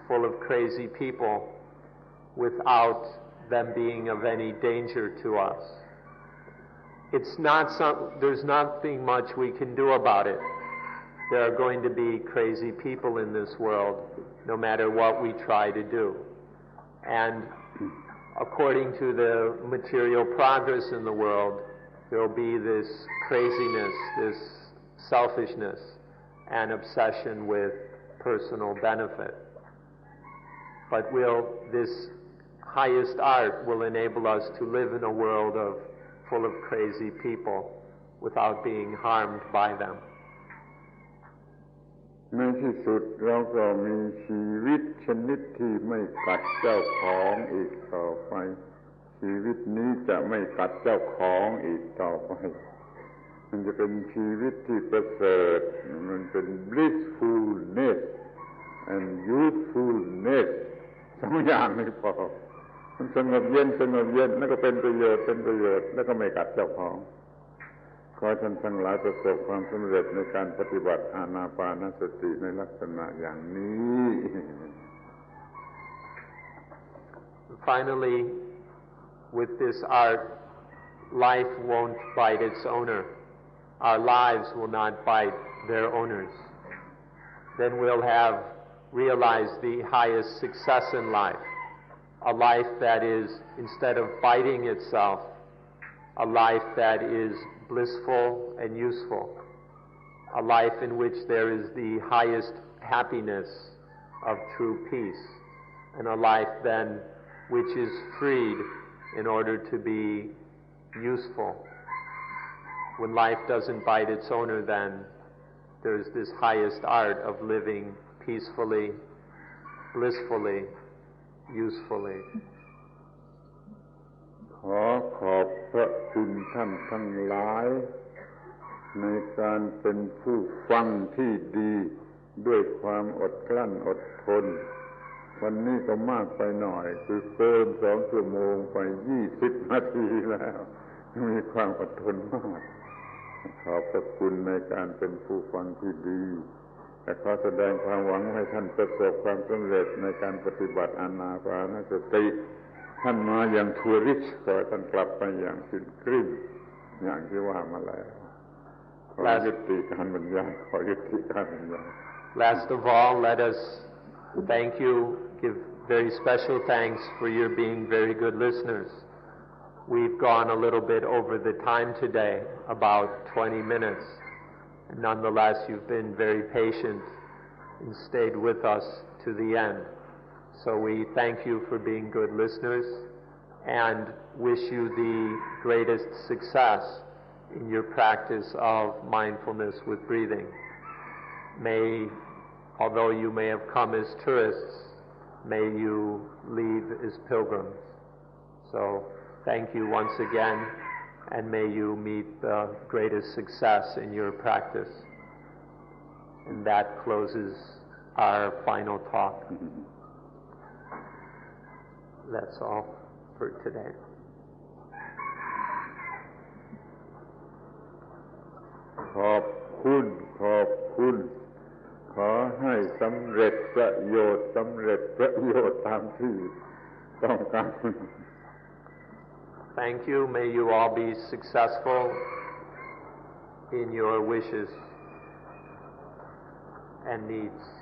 full of crazy people without them being of any danger to us. There's nothing much we can do about it. There are going to be crazy people in this world, no matter what we try to do. And according to the material progress in the world, there will be this craziness, this selfishness, and obsession with personal benefit. But this highest art will enable us to live in a world full of crazy people without being harmed by them. ในที่สุดเราก็มีชีวิตชนิดที่ไม่กัดเจ้าของอีกต่อไปชีวิตนี้จะไม่กัดเจ้าของอีกต่อไปมันจะเป็นชีวิตที่ประเสริฐมันเป็น blissfulness and usefulness สองอย่างนี้พอมันสงบเย็นแล้วก็เป็นประโยชน์แล้วก็ไม่กัดเจ้าของขอท่านทั้งหลายประสบความสำเร็จในการปฏิบัติอานาปานสติในลักษณะอย่างนี้ Finally, with this art, life won't bite its owner. Our lives will not bite their owners. Then we'll have realized the highest success in life, a life that is, instead of biting itself, a life that is blissful and useful, a life in which there is the highest happiness of true peace, and a life then which is freed in order to be useful. When life doesn't bite its owner, then there's this highest art of living peacefully, blissfully, usefully. ขอขอบพระคุณท่านทั้งหลายในการเป็นผู้ฟังที่ดีด้วยความอดกลั้นอดทนวันนี้ก็มากไปหน่อยคือเกิน2 ชั่วโมงไป20 นาทีแล้วมีความอดทนมากขอบพระคุณในการเป็นผู้ฟังที่ดีแต่ขอแสดงความหวังให้ท่านประสบความสำเร็จในการปฏิบัติอานาปานสติท่านมาอย่างทัวริสต์ขอท่านกลับไปอย่างสิ้นกลิ้นอย่างที่ว่ามาแล้วขอยุติการบรรยาย Last of all, let us thank you, give very special thanks for your being very good listeners. We've gone a little bit over the time today, about 20 minutes. Nonetheless, you've been very patient and stayed with us to the end. So we thank you for being good listeners and wish you the greatest success in your practice of mindfulness with breathing. Although you may have come as tourists, may you leave as pilgrims. So thank you once again, and may you meet the greatest success in your practice. And that closes our final talk. That's all for today. ขอบคุณขอให้สำเร็จประโยชน์ตามที่ต้องการ Thank you. May you all be successful in your wishes and needs.